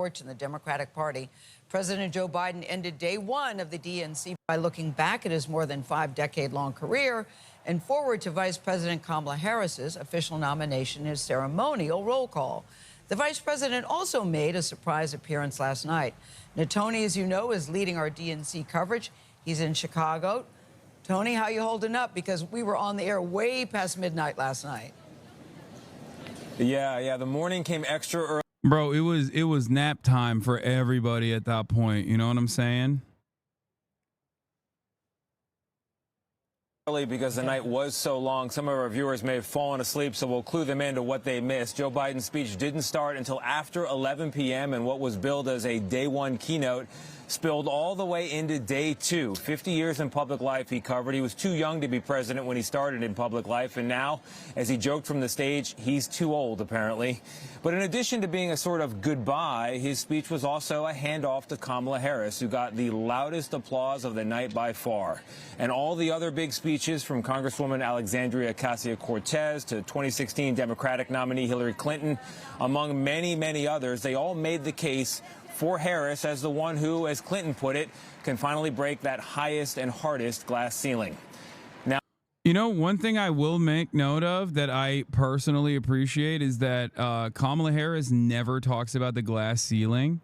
In the Democratic Party, President Joe Biden ended day one of the DNC by looking back at his more than 5-decade-long career and forward to Vice President Kamala Harris's official nomination in his ceremonial roll call. The vice president also made a surprise appearance last night. Now, Tony, as you know, is leading our DNC coverage. He's in Chicago. Tony, how you holding up? Because we were on the air way past midnight last night. Yeah, the morning came extra early. Bro, it was nap time for everybody at that point. You know what I'm saying? Because the night was so long, some of our viewers may have fallen asleep, so we'll clue them into what they missed. Joe Biden's speech didn't start until after 11 p.m., and what was billed as a day one keynote spilled all the way into day two. 50 years in public life he covered. He was too young to be president when he started in public life, and now, as he joked from the stage, he's too old, apparently. But in addition to being a sort of goodbye, his speech was also a handoff to Kamala Harris, who got the loudest applause of the night by far. And all the other big speeches, from Congresswoman Alexandria Ocasio-Cortez to 2016 Democratic nominee Hillary Clinton, among many, many others, they all made the case for Harris as the one who, as Clinton put it, can finally break that highest and hardest glass ceiling. Now, you know, one thing I will make note of that I personally appreciate is that Kamala Harris never talks about the glass ceiling.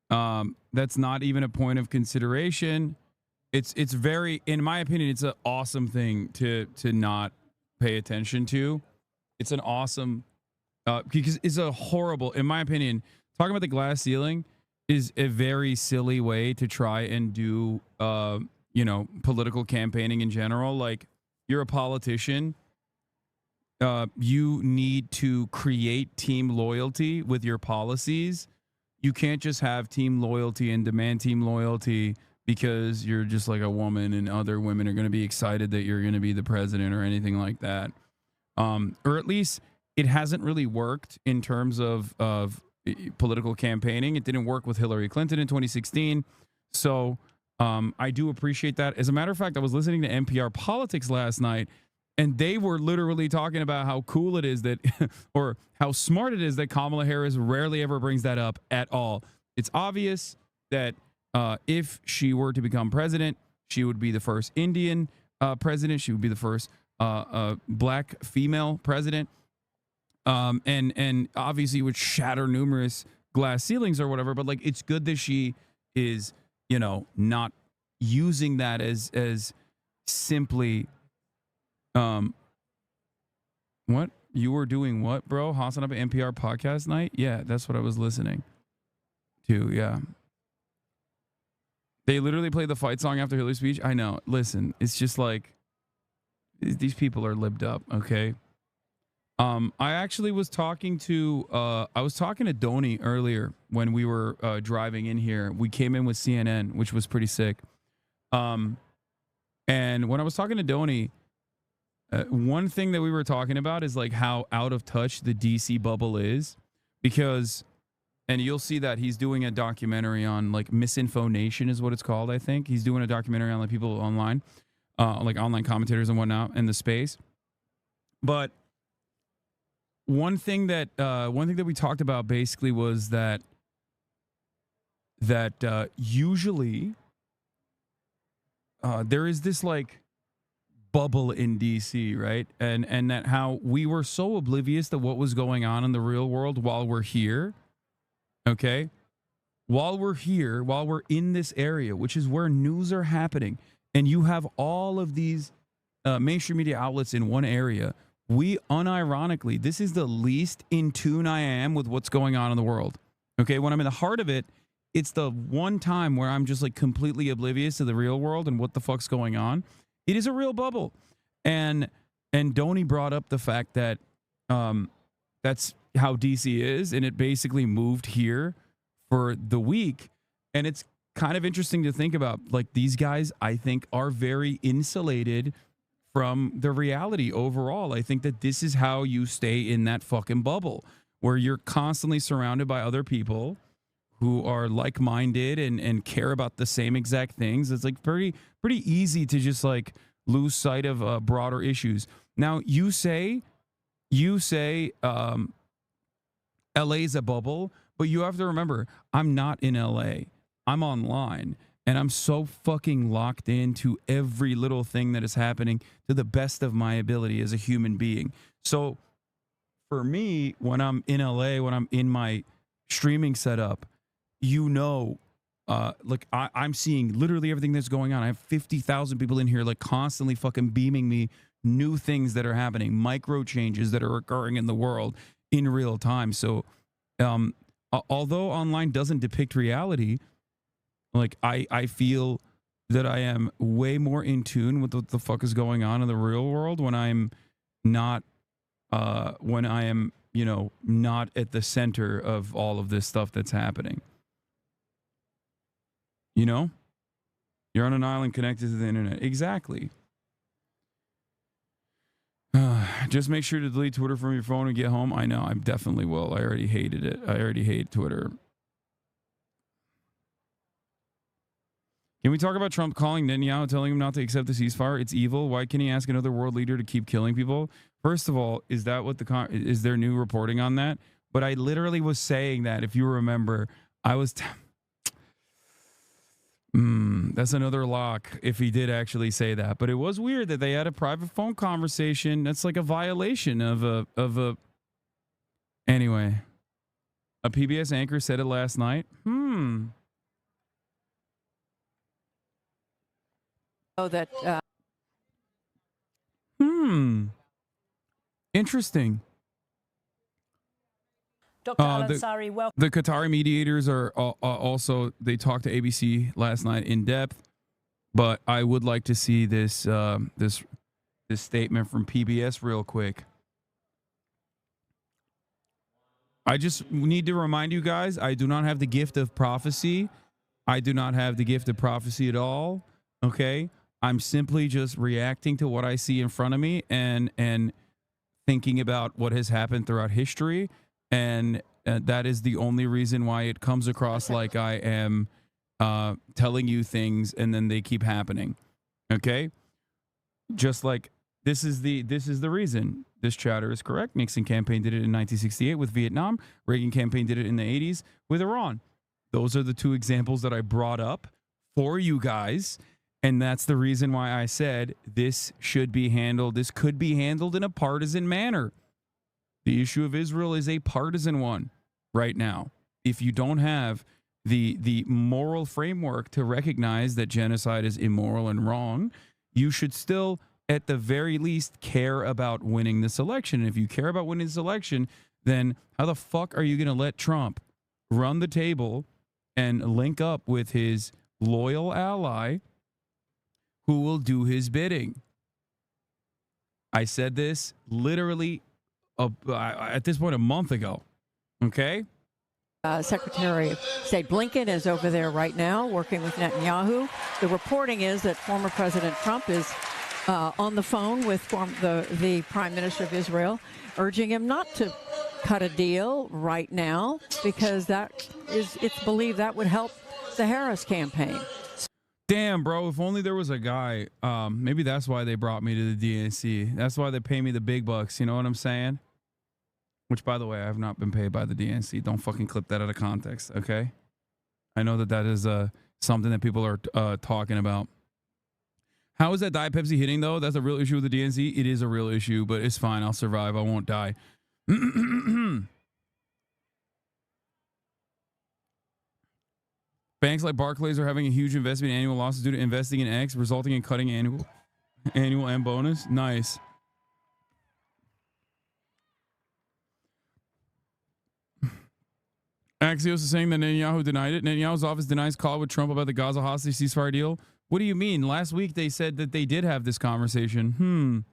That's not even a point of consideration. It's very, in my opinion, it's an awesome thing to not pay attention to. It's an awesome, because it's a horrible, in my opinion, talking about the glass ceiling is a very silly way to try and do, political campaigning in general. Like, you're a politician. You need to create team loyalty with your policies. You can't just have team loyalty and demand team loyalty because you're just like a woman and other women are going to be excited that you're going to be the president or anything like that. Or at least it hasn't really worked in terms of political campaigning. It didn't work with Hillary Clinton in 2016. So I do appreciate that. As a matter of fact, I was listening to NPR Politics last night, and they were literally talking about how cool it is that, or how smart it is that Kamala Harris rarely ever brings that up at all. It's obvious that if she were to become president, she would be the first Indian president. She would be the first black female president. And obviously would shatter numerous glass ceilings or whatever, but like, it's good that she is, not using that as simply, what you were doing, what, bro? HasanAbi NPR podcast night? Yeah, that's what I was listening to. Yeah. They literally played the fight song after Hillary's speech. I know. Listen, it's just like, these people are libbed up. Okay. I actually was talking to Donnie earlier when we were driving in here. We came in with CNN, which was pretty sick. And when I was talking to Donnie, one thing that we were talking about is like how out of touch the DC bubble is, because, and you'll see that he's doing a documentary on like Misinfo Nation is what it's called. I think he's doing a documentary on like people online, like online commentators and whatnot in the space. But one thing that we talked about basically was that usually there is this like bubble in DC, right? And that how we were so oblivious to what was going on in the real world while we're here. Okay? While we're here, while we're in this area, which is where news are happening, and you have all of these mainstream media outlets in one area, we unironically, this is the least in tune I am with what's going on in the world. Okay, when I'm in the heart of it, it's the one time where I'm just like completely oblivious to the real world and what the fuck's going on. It is a real bubble. And Donnie brought up the fact that that's how DC is, and it basically moved here for the week. And it's kind of interesting to think about, like, these guys, I think, are very insulated from the reality overall. I think that this is how you stay in that fucking bubble, where you're constantly surrounded by other people who are like-minded and care about the same exact things. It's like pretty easy to just like lose sight of broader issues. Now you say LA's a bubble, But you have to remember, I'm not in LA. I'm online. And I'm so fucking locked into every little thing that is happening to the best of my ability as a human being. So for me, when I'm in LA, when I'm in my streaming setup, like I'm seeing literally everything that's going on. I have 50,000 people in here like constantly fucking beaming me new things that are happening, micro changes that are occurring in the world in real time. So although online doesn't depict reality, like I feel that I am way more in tune with what the fuck is going on in the real world when I'm not when I am, not at the center of all of this stuff that's happening. You're on an island connected to the internet. Exactly. Just make sure to delete Twitter from your phone and get home. I know, I definitely will. I already hated it. I already hate Twitter. Can we talk about Trump calling Netanyahu, telling him not to accept the ceasefire? It's evil. Why can't he ask another world leader to keep killing people? First of all, is that what is there new reporting on that? But I literally was saying that, if you remember, I was. That's another lock if he did actually say that. But it was weird that they had a private phone conversation. That's like a violation of a. Anyway, a PBS anchor said it last night. Oh, that. Interesting. Dr. Al-Ansari, welcome. The Qatari mediators are also, they talked to ABC last night in depth, but I would like to see this this statement from PBS real quick. I just need to remind you guys, I do not have the gift of prophecy. I do not have the gift of prophecy at all. Okay? I'm simply just reacting to what I see in front of me and thinking about what has happened throughout history. And that is the only reason why it comes across like I am telling you things and then they keep happening. Okay? Just like this is the reason this chatter is correct. Nixon campaign did it in 1968 with Vietnam. Reagan campaign did it in the 80s with Iran. Those are the two examples that I brought up for you guys. And that's the reason why I said this could be handled in a partisan manner. The issue of Israel is a partisan one right now. If you don't have the moral framework to recognize that genocide is immoral and wrong, you should still, at the very least, care about winning this election. And if you care about winning this election, then how the fuck are you going to let Trump run the table and link up with his loyal ally who will do his bidding? I said this literally at this point a month ago. Okay? Secretary of State Blinken is over there right now working with Netanyahu. The reporting is that former President Trump is on the phone with the Prime Minister of Israel, urging him not to cut a deal right now because it's believed that would help the Harris campaign. Damn, bro, if only there was a guy. Maybe that's why they brought me to the DNC. That's why they pay me the big bucks. You know what I'm saying? Which, by the way, I have not been paid by the DNC. Don't fucking clip that out of context, okay? I know that is something that people are talking about. How is that Diet Pepsi hitting, though? That's a real issue with the DNC. It is a real issue, but it's fine. I'll survive. I won't die. Banks like Barclays are having a huge investment in annual losses due to investing in X, resulting in cutting annual and bonus. Nice. Axios is saying that Netanyahu denied it. Netanyahu's office denies call with Trump about the Gaza hostage ceasefire deal. What do you mean? Last week they said that they did have this conversation.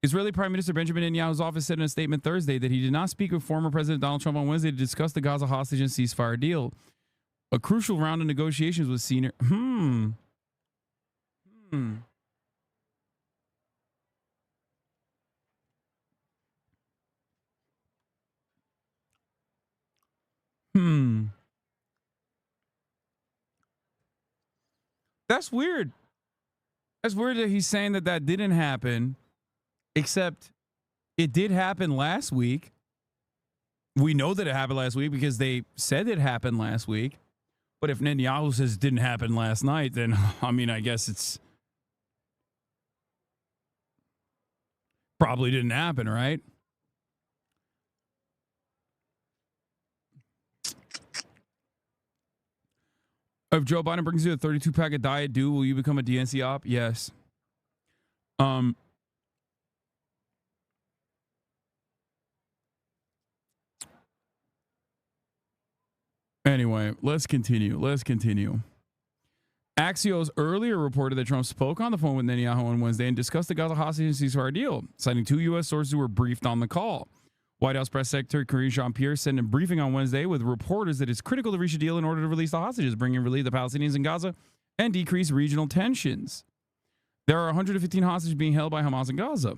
Israeli Prime Minister Benjamin Netanyahu's office said in a statement Thursday that he did not speak with former President Donald Trump on Wednesday to discuss the Gaza hostage and ceasefire deal. A crucial round of negotiations with senior. That's weird. That's weird that he's saying that didn't happen, except it did happen last week. we know that it happened last week because they said it happened last week. But if Netanyahu says it didn't happen last night, then, I mean, I guess it's probably didn't happen, right? If Joe Biden brings you a 32-pack of Diet Dew, will you become a DNC op? Yes. Anyway, let's continue. Axios earlier reported that Trump spoke on the phone with Netanyahu on Wednesday and discussed the Gaza hostage and ceasefire deal, citing 2 U.S. sources who were briefed on the call. White House Press Secretary Karine Jean-Pierre said in a briefing on Wednesday with reporters that it's critical to reach a deal in order to release the hostages, bring in relief the Palestinians in Gaza, and decrease regional tensions. There are 115 hostages being held by Hamas in Gaza,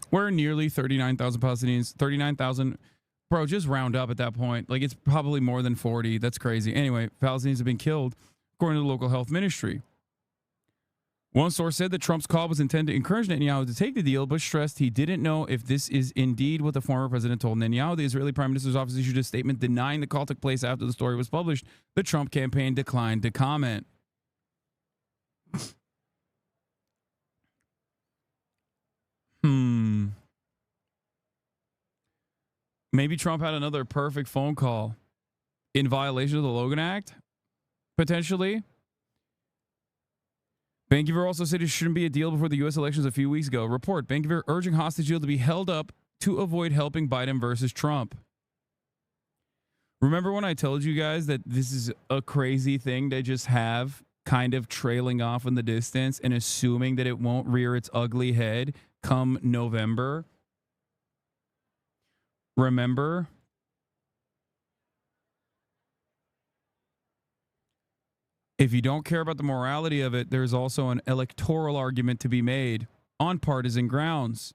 where nearly 39,000 Palestinians, 39,000, bro, just round up at that point. Like, it's probably more than 40. That's crazy. Anyway, Palestinians have been killed, according to the local health ministry. One source said that Trump's call was intended to encourage Netanyahu to take the deal, but stressed he didn't know if this is indeed what the former president told Netanyahu. The Israeli Prime Minister's office issued a statement denying the call took place after the story was published. The Trump campaign declined to comment. Maybe Trump had another perfect phone call in violation of the Logan Act, potentially. Ben-Gvir also said it shouldn't be a deal before the U.S. elections a few weeks ago. Report, Ben-Gvir urging hostage deal to be held up to avoid helping Biden versus Trump. Remember when I told you guys that this is a crazy thing to just have kind of trailing off in the distance and assuming that it won't rear its ugly head come November? Remember? If you don't care about the morality of it, there's also an electoral argument to be made on partisan grounds.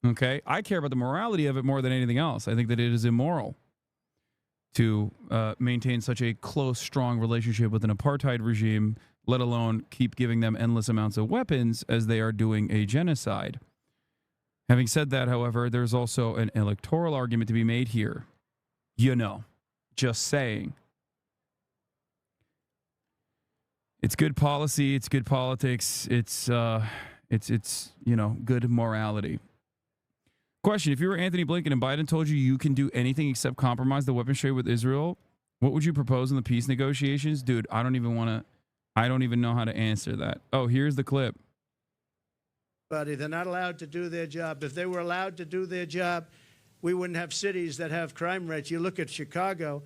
Okay? I care about the morality of it more than anything else. I think that it is immoral to maintain such a close, strong relationship with an apartheid regime, let alone keep giving them endless amounts of weapons as they are doing a genocide. Having said that, however, there's also an electoral argument to be made here. You know, just saying. It's good policy. It's good politics. It's you know, good morality. Question: if you were Anthony Blinken and Biden told you you can do anything except compromise the weapons trade with Israel, what would you propose in the peace negotiations? Dude, I don't even know how to answer that. Oh, here's the clip. They're not allowed to do their job. If they were allowed to do their job, we wouldn't have cities that have crime rates. You look at Chicago,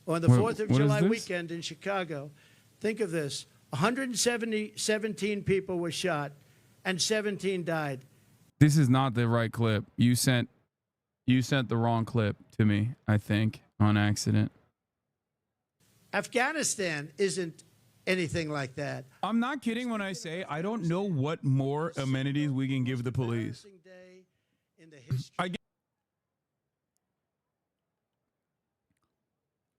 on the 4th of July weekend in Chicago, think of this. 117 people were shot and 17 died. This is not the right clip. You sent the wrong clip to me, I think, on accident. Afghanistan isn't anything like that. I'm not kidding when I say I don't know what more amenities we can give the police.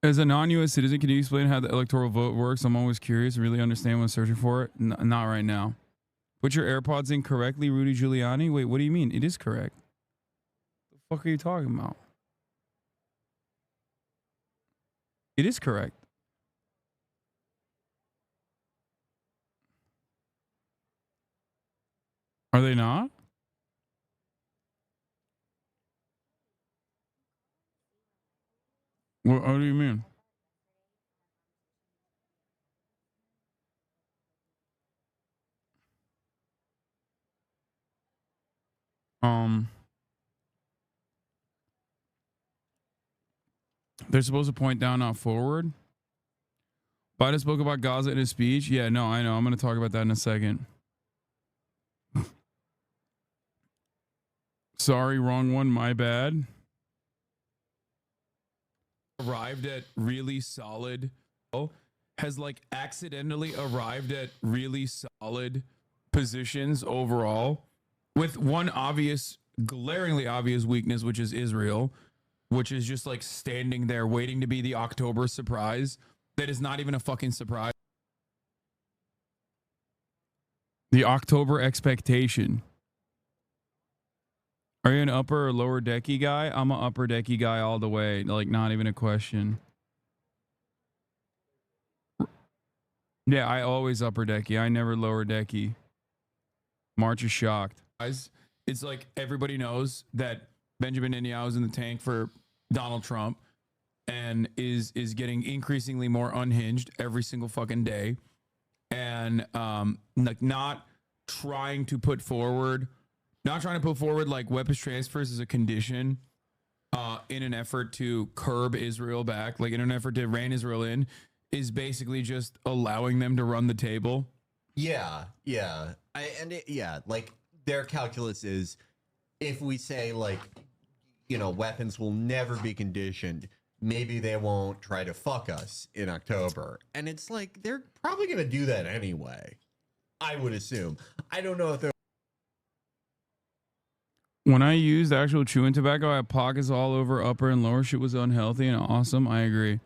As a non-U.S. citizen, can you explain how the electoral vote works? I'm always curious. Really understand when searching for it. Not right now. Put your AirPods in correctly, Rudy Giuliani. Wait, what do you mean? It is correct. The fuck are you talking about? It is correct. Are they not? What do you mean? They're supposed to point down, not forward. Biden spoke about Gaza in his speech. Yeah, no, I know. I'm going to talk about that in a second. Sorry, wrong one. My bad. Arrived at really solid. Has like accidentally arrived at really solid positions overall, with one obvious, glaringly obvious weakness, which is Israel, which is just like standing there waiting to be the October surprise that is not even a fucking surprise. The October expectation. Are you an upper or lower decky guy? I'm an upper decky guy all the way. Like, not even a question. Yeah, I always upper decky. I never lower decky. March is shocked. Guys, it's like everybody knows that Benjamin Netanyahu is in the tank for Donald Trump and is getting increasingly more unhinged every single fucking day. And like not trying to put forward like weapons transfers as a condition in an effort to curb Israel back, like in an effort to rein Israel in, is basically just allowing them to run the table. Yeah. Like their calculus is if we say like, you know, weapons will never be conditioned, maybe they won't try to fuck us in October. And it's like, they're probably going to do that anyway, I would assume. I don't know if they're. When I used actual chewing tobacco, I had pockets all over upper and lower. Shit was unhealthy and awesome. I agree.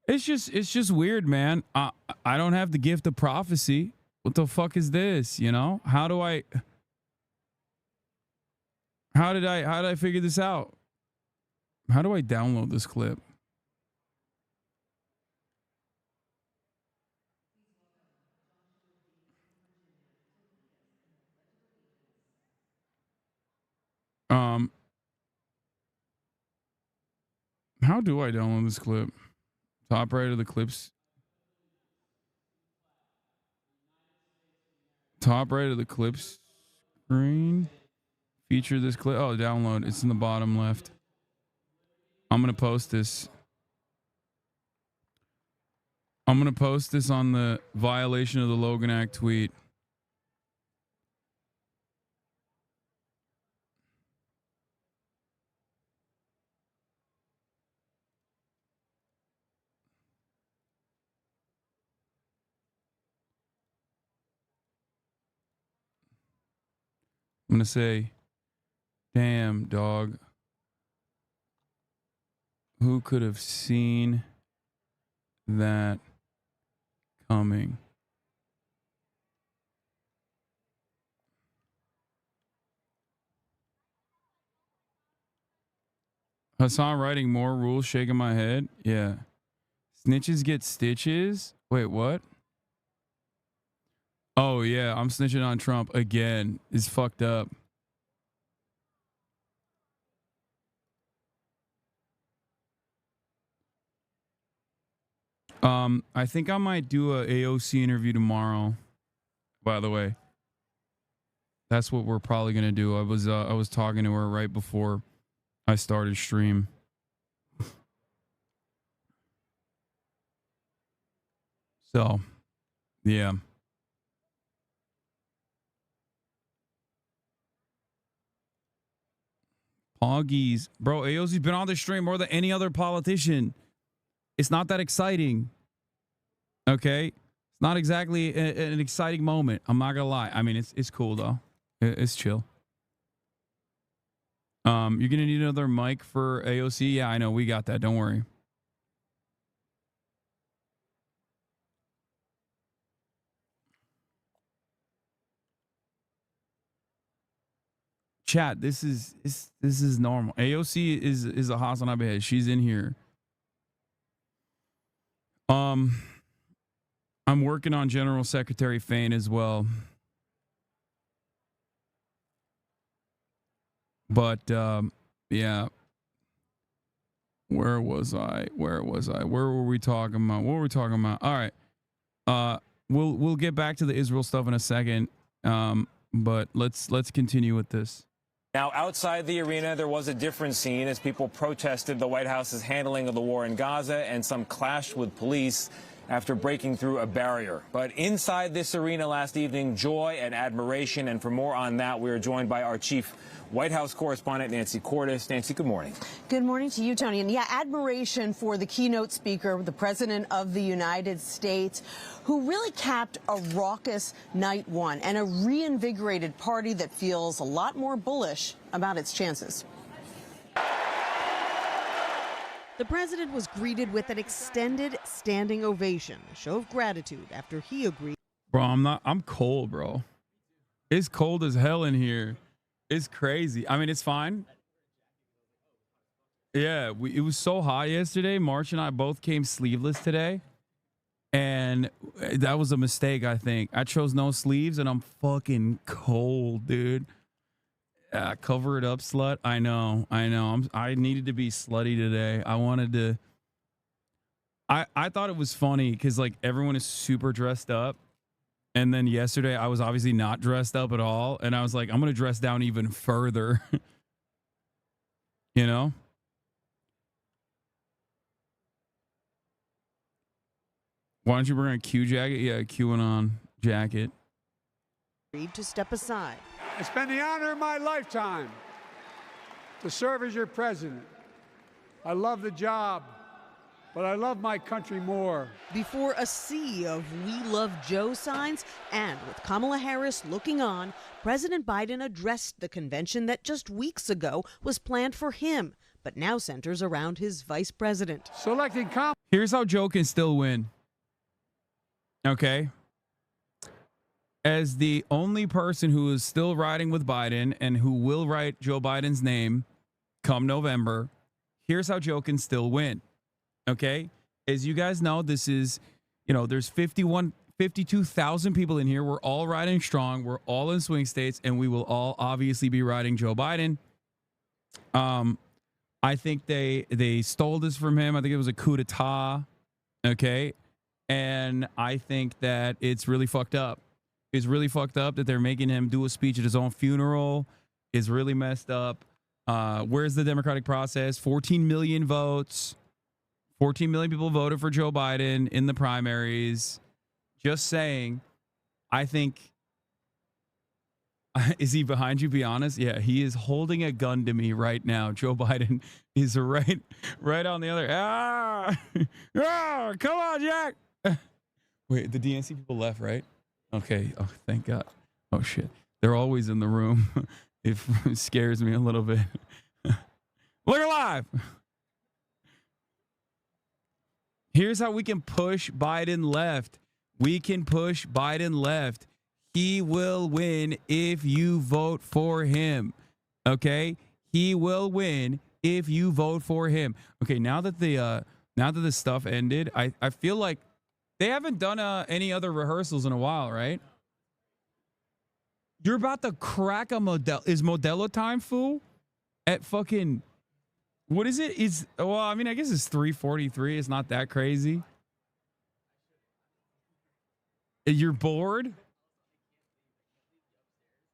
It's just weird, man. I don't have the gift of prophecy. What the fuck is this? You know? How did I figure this out? How do I download this clip? How do I download this clip? Top right of the clips. Top right of the clips screen. Feature this clip. Oh, download. It's in the bottom left. I'm going to post this. I'm going to post this on the violation of the Logan Act tweet. I'm going to say, damn, dog. Who could have seen that coming? Hasan writing more rules, shaking my head. Yeah. Snitches get stitches. Wait, what? Oh, yeah. I'm snitching on Trump again. It's fucked up. I think I might do a AOC interview tomorrow. By the way, that's what we're probably gonna do. I was talking to her right before I started stream. So, yeah. Poggies, bro. AOC's been on the stream more than any other politician. It's not that exciting. Okay, it's not exactly an exciting moment. I'm not gonna lie. I mean, it's cool though. It's chill. You're gonna need another mic for AOC. Yeah, I know. We got that. Don't worry. Chat. This is normal. AOC is a HasanAbi head. She's in here. I'm working on General Secretary Fain as well. But yeah. Where was I? Where were we talking about? What were we talking about? All right. We'll get back to the Israel stuff in a second. But let's continue with this. Now, outside the arena, there was a different scene as people protested the White House's handling of the war in Gaza, and some clashed with police after breaking through a barrier. But inside this arena last evening, joy and admiration. And for more on that, we are joined by our chief White House correspondent, Nancy Cordes. Nancy, good morning. Good morning to you, Tony. And yeah, admiration for the keynote speaker, the President of the United States, who really capped a raucous night one and a reinvigorated party that feels a lot more bullish about its chances. The president was greeted with an extended standing ovation, a show of gratitude after he agreed. Bro, I'm cold, bro. It's cold as hell in here. It's crazy. I mean, it's fine. Yeah, it was so hot yesterday. March and I both came sleeveless today. And that was a mistake, I think. I chose no sleeves, and I'm fucking cold, dude. Cover it up, slut. I know. I needed to be slutty today. I wanted to. I thought it was funny because like everyone is super dressed up. And then yesterday I was obviously not dressed up at all. And I was like, I'm going to dress down even further. You know? Why don't you bring a Q jacket? Yeah, a QAnon jacket. To step aside. It's been the honor of my lifetime to serve as your president. I love the job, but I love my country more. Before a sea of "We Love Joe" signs, and with Kamala Harris looking on, President Biden addressed the convention that just weeks ago was planned for him, but now centers around his vice president. Selecting Here's how Joe can still win. Okay. As the only person who is still riding with Biden and who will write Joe Biden's name come November, here's how Joe can still win. Okay. As you guys know, this is, there's 52,000 people in here. We're all riding strong. We're all in swing states, and we will all obviously be riding Joe Biden. I think they stole this from him. I think it was a coup d'etat. Okay. And I think that it's really fucked up. It's really fucked up that they're making him do a speech at his own funeral. It's really messed up. Where's the democratic process? 14 million votes. 14 million people voted for Joe Biden in the primaries. Just saying. I think. Is he behind you? Be honest. Yeah, he is holding a gun to me right now. Joe Biden is right on the other. Come on, Jack. Wait, the DNC people left, right? Okay. Oh, thank God. Oh, shit. They're always in the room. It scares me a little bit. Look alive. Here's how we can push Biden left. We can push Biden left. He will win if you vote for him. Okay? He will win if you vote for him. Okay, now that the stuff ended, I feel like they haven't done any other rehearsals in a while, right? You're about to crack a Modelo. Is Modelo time, fool? At fucking, what is it? I guess it's 3:43. It's not that crazy. You're bored?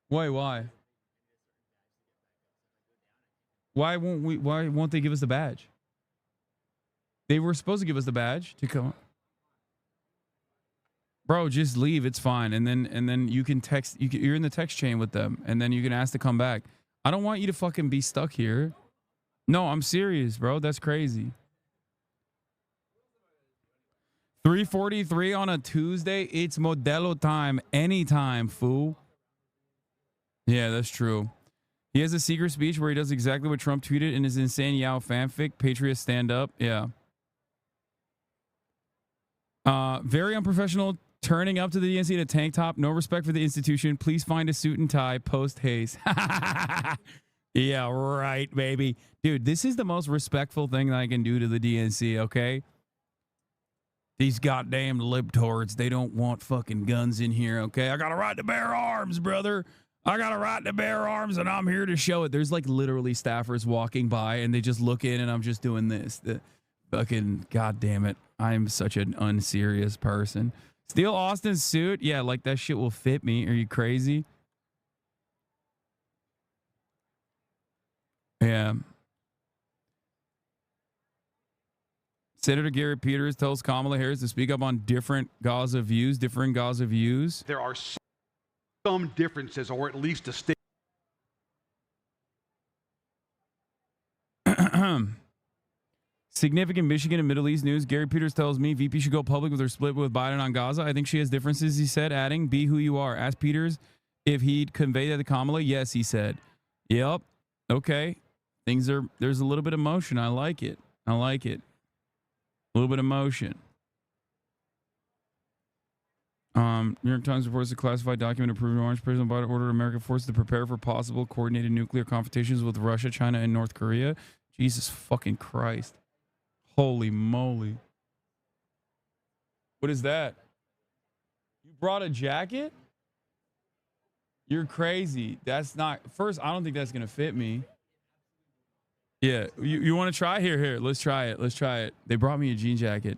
Why? Why won't they give us the badge? They were supposed to give us the badge to come. Bro, just leave. It's fine. And then you can text. You're in the text chain with them, and then you can ask to come back. I don't want you to fucking be stuck here. No, I'm serious, bro. That's crazy. 3:43 on a Tuesday. It's Modelo time. Anytime, fool. Yeah, that's true. He has a secret speech where he does exactly what Trump tweeted in his insane Yao fanfic. Patriots stand up. Yeah. Very unprofessional. Turning up to the DNC in a tank top. No respect for the institution. Please find a suit and tie. Post haste. Yeah, right, baby. Dude, this is the most respectful thing that I can do to the DNC, okay? These goddamn libtards, they don't want fucking guns in here, okay? I got a right to bear arms, brother. I got a right to bear arms, and I'm here to show it. There's like literally staffers walking by, and they just look in, and I'm just doing this. The fucking, goddamn it. I'm such an unserious person. Steal Austin's suit? Yeah, like that shit will fit me. Are you crazy? Yeah. Senator Gary Peters tells Kamala Harris to speak up on different Gaza views. There are some differences, or at least a state. Significant Michigan and Middle East news. Gary Peters tells me VP should go public with her split with Biden on Gaza. I think she has differences, he said, adding, be who you are. Ask Peters if he'd convey that to Kamala. Yes, he said. Yep. Okay. There's a little bit of motion. I like it. A little bit of motion. New York Times reports a classified document approving Orange President Biden ordered American forces to prepare for possible coordinated nuclear confrontations with Russia, China, and North Korea. Jesus fucking Christ. Holy moly. What is that? You brought a jacket? You're crazy. That's not... First, I don't think that's going to fit me. Yeah, you want to try? Here. Let's try it. They brought me a jean jacket.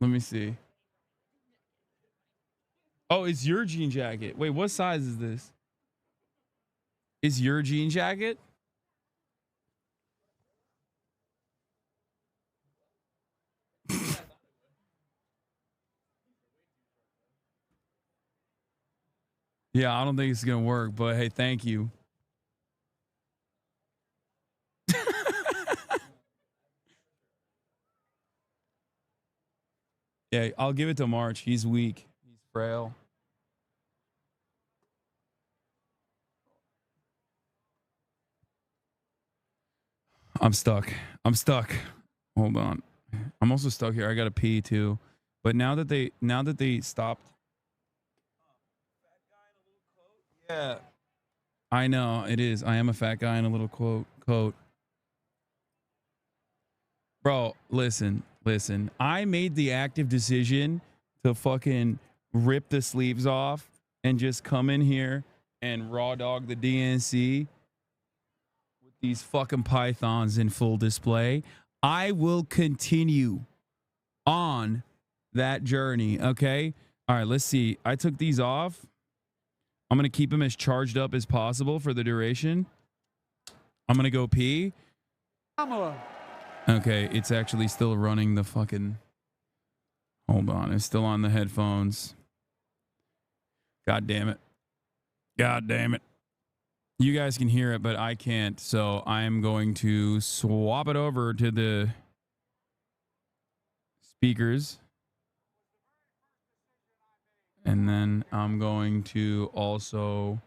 Let me see. Oh, it's your jean jacket. Wait, what size is this? Is your jean jacket? Yeah, I don't think it's going to work, but hey, thank you. Yeah, I'll give it to March. He's weak. He's frail. I'm stuck. Hold on. I'm also stuck here. I got to pee too. But now that they stopped. Yeah. I know it is. I am a fat guy in a little coat. Bro, listen. I made the active decision to fucking rip the sleeves off and just come in here and raw dog the DNC with these fucking pythons in full display. I will continue on that journey, okay? All right, let's see. I took these off. I'm going to keep them as charged up as possible for the duration. I'm going to go pee. Kamala. Okay, it's actually still running the fucking... Hold on, it's still on the headphones. God damn it. You guys can hear it, but I can't. So I am going to swap it over to the speakers. And then I'm going to also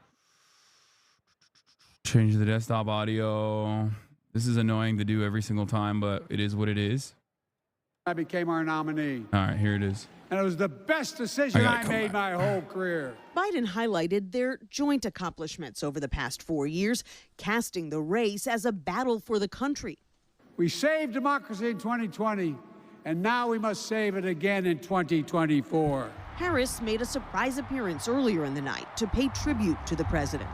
change the desktop audio. This is annoying to do every single time, but it is what it is. I became our nominee. All right, here it is. And it was the best decision I made my whole career. Biden highlighted their joint accomplishments over the past 4 years, casting the race as a battle for the country. We saved democracy in 2020, and now we must save it again in 2024. Harris made a surprise appearance earlier in the night to pay tribute to the president.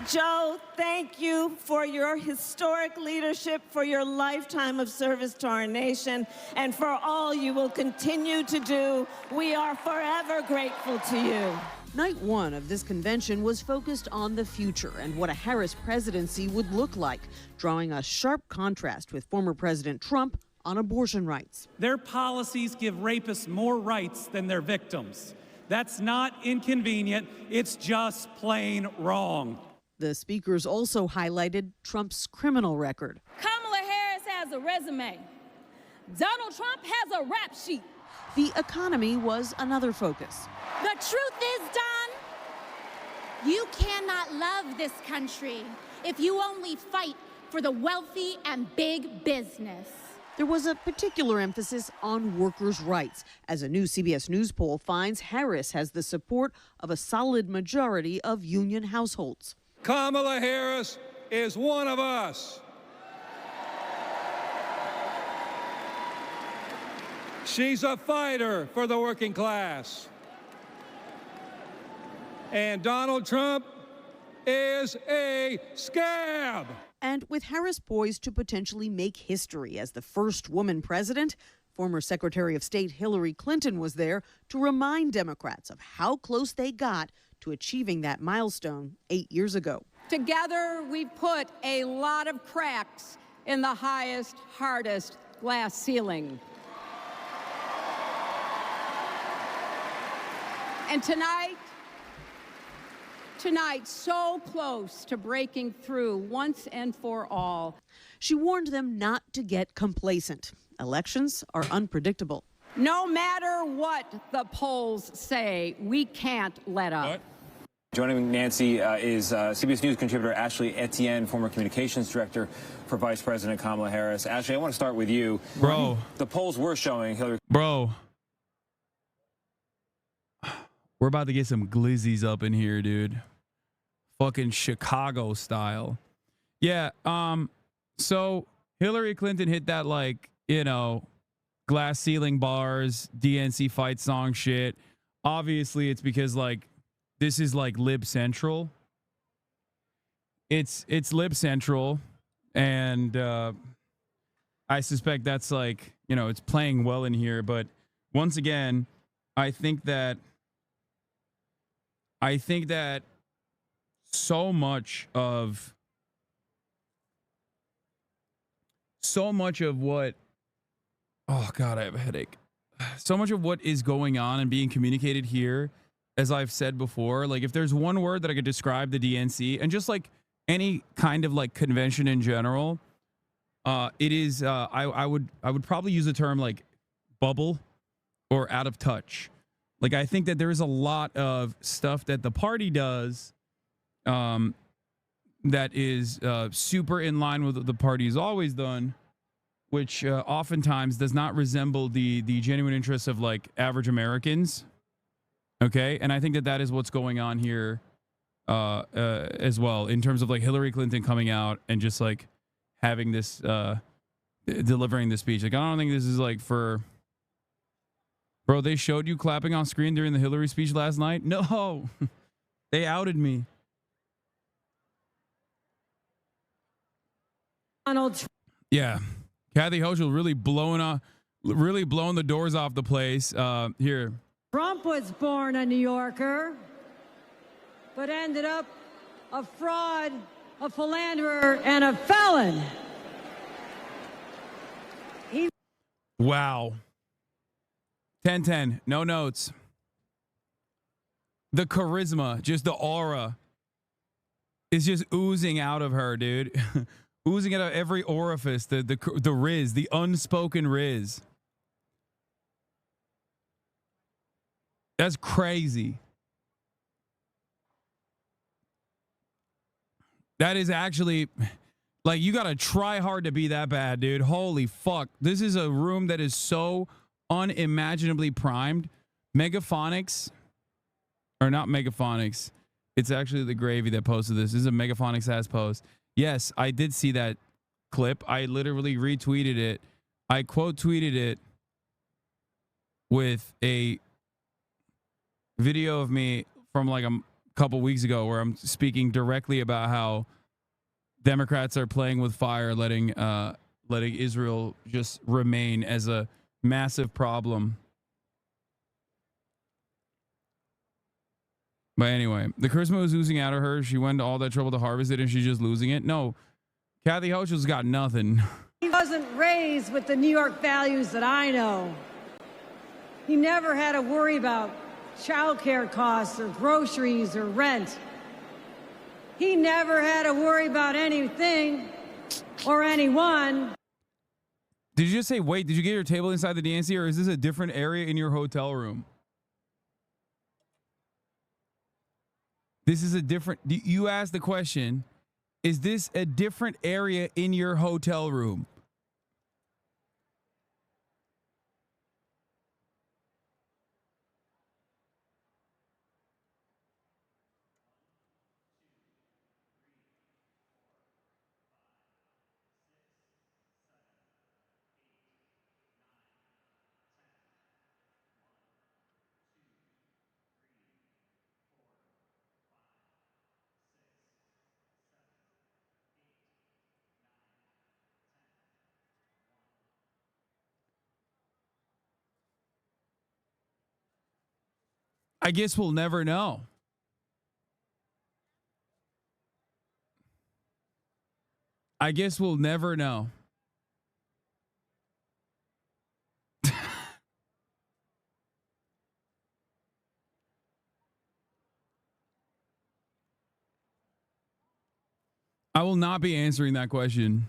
Joe, thank you for your historic leadership, for your lifetime of service to our nation, and for all you will continue to do. We are forever grateful to you. Night one of this convention was focused on the future and what a Harris presidency would look like, drawing a sharp contrast with former President Trump on abortion rights. Their policies give rapists more rights than their victims. That's not inconvenient. It's just plain wrong. The speakers also highlighted Trump's criminal record. Kamala Harris has a resume. Donald Trump has a rap sheet. The economy was another focus. The truth is, Don, you cannot love this country if you only fight for the wealthy and big business. There was a particular emphasis on workers' rights. As a new CBS News poll finds, Harris has the support of a solid majority of union households. Kamala Harris is one of us. She's a fighter for the working class. And Donald Trump is a scab. And with Harris poised to potentially make history as the first woman president, former Secretary of State Hillary Clinton was there to remind Democrats of how close they got to achieving that milestone 8 years ago. Together, we've put a lot of cracks in the highest, hardest glass ceiling. And tonight, so close to breaking through once and for all. She warned them not to get complacent. Elections are unpredictable. No matter what the polls say, we can't let up. What? Joining Nancy is CBS News contributor Ashley Etienne, former communications director for Vice President Kamala Harris. Ashley, I want to start with you. Bro. The polls were showing Hillary. Bro. We're about to get some glizzies up in here, dude. Fucking Chicago style. Yeah. So Hillary Clinton hit that, like, you know, glass ceiling bars, DNC fight song shit. Obviously, it's because, like, this is like Lib Central. It's Lib Central, and I suspect that's, like, you know, it's playing well in here. But once again, I think that so much of what, oh God, I have a headache. So much of what is going on and being communicated here, as I've said before, like, if there's one word that I could describe the DNC and just like any kind of like convention in general, it is I would probably use the term like bubble or out of touch. Like, I think that there is a lot of stuff that the party does that is super in line with what the party has always done, which oftentimes does not resemble the genuine interests of, like, average Americans. Okay, and I think that is what's going on here as well, in terms of, like, Hillary Clinton coming out and just, like, having this delivering this speech. Like, I don't think this is, like, for... Bro, they showed you clapping on screen during the Hillary speech last night? No, they outed me. Yeah, Kathy Hochul really blowing the doors off the place. Here, Trump was born a New Yorker, but ended up a fraud, a philanderer, and a felon. Wow. 10-10, no notes. The charisma, just the aura is just oozing out of her, dude. Oozing out of every orifice, the riz, the unspoken riz. That's crazy. That is actually, like, you gotta try hard to be that bad, dude. Holy fuck. This is a room that is so unimaginably primed. Megaphonics, or not Megaphonics, it's actually the Gravy that posted this. This is a Megaphonics ass post. Yes, I did see that clip. I literally retweeted it. I quote tweeted it with a video of me from like a couple weeks ago where I'm speaking directly about how Democrats are playing with fire, letting Israel just remain as a massive problem. But anyway, the charisma was oozing out of her. She went to all that trouble to harvest it, and she's just losing it. No, Kathy Hochul's got nothing. He wasn't raised with the New York values that I know. He never had to worry about childcare costs or groceries or rent. He never had to worry about anything or anyone. Did you just say, wait, did you get your table inside the DNC, or is this a different area in your hotel room? This is a different, you asked the question, is this a different area in your hotel room? I guess we'll never know. I guess we'll never know. I will not be answering that question.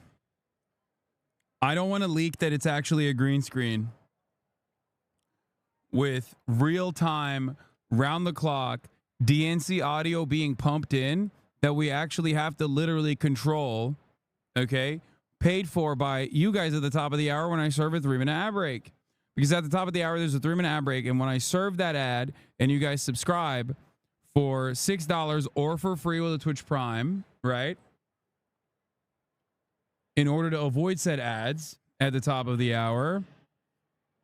I don't want to leak that it's actually a green screen with real-time, round-the-clock DNC audio being pumped in that we actually have to literally control, okay? Paid for by you guys at the top of the hour when I serve a 3-minute ad break. because at the top of the hour, there's a 3-minute ad break. And when I serve that ad and you guys subscribe for $6 or for free with a Twitch Prime, right? In order to avoid said ads at the top of the hour,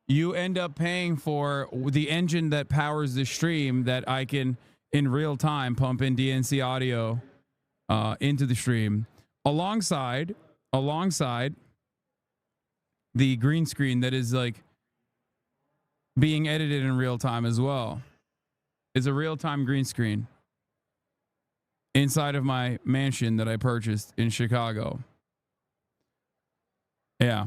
you end up paying for the engine that powers the stream that I can, in real time, pump in DNC audio into the stream alongside the green screen that is like being edited in real time as well. It's a real-time green screen inside of my mansion that I purchased in Chicago. Yeah.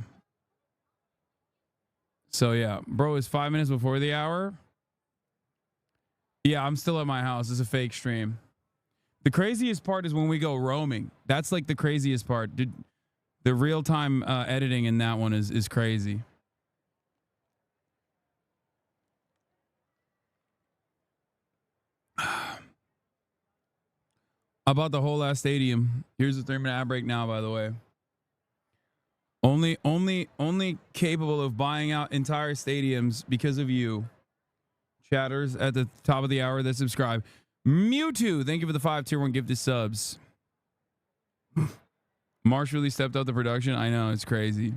So yeah, bro, it's 5 minutes before the hour. Yeah, I'm still at my house. It's a fake stream. The craziest part is when we go roaming. That's like the craziest part. Dude, the real-time editing in that one is crazy. I bought the whole last stadium. Here's the 3-minute ad break now, by the way. Only capable of buying out entire stadiums because of you. Chatters at the top of the hour that subscribe. Mewtwo, thank you for the 5 tier 1 gifted subs. Marsh really stepped up the production. I know, it's crazy.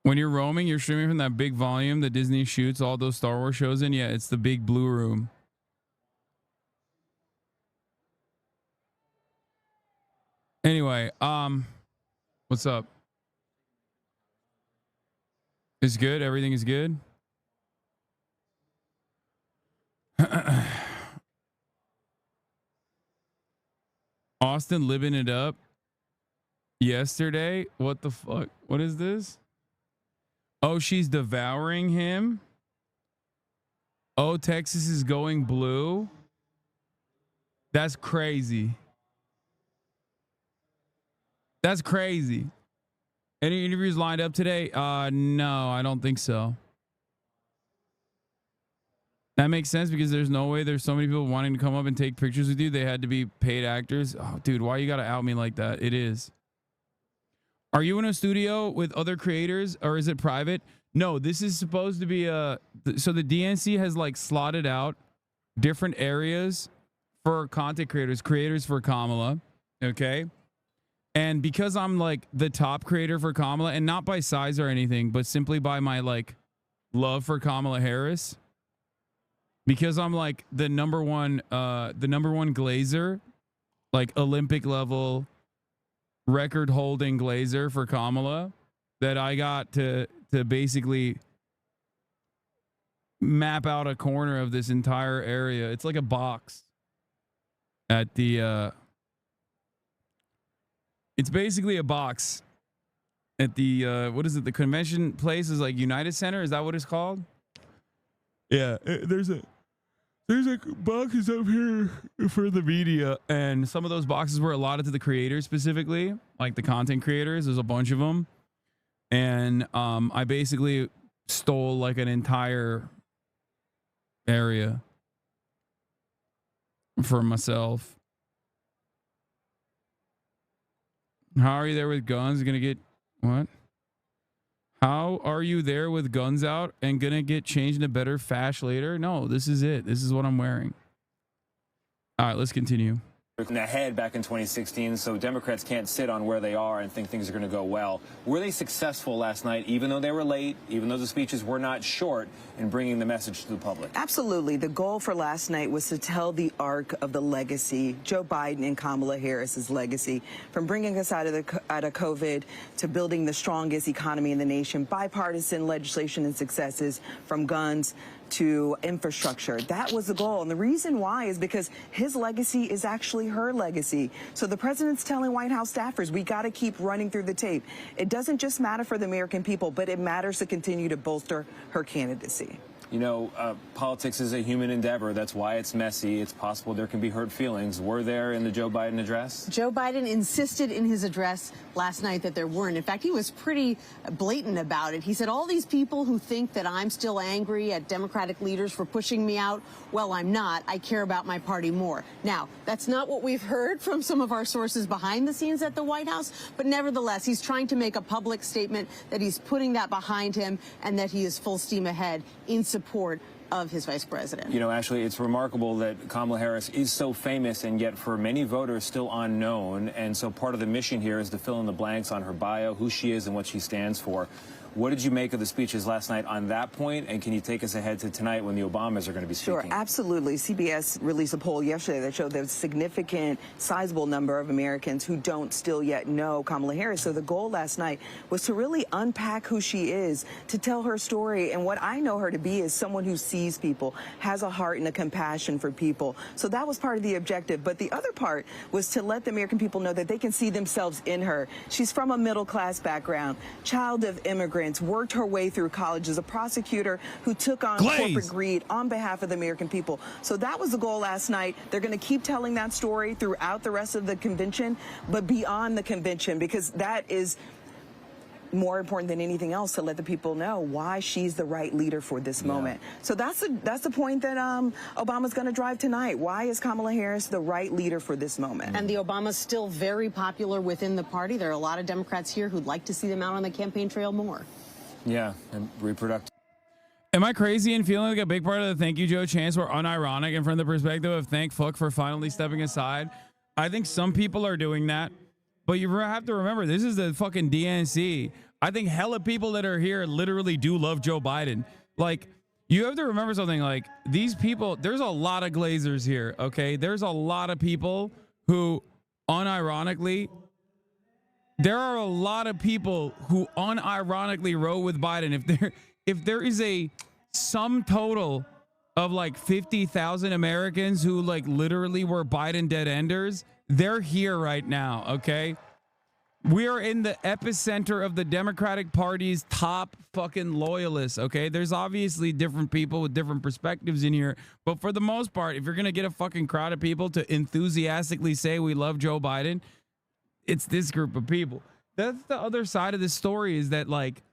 When you're roaming, you're streaming from that big volume that Disney shoots all those Star Wars shows in. Yeah, it's the big blue room. Anyway, what's up? It's good. Everything is good. Austin living it up yesterday. What the fuck? What is this? Oh, she's devouring him. Oh, Texas is going blue. That's crazy. That's crazy. Any interviews lined up today? No, I don't think so. That makes sense because there's no way there's so many people wanting to come up and take pictures with you. They had to be paid actors. Oh, dude, why you gotta out me like that? It is. Are you in a studio with other creators or is it private? No, this is supposed to be so the DNC has like slotted out different areas for content creators for Kamala. Okay. And because I'm like the top creator for Kamala, and not by size or anything, but simply by my like love for Kamala Harris, because I'm like the number one glazer, like Olympic level record holding glazer for Kamala, that I got to basically map out a corner of this entire area. It's like a box at the it's basically a box at the what is it, the convention place is like United Center, is that what it's called? Yeah, there's like boxes up here for the media, and some of those boxes were allotted to the creators specifically, like the content creators. There's a bunch of them, and I basically stole like an entire area for myself. How are you there with guns? Gonna get what? How are you there with guns out and gonna get changed into better fash later? No, this is it. This is what I'm wearing. All right, let's continue. Ahead back in 2016, so Democrats can't sit on where they are and think things are going to go well. Were they successful last night, even though they were late, even though the speeches were not short, in bringing the message to the public? Absolutely. The goal for last night was to tell the arc of the legacy, Joe Biden and Kamala Harris's legacy, from bringing us out of COVID to building the strongest economy in the nation, bipartisan legislation and successes, from guns to infrastructure. That was the goal. And the reason why is because his legacy is actually her legacy. So the president's telling White House staffers, we got to keep running through the tape. It doesn't just matter for the American people, but it matters to continue to bolster her candidacy. You know, politics is a human endeavor. That's why it's messy. It's possible there can be hurt feelings. Were there in the Joe Biden address? Joe Biden insisted in his address last night that there weren't. In fact, he was pretty blatant about it. He said, all these people who think that I'm still angry at Democratic leaders for pushing me out, well, I'm not. I care about my party more. Now, that's not what we've heard from some of our sources behind the scenes at the White House, but nevertheless, he's trying to make a public statement that he's putting that behind him and that he is full steam ahead in support of his vice president. You know, Ashley, it's remarkable that Kamala Harris is so famous and yet for many voters still unknown. And so part of the mission here is to fill in the blanks on her bio, who she is and what she stands for. What did you make of the speeches last night on that point? And can you take us ahead to tonight when the Obamas are going to be speaking? Sure, absolutely. CBS released a poll yesterday that showed there's a significant, sizable number of Americans who don't still yet know Kamala Harris. So the goal last night was to really unpack who she is, to tell her story. And what I know her to be is someone who sees people, has a heart and a compassion for people. So that was part of the objective. But the other part was to let the American people know that they can see themselves in her. She's from a middle-class background, child of immigrants, worked her way through college as a prosecutor who took on corporate greed on behalf of the American people. So that was the goal last night. They're going to keep telling that story throughout the rest of the convention, but beyond the convention, because that is more important than anything else, to let the people know why she's the right leader for this moment. So that's the point that Obama's going to drive tonight. Why is Kamala Harris the right leader for this moment? And the Obamas still very popular within the party. There are a lot of Democrats here who'd like to see them out on the campaign trail more. Yeah, and reproductive. Am I crazy in feeling like a big part of the thank you, Joe chants were unironic and from the perspective of thank fuck for finally stepping aside? I think some people are doing that. But you have to remember, this is the fucking DNC. I think hella people that are here literally do love Joe Biden. Like, you have to remember something, like, these people, there's a lot of Glazers here, okay? There's a lot of people who, unironically, there are a lot of people who unironically roll with Biden. If there is a sum total of like 50,000 Americans who like literally were Biden dead enders, they're here right now, okay? We are in the epicenter of the Democratic Party's top fucking loyalists, okay? There's obviously different people with different perspectives in here, but for the most part, if you're going to get a fucking crowd of people to enthusiastically say we love Joe Biden, it's this group of people. That's the other side of this story, is that like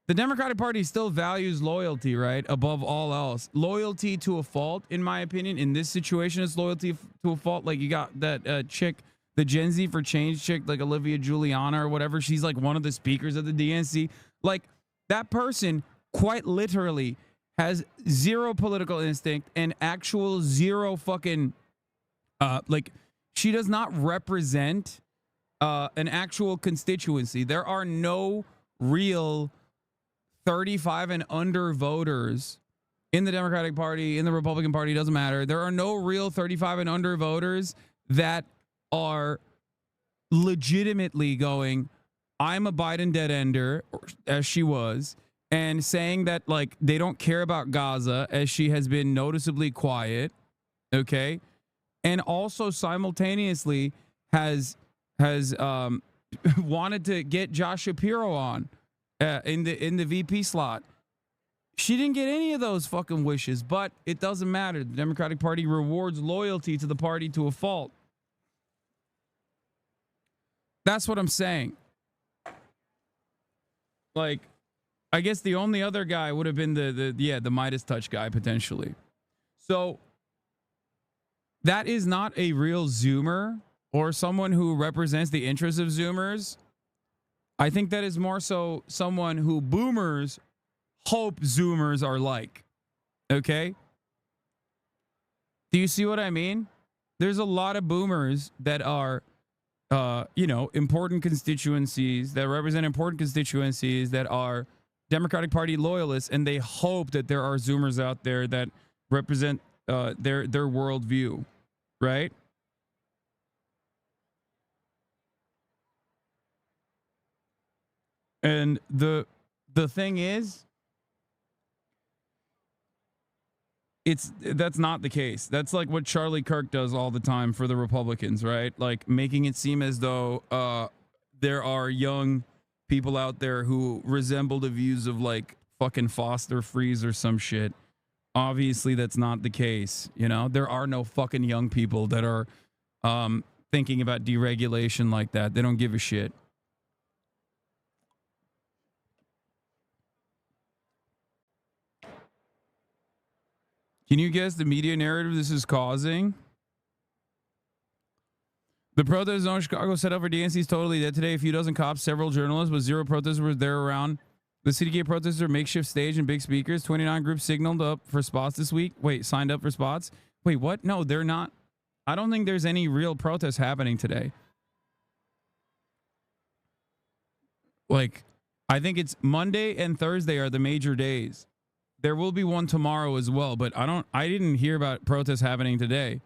the Democratic Party still values loyalty, right? Above all else. Loyalty to a fault, in my opinion. In this situation, it's loyalty to a fault. Like, you got that chick, the Gen Z for Change chick, like Olivia Giuliana or whatever. She's like one of the speakers of the DNC. Like, that person quite literally has zero political instinct and actual zero fucking, like, she does not represent an actual constituency. There are no real 35 and under voters in the Democratic Party, in the Republican Party, doesn't matter. There are no real 35 and under voters that are legitimately going, I'm a Biden dead ender, as she was, and saying that like they don't care about Gaza, as she has been noticeably quiet, okay? And also simultaneously has wanted to get Josh Shapiro on in the VP slot. She didn't get any of those fucking wishes, but it doesn't matter. The Democratic Party rewards loyalty to the party to a fault. That's what I'm saying. Like, I guess the only other guy would have been the Midas touch guy potentially. So that is not a real Zoomer or someone who represents the interests of Zoomers. I think that is more so someone who boomers hope Zoomers are like. Okay? Do you see what I mean? There's a lot of boomers that are, important constituencies, that represent important constituencies, that are Democratic Party loyalists, and they hope that there are Zoomers out there that represent their worldview, right? And the thing is, that's not the case. That's like what Charlie Kirk does all the time for the Republicans, right? Like making it seem as though there are young people out there who resemble the views of like fucking foster freeze or some shit. Obviously, that's not the case. You know, there are no fucking young people that are thinking about deregulation like that. They don't give a shit. Can you guess the media narrative this is causing? The protest zone in Chicago set up for DNC is totally dead today. A few dozen cops, several journalists, but 0 protesters were there around. The CDK protesters are makeshift stage and big speakers. 29 groups signaled up for spots this week. Wait, signed up for spots? Wait, what? No, they're not. I don't think there's any real protest happening today. Like, I think it's Monday and Thursday are the major days. There will be one tomorrow as well, but I didn't hear about protests happening today.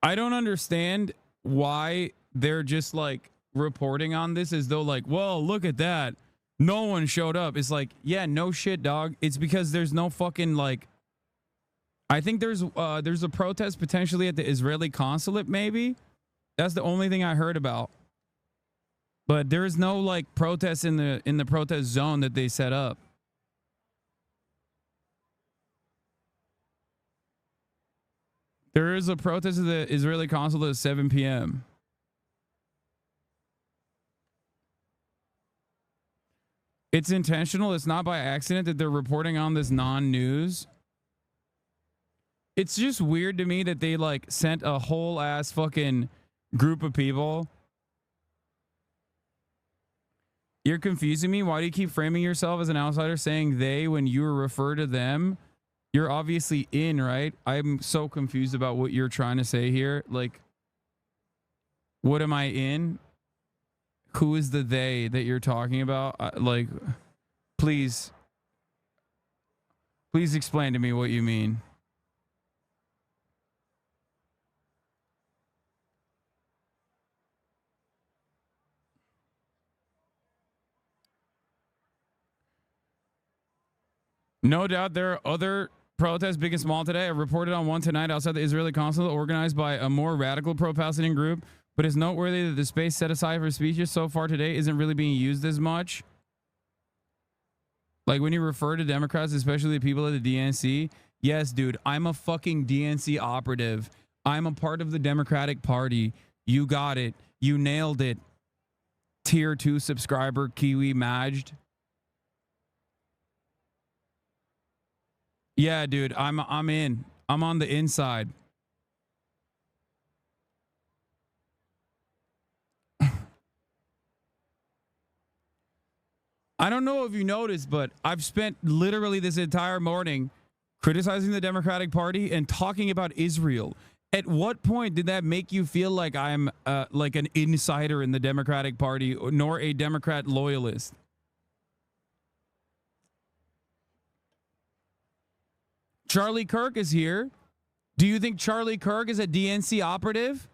I don't understand why they're just like reporting on this as though like, well, look at that. No one showed up. It's like, yeah, no shit, dog. It's because there's no fucking like, I think there's a protest potentially at the Israeli consulate, maybe. That's the only thing I heard about. But there is no like protest in the protest zone that they set up. There is a protest at the Israeli consulate at 7 p.m. It's intentional. It's not by accident that they're reporting on this non-news. It's just weird to me that they like sent a whole ass fucking group of people. You're confusing me. Why do you keep framing yourself as an outsider saying they when you refer to them? You're obviously in, right? I'm so confused about what you're trying to say here. Like, what am I in? Who is the they that you're talking about? Like, please explain to me what you mean. No doubt there are other protests, big and small, today. I reported on one tonight outside the Israeli consulate organized by a more radical pro-Palestinian group, but it's noteworthy that the space set aside for speeches so far today isn't really being used as much. Like when you refer to Democrats, especially the people at the DNC, yes, dude, I'm a fucking DNC operative. I'm a part of the Democratic Party. You got it. You nailed it. Tier 2 subscriber, Kiwi Majd. Yeah, dude, I'm in. I'm on the inside. I don't know if you noticed, but I've spent literally this entire morning criticizing the Democratic Party and talking about Israel. At what point did that make you feel like I'm like an insider in the Democratic Party, nor a Democrat loyalist? Charlie Kirk is here. Do you think Charlie Kirk is a DNC operative?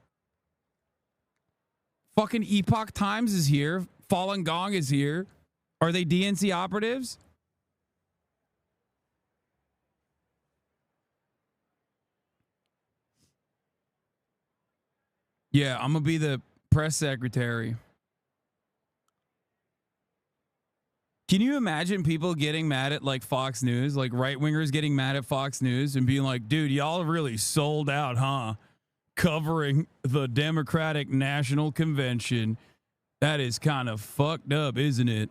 Fucking Epoch Times is here. Falun Gong is here. Are they DNC operatives? Yeah, I'm going to be the press secretary. Can you imagine people getting mad at like Fox News, like right-wingers getting mad at Fox News and being like, dude, y'all really sold out, huh? Covering the Democratic National Convention. That is kind of fucked up, isn't it?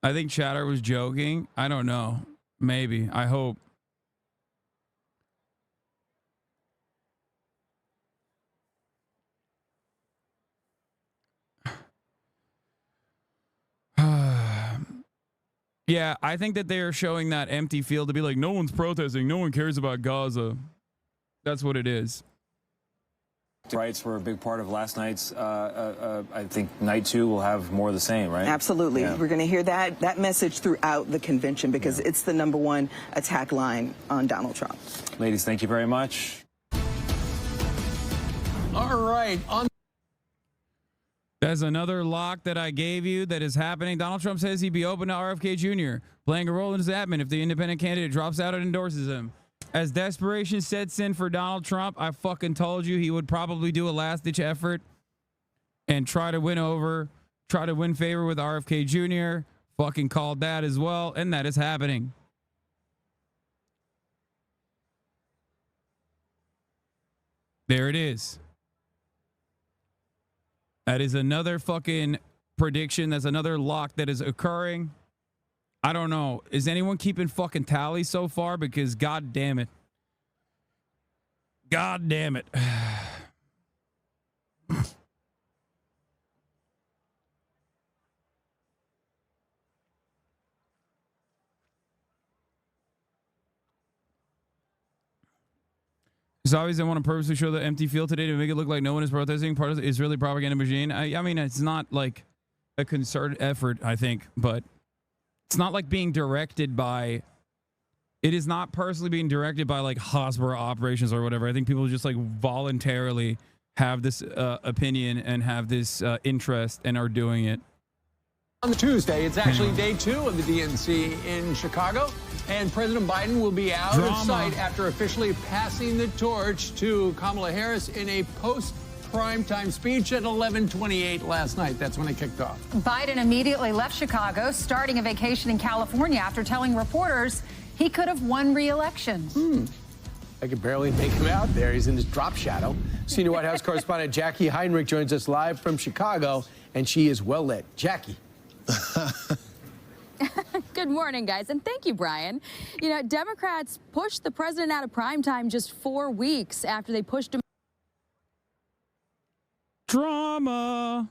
I think Chatter was joking. I don't know. Maybe. I hope. Yeah, I think that they are showing that empty field to be like, no one's protesting. No one cares about Gaza. That's what it is. Rights were a big part of last night's, I think night 2 will have more of the same, right? Absolutely. Yeah. We're going to hear that message throughout the convention because it's the #1 attack line on Donald Trump. Ladies, thank you very much. All right. There's another lock that I gave you that is happening. Donald Trump says he'd be open to RFK Jr. playing a role in his admin if the independent candidate drops out and endorses him. as desperation sets in for Donald Trump, I fucking told you he would probably do a last-ditch effort and try to win favor with RFK Jr. Fucking called that as well, and that is happening. There it is. That is another fucking prediction. That's another lock that is occurring. I don't know. Is anyone keeping fucking tally so far? Because god damn it. God damn it. So obviously, I want to purposely show the empty field today to make it look like no one is protesting. Part of the Israeli propaganda machine. I mean, it's not like a concerted effort, I think, but it's not like being directed by. It is not personally being directed by like Hasbara operations or whatever. I think people just like voluntarily have this opinion and have this interest and are doing it. On the Tuesday, it's actually day 2 of the DNC in Chicago, and President Biden will be out of sight after officially passing the torch to Kamala Harris in a post-primetime speech at 11:28 last night. That's when it kicked off. Biden immediately left Chicago, starting a vacation in California after telling reporters he could have won re-election. I could barely make him out there. He's in his drop shadow. Senior White House correspondent Jackie Heinrich joins us live from Chicago, and she is well lit. Jackie. Good morning, guys, and thank you, Brian. You know, Democrats pushed the president out of primetime just 4 weeks after they pushed him. Drama.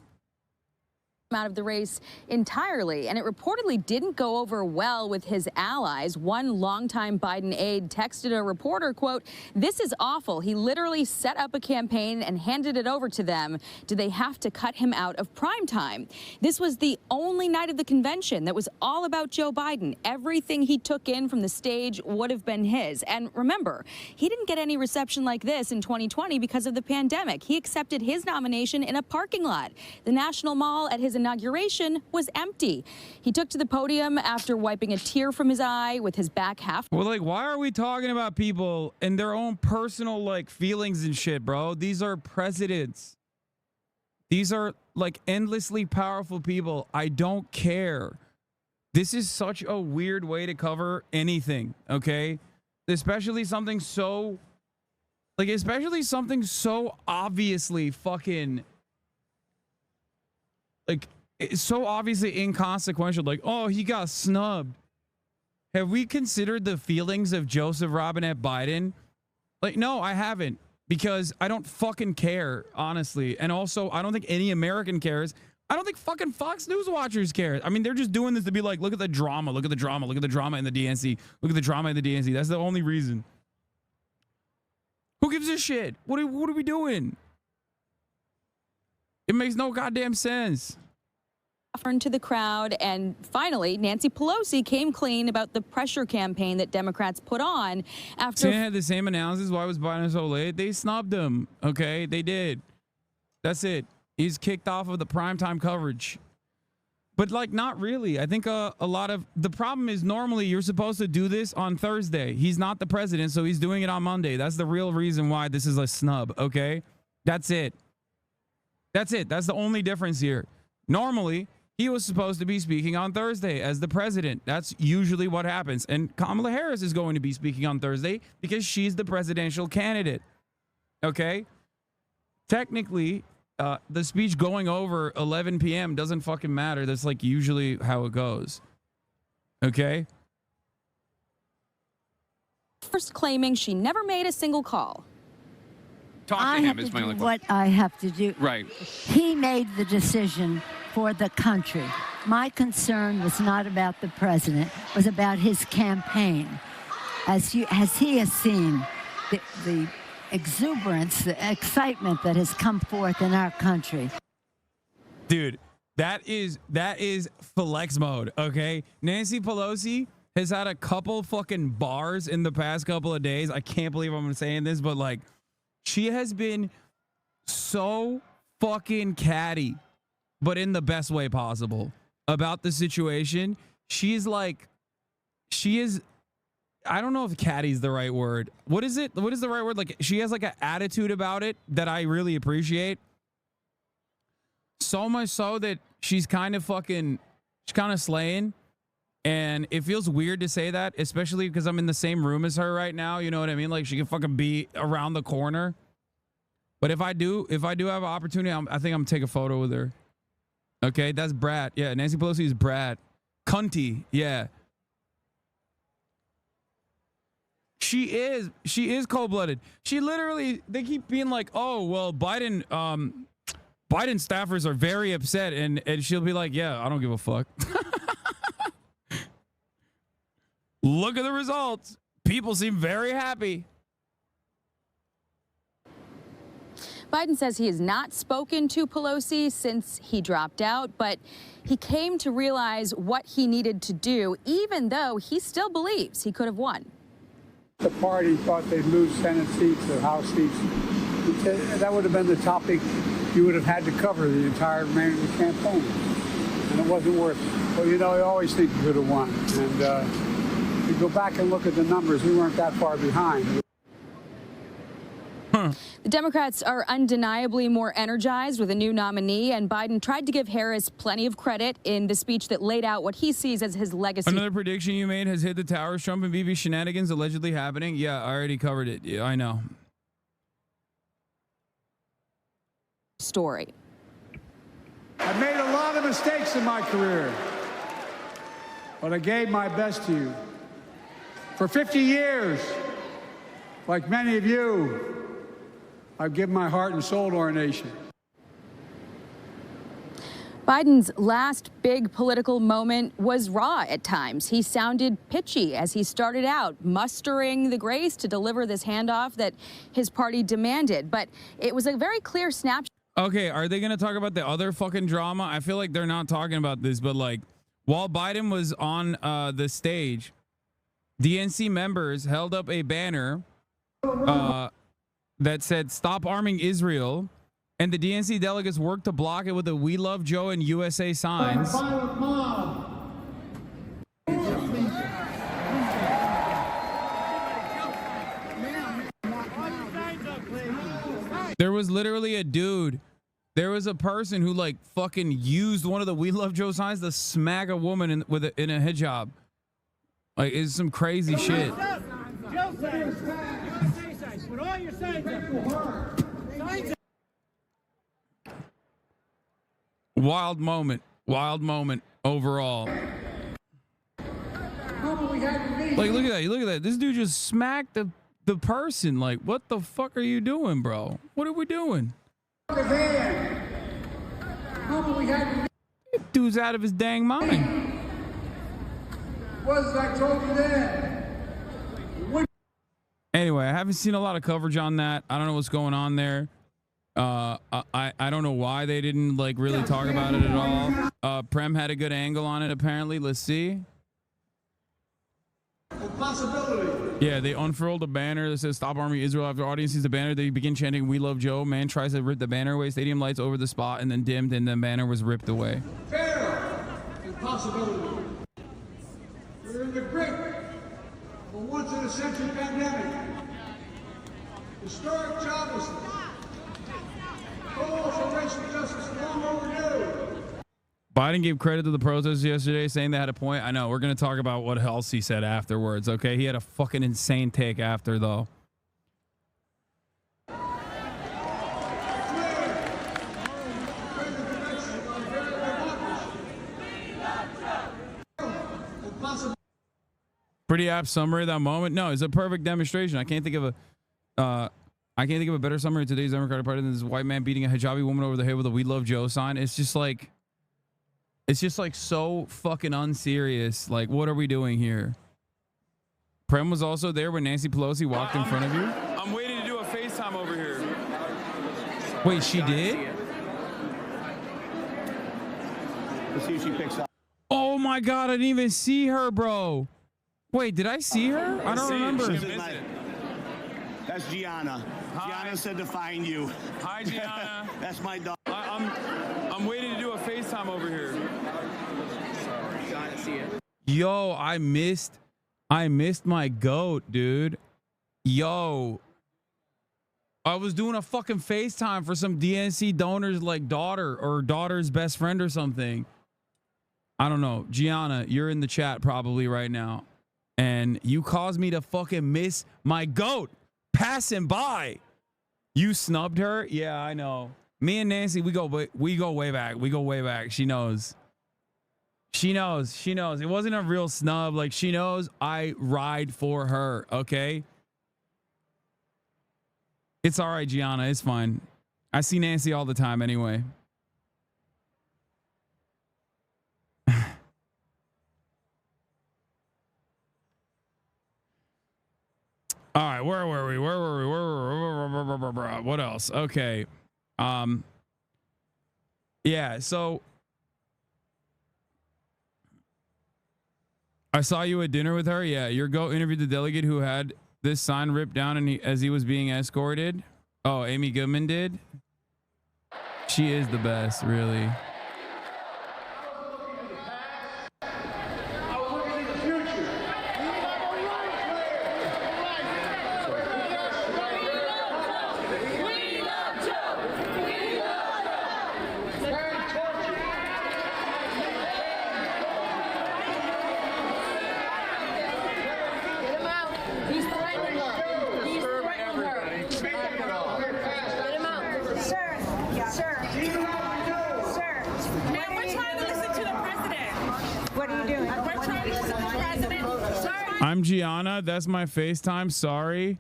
Out of the race entirely, and it reportedly didn't go over well with his allies. One longtime Biden aide texted a reporter, quote, "This is awful. He literally set up a campaign and handed it over to them. Do they have to cut him out of primetime?" This was the only night of the convention that was all about Joe Biden. Everything he took in from the stage would have been his. And remember, he didn't get any reception like this in 2020 because of the pandemic. He accepted his nomination in a parking lot. The National Mall at his inauguration was empty. He took to the podium after wiping a tear from his eye with his back half. Well, like, why are we talking about people and their own personal, like, feelings and shit, bro? These are presidents. These are, like, endlessly powerful people. I don't care. This is such a weird way to cover anything, okay? Especially something so, like, obviously fucking, like, it's so obviously inconsequential. Like, oh, he got snubbed. Have we considered the feelings of Joseph Robinette Biden? Like, no, I haven't, because I don't fucking care, honestly. And also, I don't think any American cares. I don't think fucking Fox News watchers care. I mean, they're just doing this to be like, look at the drama, look at the drama, look at the drama in the DNC, look at the drama in the DNC. That's the only reason. Who gives a shit? What are we doing? It makes no goddamn sense. To the crowd, and finally, Nancy Pelosi came clean about the pressure campaign that Democrats put on after. CNN had the same analysis. Why was Biden so late? They snubbed him. Okay, they did. That's it. He's kicked off of the primetime coverage. But, like, not really. I think a lot of the problem is normally you're supposed to do this on Thursday. He's not the president, so he's doing it on Monday. That's the real reason why this is a snub. Okay, that's it. That's it. That's the only difference here. Normally, he was supposed to be speaking on Thursday as the president. That's usually what happens. And Kamala Harris is going to be speaking on Thursday because she's the presidential candidate. Okay? Technically, the speech going over 11 p.m. doesn't fucking matter. That's like usually how it goes. Okay? First claiming she never made a single call. Talk to him is my only question. What I have to do. Right. He made the decision for the country. My concern was not about the president, it was about his campaign. As he has seen the exuberance, the excitement that has come forth in our country. Dude, that is flex mode, okay? Nancy Pelosi has had a couple fucking bars in the past couple of days. I can't believe I'm saying this, but, like, she has been so fucking catty, but in the best way possible, about the situation. She is I don't know if catty's the right word. What is it? What is the right word? Like, she has like an attitude about it that I really appreciate. So much so that she's kind of slaying. And it feels weird to say that, especially because I'm in the same room as her right now. You know what I mean? Like, she can fucking be around the corner. But if I do have an opportunity, I think I'm gonna take a photo with her. Okay, that's brat. Yeah, Nancy Pelosi is brat. Cunty. Yeah. She is cold-blooded. She literally, they keep being like, oh, well, Biden staffers are very upset, and she'll be like, yeah, I don't give a fuck. Look at the results. People seem very happy. Biden says he has not spoken to Pelosi since he dropped out, but he came to realize what he needed to do, even though he still believes he could have won. The party thought they'd lose Senate seats or House seats. That would have been the topic you would have had to cover the entire remainder of the campaign. And it wasn't worth it. Well, you know, you always think you could have won. And you go back and look at the numbers, we weren't that far behind. The Democrats are undeniably more energized with a new nominee, and Biden tried to give Harris plenty of credit in the speech that laid out what he sees as his legacy. Another prediction you made has hit the towers. Trump and Bibi shenanigans allegedly happening. Yeah, I already covered it. Yeah, I know. Story. I made a lot of mistakes in my career, but I gave my best to you. For 50 years, like many of you, I've given my heart and soul to our nation. Biden's last big political moment was raw at times. He sounded pitchy as he started out, mustering the grace to deliver this handoff that his party demanded. But it was a very clear snapshot. Okay, are they going to talk about the other fucking drama? I feel like they're not talking about this, but like, while Biden was on the stage, DNC members held up a banner that said, "Stop arming Israel." And the DNC delegates worked to block it with the "We Love Joe" and USA signs. There was literally a dude. There was a person who like fucking used one of the "We Love Joe" signs to smack a woman in a hijab. Like, it's some crazy shit. Wild moment overall. Like, look at that. This dude just smacked the person. Like, what the fuck are you doing, bro? What are we doing? Dude's out of his dang mind. Anyway, I haven't seen a lot of coverage on that. I don't know what's going on there. I don't know why they didn't like really talk about it at all. Prem had a good angle on it apparently. Let's see. Yeah, they unfurled a banner that says "Stop Arming Israel." After audience sees the banner, they begin chanting "We Love Joe." Man tries to rip the banner away. Stadium lights over the spot and then dimmed, and the banner was ripped away. Fair impossibility. We're in the grip of a once-in-a-century pandemic. Historic joblessness. Calls for racial justice long overdue. Biden gave credit to the protesters yesterday, saying they had a point. I know. We're going to talk about what else he said afterwards, okay? He had a fucking insane take after, though. Pretty apt summary of that moment. No, it's a perfect demonstration. I can't think of a better summary of today's Democratic Party than this white man beating a hijabi woman over the head with a "We Love Joe" sign. It's just like so fucking unserious. Like, what are we doing here? Prem was also there when Nancy Pelosi walked in front of you. I'm waiting to do a FaceTime over here. Wait, she did? Let's see if she picks up. Oh my God, I didn't even see her, bro. Wait, did I see her? I don't remember. That's Gianna. Hi. Gianna said to find you. Hi, Gianna. That's my dog. I'm waiting to do a FaceTime over here. Yo, I missed I missed my goat, dude. Yo. I was doing a fucking FaceTime for some DNC donor's like daughter or daughter's best friend or something. I don't know. Gianna, you're in the chat probably right now. And you caused me to fucking miss my goat passing by. You snubbed her? Yeah, I know. Me and Nancy, we go way back. We go way back. She knows. She knows. She knows. It wasn't a real snub. Like, she knows I ride for her, okay? It's all right, Gianna. It's fine. I see Nancy all the time anyway. All right, where were we? What else? Okay. Yeah, so I saw you at dinner with her. Yeah, your goat interviewed the delegate who had this sign ripped down and as he was being escorted. Oh, Amy Goodman did. She is the best, really. I'm Gianna. That's my FaceTime. Sorry.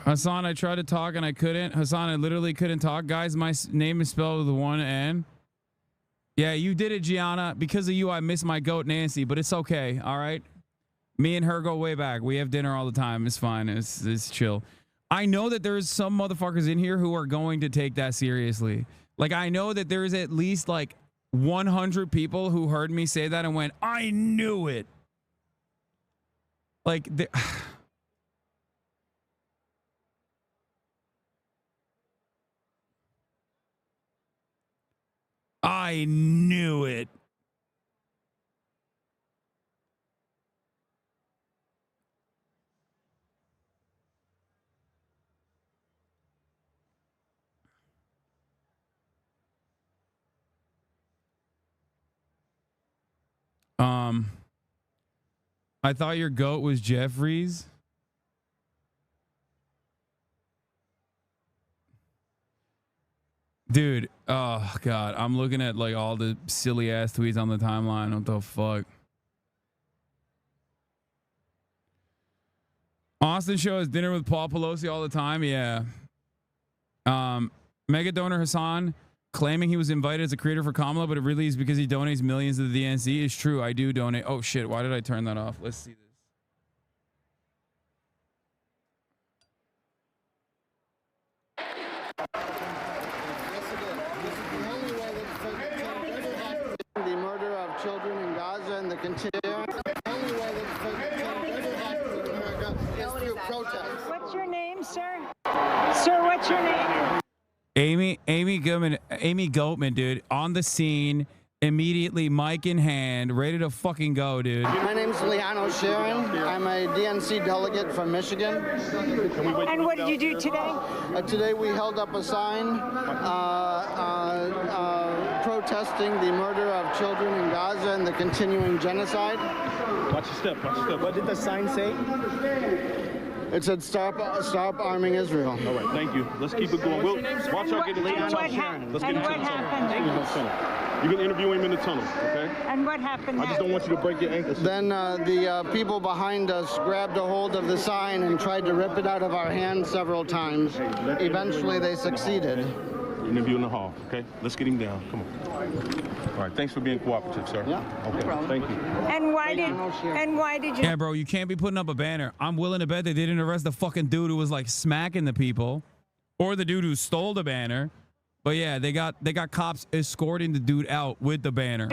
Hasan, I tried to talk and I couldn't. Hasan, I literally couldn't talk. Guys, my name is spelled with one N. Yeah, you did it, Gianna. Because of you, I miss my goat, Nancy, but it's okay. All right. Me and her go way back. We have dinner all the time. It's fine. It's chill. I know that there's some motherfuckers in here who are going to take that seriously. Like, I know that there's at least like 100 people who heard me say that and went, I knew it. Like, I knew it. I thought your goat was Jeffries. Dude, oh God, I'm looking at like all the silly ass tweets on the timeline. What the fuck? Austin Show has dinner with Paul Pelosi all the time. Yeah. Mega donor Hasan claiming he was invited as a creator for Kamala, but it really is because he donates millions to the DNC. It's true. I do donate. Oh shit. Why did I turn that off? Let's see this. The murder of children in Gaza and the continuing only way that is through protest. What's your name, sir? Sir, what's your name? Amy Goatman, dude, on the scene, immediately, mic in hand, ready to fucking go, dude. My name's Leano Sharon. I'm a DNC delegate from Michigan. And what did you do today? Today we held up a sign protesting the murder of children in Gaza and the continuing genocide. Watch your step, watch your step. What did the sign say? It said, stop arming Israel. All right, thank you. Let's keep it going. We'll watch out get into the tunnel. Let's get into the tunnel. You can interview him in the tunnel, okay? And what happened? I just don't want you to break your ankles. Then the people behind us grabbed a hold of the sign and tried to rip it out of our hands several times. Eventually, they succeeded. Interview in the hall, okay? Let's get him down. Come on. All right, thanks for being cooperative, sir. Yeah, okay. Thank you. And why did you? Yeah, bro, you can't be putting up a banner. I'm willing to bet they didn't arrest the fucking dude who was like smacking the people, or the dude who stole the banner. But yeah, they got cops escorting the dude out with the banner.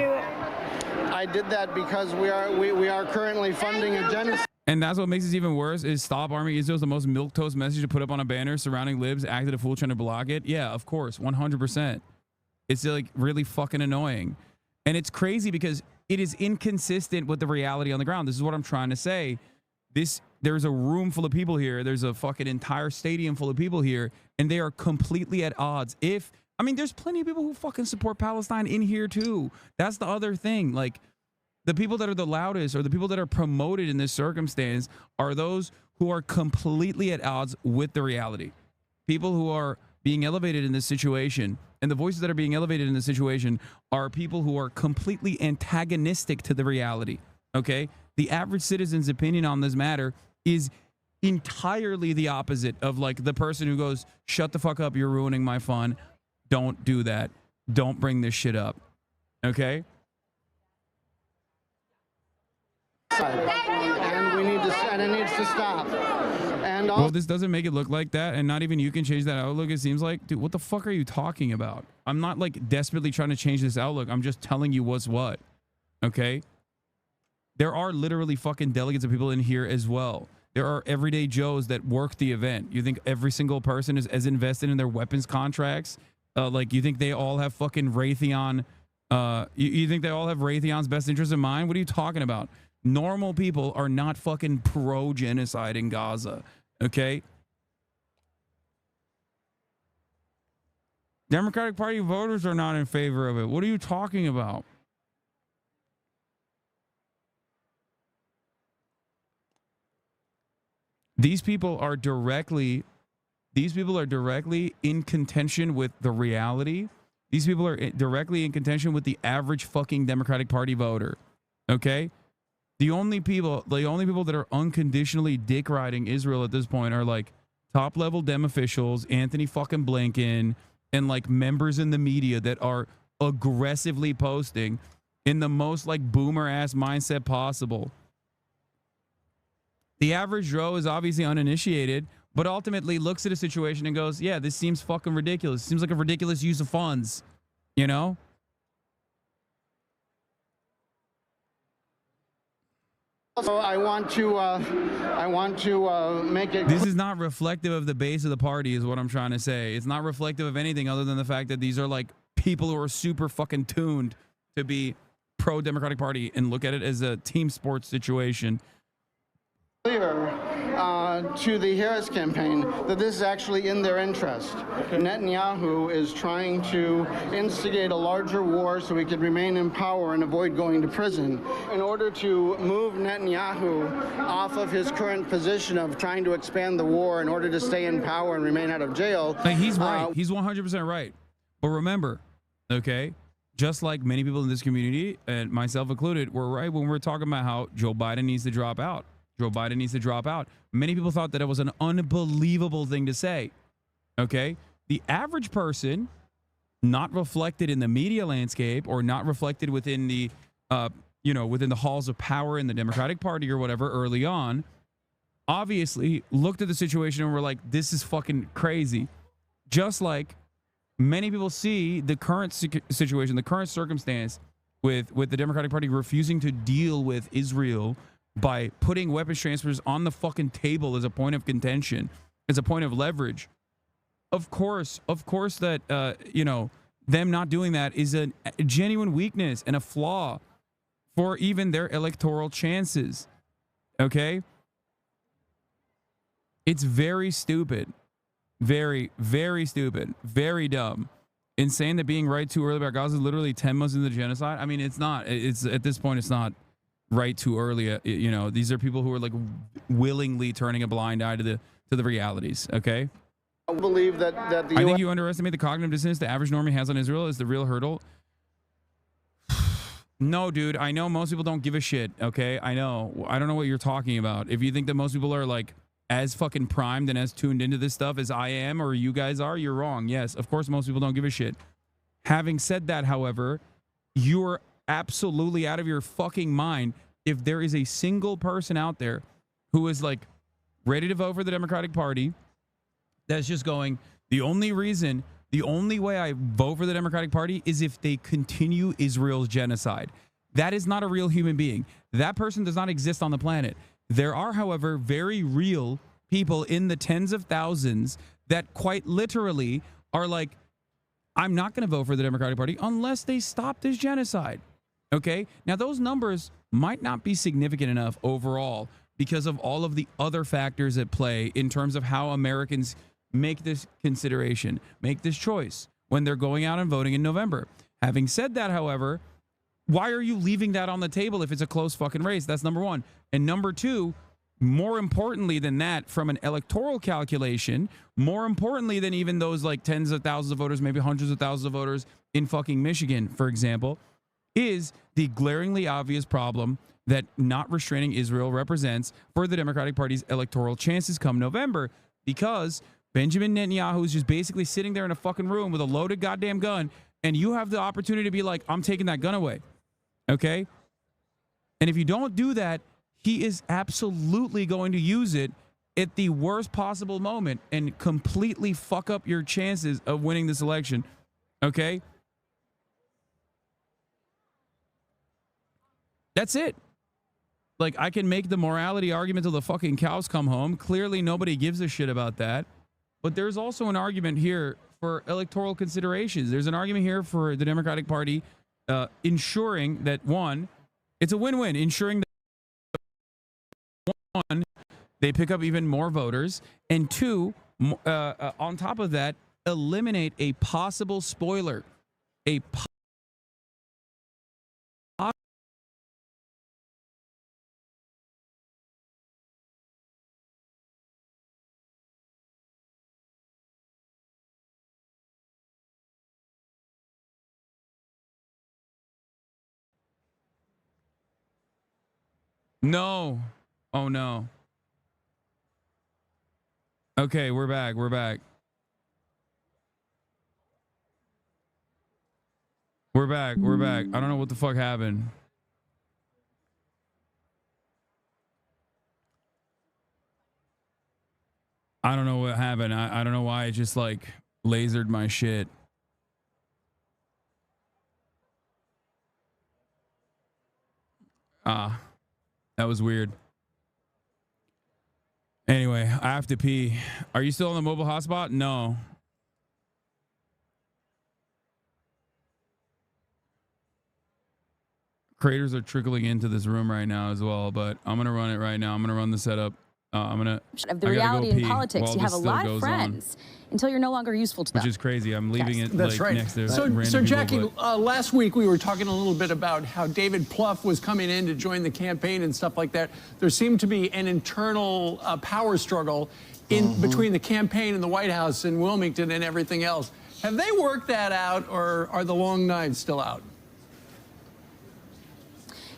I did that because we are currently funding a genocide. And that's what makes this even worse is stop arming Israel is the most milquetoast message to put up on a banner. Surrounding libs acted a fool trying to block it. Yeah, of course, 100%. It's like really fucking annoying. And it's crazy because it is inconsistent with the reality on the ground. This is what I'm trying to say. There's a room full of people here. There's a fucking entire stadium full of people here, and they are completely at odds. There's plenty of people who fucking support Palestine in here too. That's the other thing. Like, the people that are the loudest or the people that are promoted in this circumstance are those who are completely at odds with the reality. People who are being elevated in this situation, and the voices that are being elevated in this situation are people who are completely antagonistic to the reality. Okay? The average citizen's opinion on this matter is entirely the opposite of like the person who goes, shut the fuck up, you're ruining my fun. Don't do that. Don't bring this shit up. Okay? And it needs to stop. And well, this doesn't make it look like that, and not even you can change that outlook. It seems like, dude, what the fuck are you talking about? I'm not like desperately trying to change this outlook. I'm just telling you what's what. Okay? There are literally fucking delegates of people in here as well. There are everyday Joes that work the event. You think every single person is as invested in their weapons contracts? Like, you think they all have fucking Raytheon? You think they all have Raytheon's best interest in mind? What are you talking about? Normal people are not fucking pro-genocide in Gaza, okay? Democratic Party voters are not in favor of it. What are you talking about? These people are directly in contention with the reality. These people are directly in contention with the average fucking Democratic Party voter, okay? The only people that are unconditionally dick riding Israel at this point are like top level Dem officials, Anthony fucking Blinken, and like members in the media that are aggressively posting in the most like boomer ass mindset possible. The average Joe is obviously uninitiated, but ultimately looks at a situation and goes, yeah, this seems fucking ridiculous. It seems like a ridiculous use of funds, you know? Also, I want to make it. This is not reflective of the base of the party, is what I'm trying to say. It's not reflective of anything other than the fact that these are like people who are super fucking tuned to be pro-Democratic Party and look at it as a team sports situation. Clear to the Harris campaign that this is actually in their interest. Netanyahu is trying to instigate a larger war so he could remain in power and avoid going to prison. In order to move Netanyahu off of his current position of trying to expand the war in order to stay in power and remain out of jail. Like, he's right. He's 100% right. But remember, okay, just like many people in this community, and myself included, we're right when we're talking about how Joe Biden needs to drop out. Joe Biden needs to drop out. Many people thought that it was an unbelievable thing to say. Okay? The average person, not reflected in the media landscape or not reflected within the, within the halls of power in the Democratic Party or whatever early on, obviously looked at the situation and were like, this is fucking crazy. Just like many people see the current situation, the current circumstance with the Democratic Party refusing to deal with Israel by putting weapons transfers on the fucking table as a point of contention, as a point of leverage. Of course that, them not doing that is a genuine weakness and a flaw for even their electoral chances. Okay? It's very stupid. Very, very stupid. Very dumb. Insane that being right too early about Gaza is literally 10 months into the genocide. I mean, it's not. It's at this point, it's not right too early. These are people who are like willingly turning a blind eye to the realities. Okay. I believe that the I think you underestimate the cognitive dissonance the average normie has on Israel is the real hurdle. No, dude. I know most people don't give a shit. Okay. I know. I don't know what you're talking about. If you think that most people are like as fucking primed and as tuned into this stuff as I am or you guys are, you're wrong. Yes, of course, most people don't give a shit. Having said that, however, you're absolutely out of your fucking mind if there is a single person out there who is like ready to vote for the Democratic Party that's just going, the only way I vote for the Democratic Party is if they continue Israel's genocide. That is not a real human being. That person does not exist on the planet. There are, however, very real people in the tens of thousands that quite literally are like, I'm not going to vote for the Democratic Party unless they stop this genocide. Okay? Now, those numbers might not be significant enough overall because of all of the other factors at play in terms of how Americans make this consideration, make this choice when they're going out and voting in November. Having said that, however, why are you leaving that on the table if it's a close fucking race? That's number one. And number two, more importantly than that, from an electoral calculation, more importantly than even those like tens of thousands of voters, maybe hundreds of thousands of voters in fucking Michigan, for example, is the glaringly obvious problem that not restraining Israel represents for the Democratic Party's electoral chances come November, because Benjamin Netanyahu is just basically sitting there in a fucking room with a loaded goddamn gun, and you have the opportunity to be like, I'm taking that gun away. Okay? And if you don't do that, he is absolutely going to use it at the worst possible moment and completely fuck up your chances of winning this election. Okay? That's it. Like, I can make the morality argument till the fucking cows come home. Clearly, nobody gives a shit about that. But there's also an argument here for electoral considerations. There's an argument here for the Democratic Party ensuring that, one, it's a win-win, ensuring that, one, they pick up even more voters, and two, on top of that, eliminate a possible spoiler, No. Oh, no. Okay, we're back. We're back. We're back. We're back. I don't know what the fuck happened. I don't know what happened. I don't know why it just like lasered my shit. That was weird. Anyway, I have to pee. Are you still on the mobile hotspot? No. Creators are trickling into this room right now as well, but I'm going to run it right now. I'm going to run the setup. Of the reality in politics, you have a lot of friends until you're no longer useful to them. Which is crazy. I'm leaving it That's like right. next to So Jackie, people, last week we were talking a little bit about how David Plouffe was coming in to join the campaign and stuff like that. There seemed to be an internal power struggle in between the campaign and the White House in Wilmington and everything else. Have they worked that out, or are the long knives still out?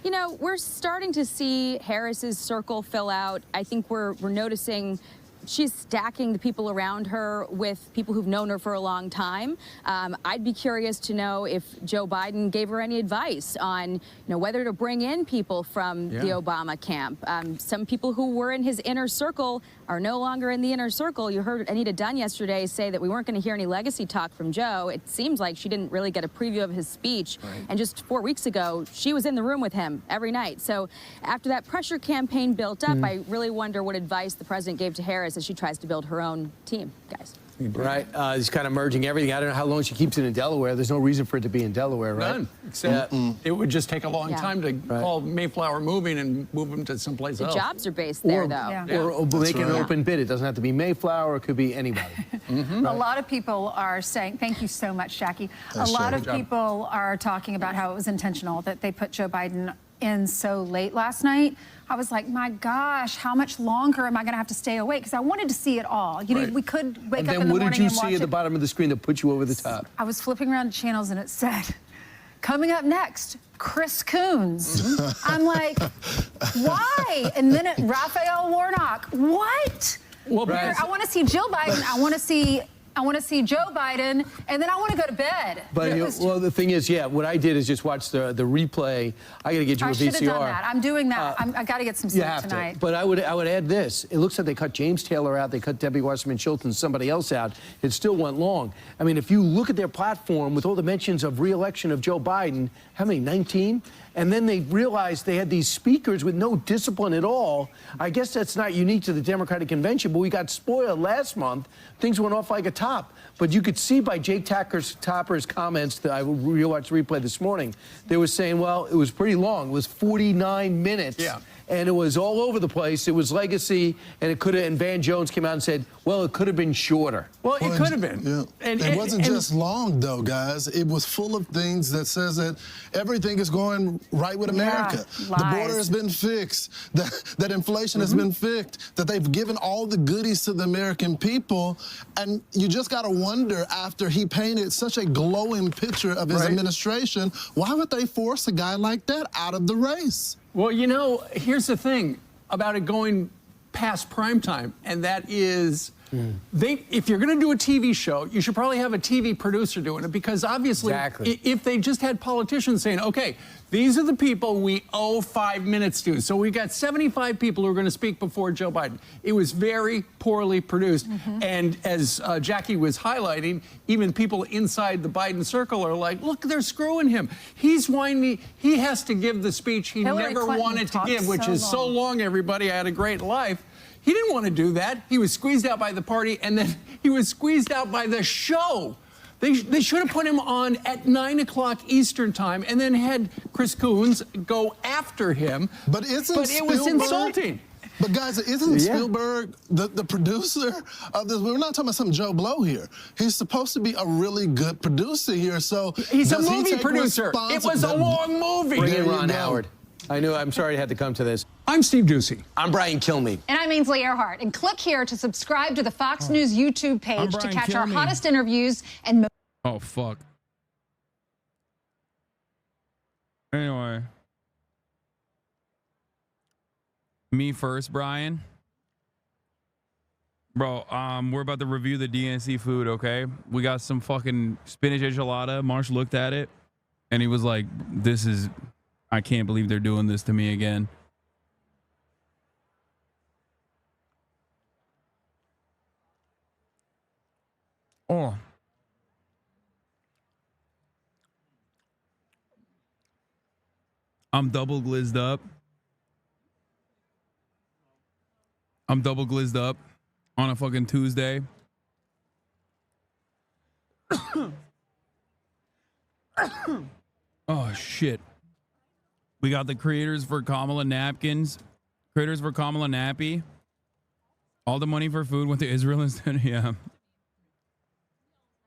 You know, we're starting to see Harris's circle fill out. I think we're noticing she's stacking the people around her with people who've known her for a long time. I'd be curious to know if Joe Biden gave her any advice on, whether to bring in people from the Obama camp. Some people who were in his inner circle are no longer in the inner circle. You heard Anita Dunn yesterday say that we weren't going to hear any legacy talk from Joe. It seems like she didn't really get a preview of his speech. Right. And just 4 weeks ago, she was in the room with him every night. So after that pressure campaign built up, I really wonder what advice the president gave to Harris as she tries to build her own team, guys. Right. He's kind of merging everything. I don't know how long she keeps it in Delaware. There's no reason for it to be in Delaware, right? None. Except it would just take a long time to call Mayflower moving and move them to someplace else. The jobs are based there, though. Or make an open bid. It doesn't have to be Mayflower. It could be anybody. A lot of people are saying, thank you so much, Jackie. A lot of people are talking about how it was intentional that they put Joe Biden in so late last night. I was like, my gosh, how much longer am I going to have to stay awake? Because I wanted to see it all. We could wake up in the morning and watch it. And then what did you see at the bottom of the screen that put you over the top? I was flipping around channels and it said, coming up next, Chris Coons. I'm like, why? And then Raphael Warnock. What? Well, I want to see Jill Biden. I want to see Joe Biden, and then I want to go to bed. But well, the thing is, what I did is just watch the replay. I got to get you a VCR. I should have done that. I'm doing that. I got to get some sleep tonight. But I would add this. It looks like they cut James Taylor out. They cut Debbie Wasserman Schultz and somebody else out. It still went long. I mean, if you look at their platform with all the mentions of re-election of Joe Biden, how many? 19? And then they realized they had these speakers with no discipline at all. I guess that's not unique to the Democratic Convention, but we got spoiled last month. Things went off like a top. top. But you could see by Jake Tapper's comments that I rewatched the replay this morning, they were saying, well, it was pretty long. It was 49 minutes. Yeah. And it was all over the place. It was legacy, and it could have. And Van Jones came out and said, "Well, it could have been shorter." Well, it could have been. Yeah. And it wasn't just long, though, guys. It was full of things that says that everything is going right with America. The border has been fixed. That inflation has been fixed. That they've given all the goodies to the American people, and you just got to wonder, after he painted such a glowing picture of his administration, why would they force a guy like that out of the race? Well, you know, here's the thing about it going past prime time, and that is, if you're going to do a TV show, you should probably have a TV producer doing it, because obviously, if they just had politicians saying, okay, these are the people we owe 5 minutes to, so we got 75 people who are going to speak before Joe Biden. It was very poorly produced, and as Jackie was highlighting, even people inside the Biden circle are like, look, they're screwing him. He's whiny. He has to give the speech he never wanted to give, which is so long, everybody. I had a great life. He didn't want to do that. He was squeezed out by the party, and then he was squeezed out by the show. They should have put him on at 9 o'clock Eastern time and then had Chris Coons go after him. But it was insulting. But guys, isn't Spielberg the producer of this? We're not talking about some Joe Blow here. He's supposed to be a really good producer here. So he's a movie producer. It was a long movie. Bring in Ron Howard. I'm sorry I had to come to this. I'm Steve Ducey. I'm Brian Kilmeade. And I'm Ainsley Earhart. And click here to subscribe to the Fox News YouTube page to catch our hottest interviews and Oh, fuck. Anyway. Me first, Brian. Bro, we're about to review the DNC food, okay? We got some fucking spinach enchilada. Marsh looked at it, and he was like, I can't believe they're doing this to me again. Oh. I'm double glizzed up. On a fucking Tuesday. Oh, shit. We got the creators for Kamala napkins. Creators for Kamala nappy. All the money for food went to Israel instead. Yeah.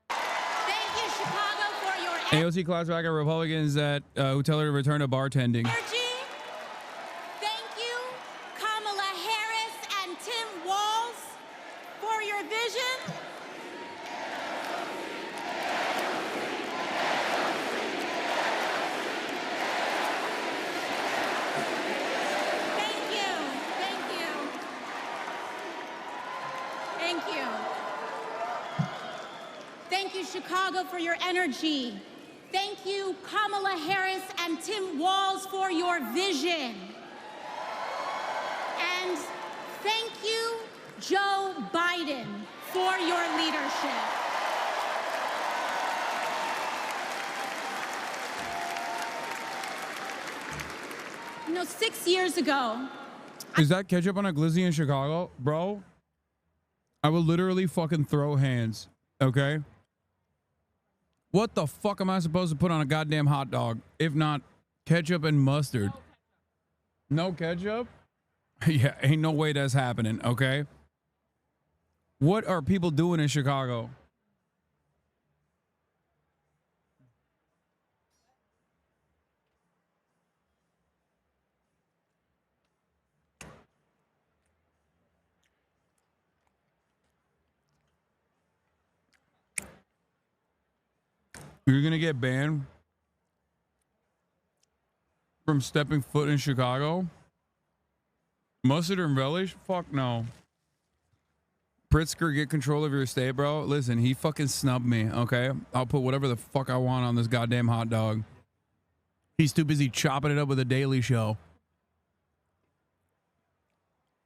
Thank you, Chicago, for your AOC class bracket Republicans that who tell her to return to bartending. energy. Thank you, Kamala Harris and Tim Walz, for your vision. Thank you. Thank you. Thank you. Thank you, Chicago, for your energy. Thank you, Kamala Harris and Tim Walz, for your vision. And thank you, Joe Biden, for your leadership. You know, 6 years ago, Is that ketchup on a glizzy in Chicago? Bro, I will literally fucking throw hands, okay? What the fuck am I supposed to put on a goddamn hot dog if not ketchup and mustard? No ketchup? Yeah, ain't no way that's happening, okay? What are people doing in Chicago? You're gonna get banned from stepping foot in Chicago? Mustard and relish? Fuck no. Pritzker, get control of your state, bro. Listen, he fucking snubbed me, okay? I'll put whatever the fuck I want on this goddamn hot dog. He's too busy chopping it up with a Daily Show.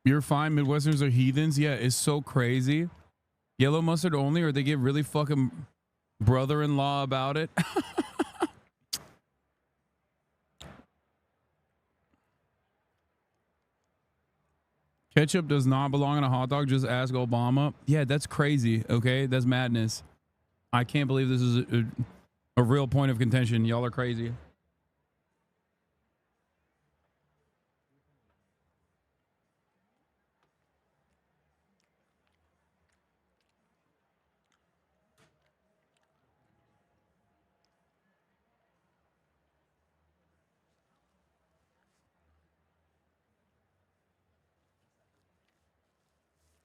You're fine. Midwesterners are heathens. Yeah, it's so crazy. Yellow mustard only, or they get really fucking brother-in-law about it. Ketchup does not belong on a hot dog. Just ask Obama. Yeah, that's crazy. Okay, that's madness. I can't believe this is a real point of contention. Y'all are crazy.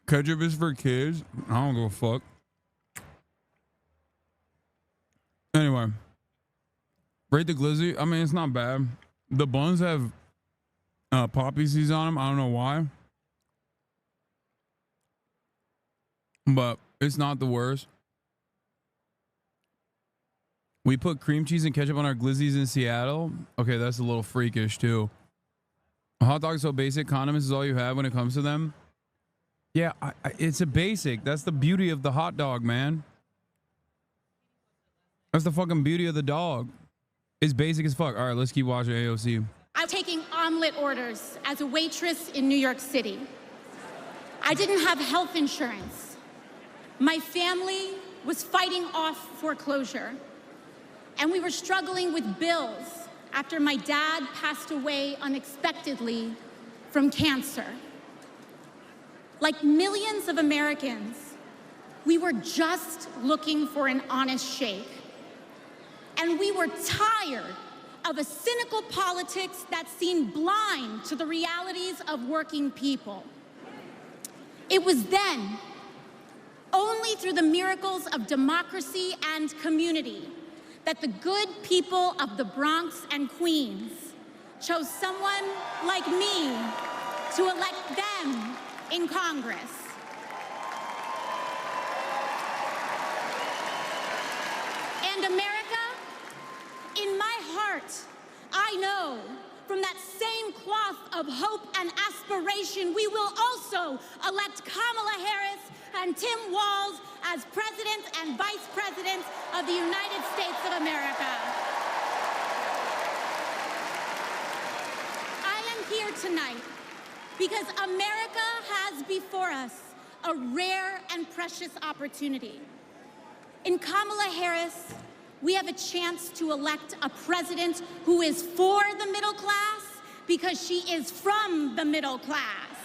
Ketchup is for kids. I don't give a fuck. Anyway, rate the glizzy. I mean, it's not bad. The buns have poppy seeds on them. I don't know why, but it's not the worst. We put cream cheese and ketchup on our glizzies in Seattle. Okay, that's a little freakish too. A hot dog so basic. Condiments is all you have when it comes to them. Yeah, it's a basic. That's the beauty of the hot dog, man. That's the fucking beauty of the dog. It's basic as fuck. All right, let's keep watching AOC. I'm taking omelet orders as a waitress in New York City. I didn't have health insurance. My family was fighting off foreclosure. And we were struggling with bills after my dad passed away unexpectedly from cancer. Like millions of Americans, we were just looking for an honest shake. And we were tired of a cynical politics that seemed blind to the realities of working people. It was then, only through the miracles of democracy and community, that the good people of the Bronx and Queens chose someone like me to elect them in Congress. And America, in my heart, I know from that same cloth of hope and aspiration, we will also elect Kamala Harris and Tim Walz as President and Vice President of the United States of America. I am here tonight because America has before us a rare and precious opportunity. In Kamala Harris, we have a chance to elect a president who is for the middle class because she is from the middle class.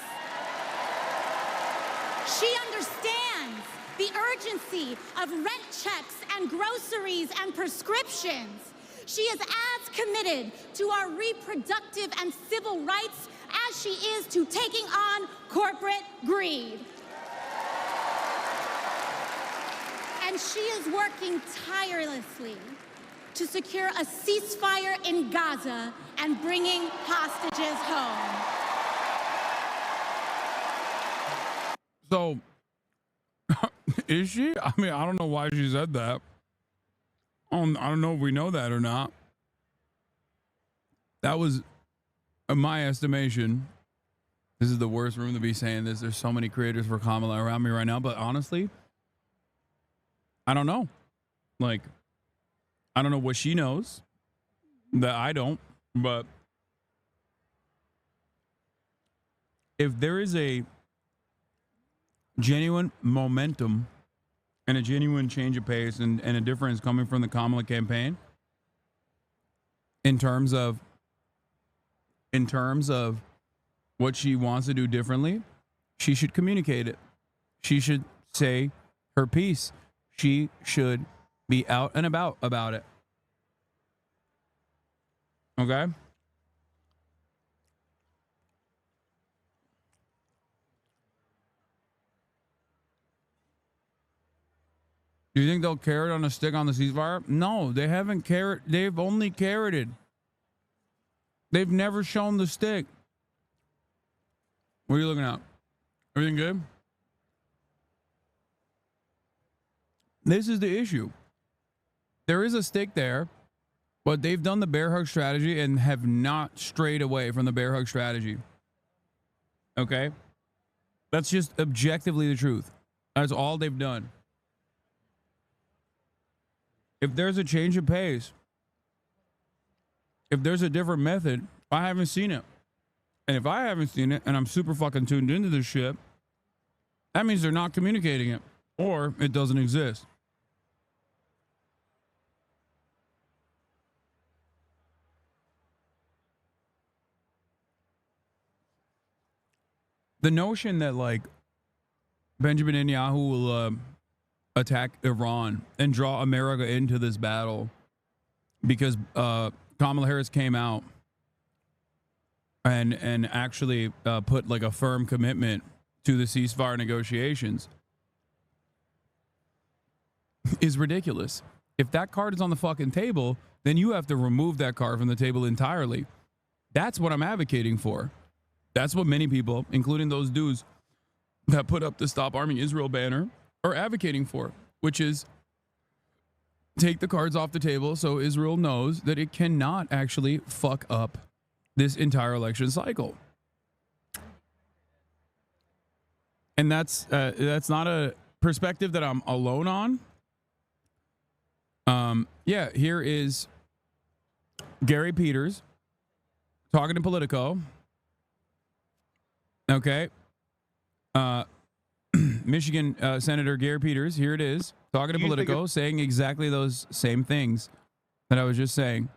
She understands the urgency of rent checks and groceries and prescriptions. She is as committed to our reproductive and civil rights as she is to taking on corporate greed. And she is working tirelessly to secure a ceasefire in Gaza and bringing hostages home. So, is she? I mean, I don't know why she said that. I don't know if we know that or not. That was, in my estimation, this is the worst room to be saying this. There's so many creators for Kamala around me right now, but honestly, I don't know. Like, I don't know what she knows that I don't, but if there is a genuine momentum and a genuine change of pace and a difference coming from the Kamala campaign in terms of what she wants to do differently, she should communicate it. She should say her piece. She should be out and about it. Okay? Do you think they'll carrot on a stick on the ceasefire? No, they haven't carrot. They've only carroted. They've never shown the stick. What are you looking at? Everything good? This is the issue. There is a stick there, but they've done the bear hug strategy and have not strayed away from the bear hug strategy. Okay? That's just objectively the truth. That's all they've done. If there's a change of pace, if there's a different method, I haven't seen it. And if I haven't seen it and I'm super fucking tuned into this shit, that means they're not communicating it or it doesn't exist. The notion that like Benjamin Netanyahu will attack Iran and draw America into this battle because Kamala Harris came out and actually put like a firm commitment to the ceasefire negotiations is ridiculous. If that card is on the fucking table, then you have to remove that card from the table entirely. That's what I'm advocating for. That's what many people, including those dudes that put up the Stop Arming Israel banner, are advocating for, which is take the cards off the table so Israel knows that it cannot actually fuck up this entire election cycle. And that's not a perspective that I'm alone on. Yeah, here is Gary Peters talking to Politico. Okay. Michigan Senator Gary Peters, here it is, talking to Politico, saying exactly those same things that I was just saying.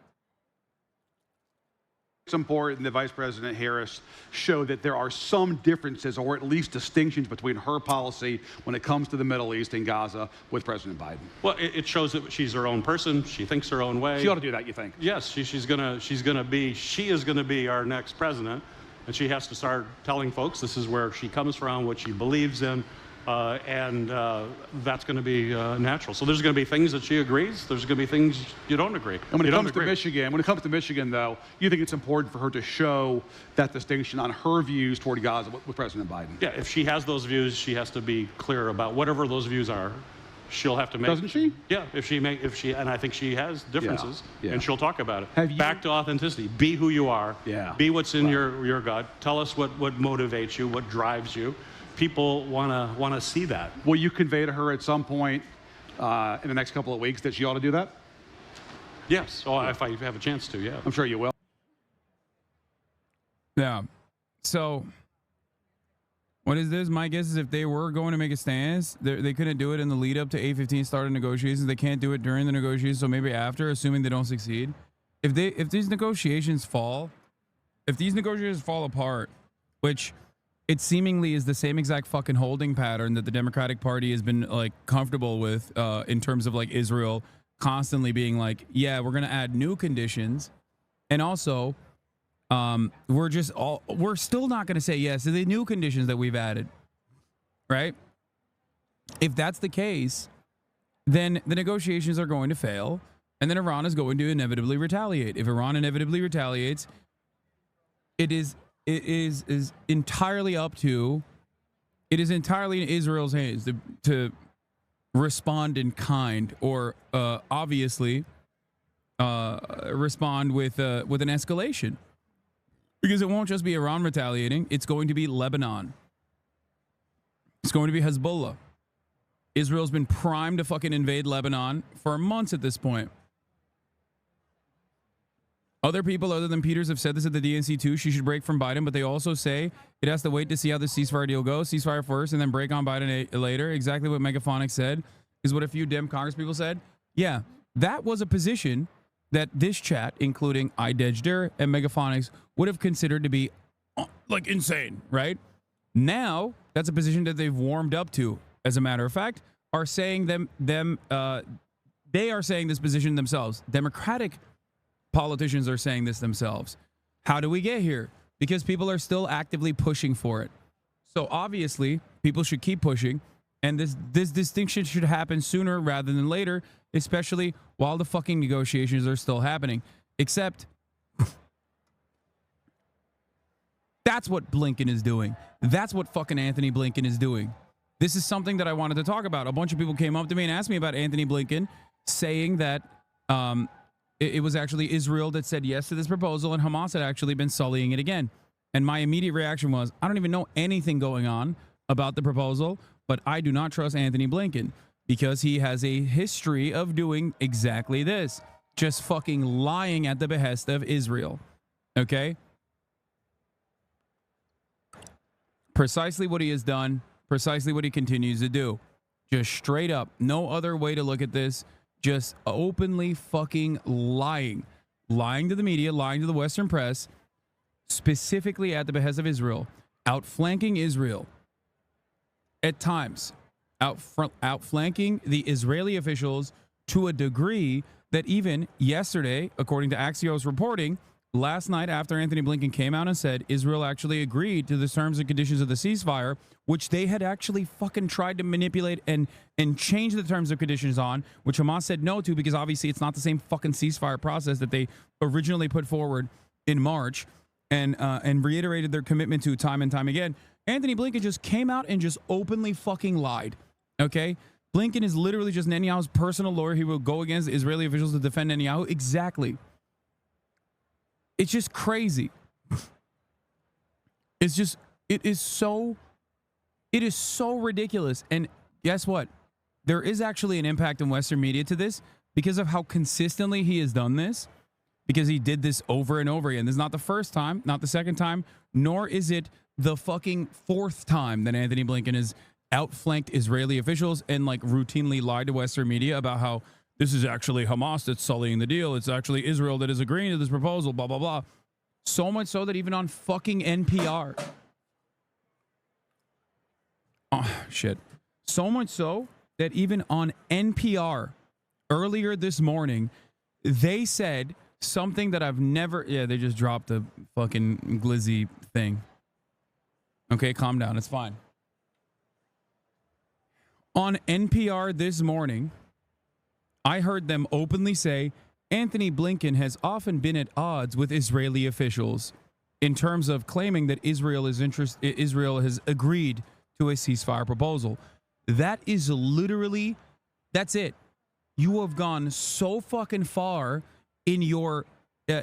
It's important that Vice President Harris show that there are some differences or at least distinctions between her policy when it comes to the Middle East and Gaza with President Biden. Well, it shows that she's her own person. She thinks her own way. She ought to do that, you think? Yes, she is going to be our next president, and she has to start telling folks this is where she comes from, what she believes in, and that's going to be natural. So there's going to be things that she agrees. There's going to be things you don't agree. And when it comes to Michigan, though, you think it's important for her to show that distinction on her views toward Gaza with President Biden? Yeah, if she has those views, she has to be clear about whatever those views are. She'll have to make. Doesn't she? Yeah, and I think she has differences, Yeah. and she'll talk about it. Back to authenticity. Be who you are. Yeah. Be what's in your gut. Tell us what motivates you, what drives you. People want to see that. Will you convey to her at some point in the next couple of weeks that she ought to do that? Yes. Oh, if I have a chance to, yeah. I'm sure you will. Yeah. So what is this? My guess is if they were going to make a stance, they couldn't do it in the lead up to 8/15 start of negotiations. They can't do it during the negotiations, so maybe after, assuming they don't succeed. If these negotiations fall apart, which it seemingly is the same exact fucking holding pattern that the Democratic Party has been like comfortable with in terms of like Israel constantly being like, yeah, we're gonna add new conditions, and also we're still not gonna say yes to the new conditions that we've added, right? If that's the case, then the negotiations are going to fail, and then Iran is going to inevitably retaliate. If Iran inevitably retaliates, it is entirely in Israel's hands to respond in kind, or obviously respond with an escalation, because it won't just be Iran retaliating. It's going to be Lebanon. It's going to be Hezbollah. Israel's been primed to fucking invade Lebanon for months at this point. Other people other than Peters have said this at the DNC too. She should break from Biden, but they also say it has to wait to see how the ceasefire deal goes. Ceasefire first and then break on Biden later. Exactly what Megaphonic said is what a few Dem Congress people said. Yeah, that was a position that this chat, including iDedger and Megaphonics, would have considered to be like insane, right? Now, that's a position that they've warmed up to, as a matter of fact, are saying they are saying this position themselves. Democratic politicians are saying this themselves. How do we get here? Because people are still actively pushing for it. So obviously, people should keep pushing, and this distinction should happen sooner rather than later, especially while the fucking negotiations are still happening. Except that's what Blinken is doing. That's what fucking Anthony Blinken is doing. This is something that I wanted to talk about. A bunch of people came up to me and asked me about Anthony Blinken, saying that it was actually Israel that said yes to this proposal, and Hamas had actually been sullying it again. And my immediate reaction was, I don't even know anything going on about the proposal, but I do not trust Anthony Blinken, because he has a history of doing exactly this. Just fucking lying at the behest of Israel. Okay? Precisely what he has done, precisely what he continues to do. Just straight up, no other way to look at this. Just openly fucking lying. Lying to the media, lying to the Western press, specifically at the behest of Israel, outflanking Israel at times, outflanking the Israeli officials to a degree that even yesterday, according to Axios reporting, last night after Anthony Blinken came out and said Israel actually agreed to the terms and conditions of the ceasefire, which they had actually fucking tried to manipulate and change the terms and conditions on, which Hamas said no to because obviously it's not the same fucking ceasefire process that they originally put forward in March and reiterated their commitment to time and time again. Anthony Blinken just came out and just openly fucking lied. Okay? Blinken is literally just Netanyahu's personal lawyer. He will go against Israeli officials to defend Netanyahu. Exactly. It's just crazy. It is so ridiculous. And guess what? There is actually an impact in Western media to this because of how consistently he has done this, because he did this over and over again. This is not the first time, not the second time, nor is it the fucking fourth time that Anthony Blinken has outflanked Israeli officials and like routinely lied to Western media about how this is actually Hamas that's sullying the deal. It's actually Israel that is agreeing to this proposal, blah, blah, blah. So much so that even on fucking NPR. Oh, shit. So much so that even on NPR earlier this morning, they said something that I've never... Yeah, they just dropped the fucking glizzy thing. Okay, calm down. It's fine. On NPR this morning, I heard them openly say Anthony Blinken has often been at odds with Israeli officials in terms of claiming that Israel has agreed to a ceasefire proposal. That is literally, that's it. You have gone so fucking far in your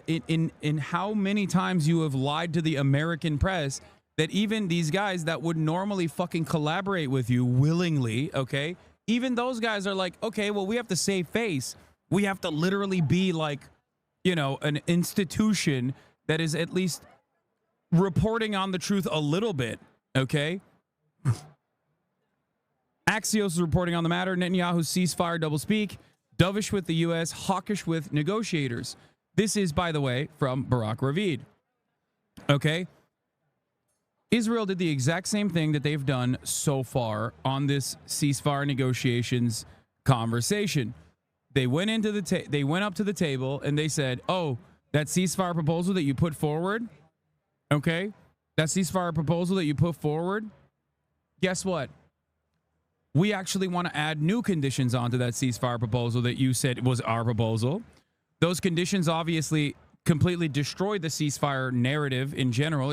in how many times you have lied to the American press that even these guys that would normally fucking collaborate with you willingly, okay? Even those guys are like, okay, well, we have to save face. We have to literally be like, you know, an institution that is at least reporting on the truth a little bit, okay? Axios is reporting on the matter. Netanyahu's ceasefire doublespeak, dovish with the U.S., hawkish with negotiators. This is, by the way, from Barak Ravid, okay? Israel did the exact same thing that they've done so far on this ceasefire negotiations conversation. They went into they went up to the table and they said, "Oh, that ceasefire proposal that you put forward, okay? That ceasefire proposal that you put forward, guess what? We actually want to add new conditions onto that ceasefire proposal that you said was our proposal. Those conditions obviously completely destroy the ceasefire narrative in general.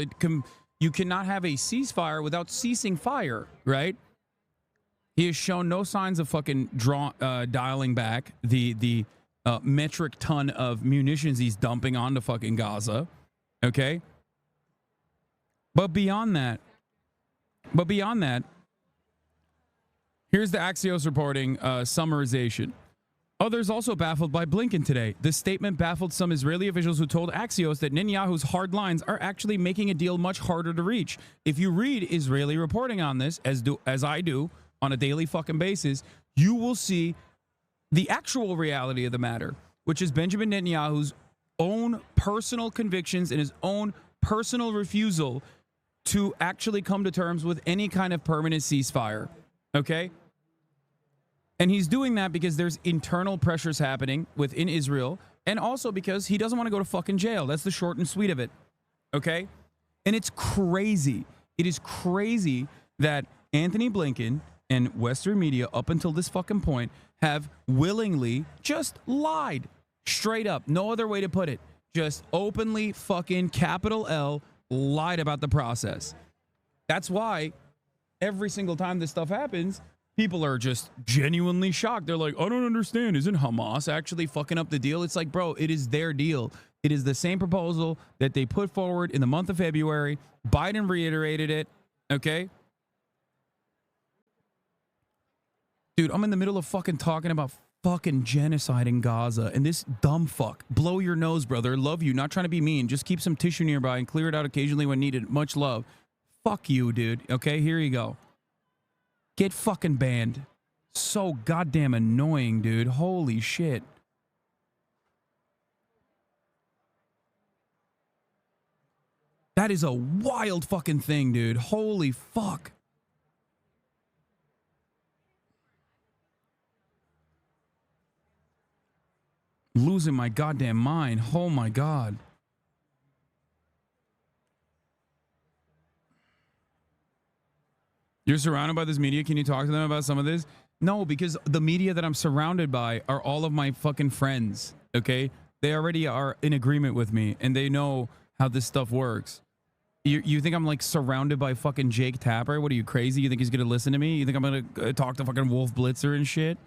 You cannot have a ceasefire without ceasing fire, right? He has shown no signs of fucking dialing back the metric ton of munitions he's dumping onto fucking Gaza, okay? But beyond that, here's the Axios reporting summarization. Others also baffled by Blinken today. The statement baffled some Israeli officials who told Axios that Netanyahu's hard lines are actually making a deal much harder to reach. If you read Israeli reporting on this, as I do on a daily fucking basis, you will see the actual reality of the matter, which is Benjamin Netanyahu's own personal convictions and his own personal refusal to actually come to terms with any kind of permanent ceasefire, okay? And he's doing that because there's internal pressures happening within Israel, and also because he doesn't want to go to fucking jail. That's the short and sweet of it, okay? And it's crazy. It is crazy that Anthony Blinken and Western media, up until this fucking point, have willingly just lied. Straight up. No other way to put it. Just openly fucking capital L lied about the process. That's why every single time this stuff happens, people are just genuinely shocked. They're like, I don't understand. Isn't Hamas actually fucking up the deal? It's like, bro, it is their deal. It is the same proposal that they put forward in the month of February. Biden reiterated it, okay? Dude, I'm in the middle of fucking talking about fucking genocide in Gaza, and this dumb fuck, blow your nose, brother. Love you, not trying to be mean. Just keep some tissue nearby and clear it out occasionally when needed. Much love. Fuck you, dude. Okay, here you go. Get fucking banned. So goddamn annoying, dude. Holy shit. That is a wild fucking thing, dude. Holy fuck. Losing my goddamn mind. Oh my God. You're surrounded by this media. Can you talk to them about some of this? No, because the media that I'm surrounded by are all of my fucking friends. Okay? They already are in agreement with me and they know how this stuff works. You think I'm like surrounded by fucking Jake Tapper? What are you, crazy? You think he's gonna listen to me? You think I'm gonna talk to fucking Wolf Blitzer and shit?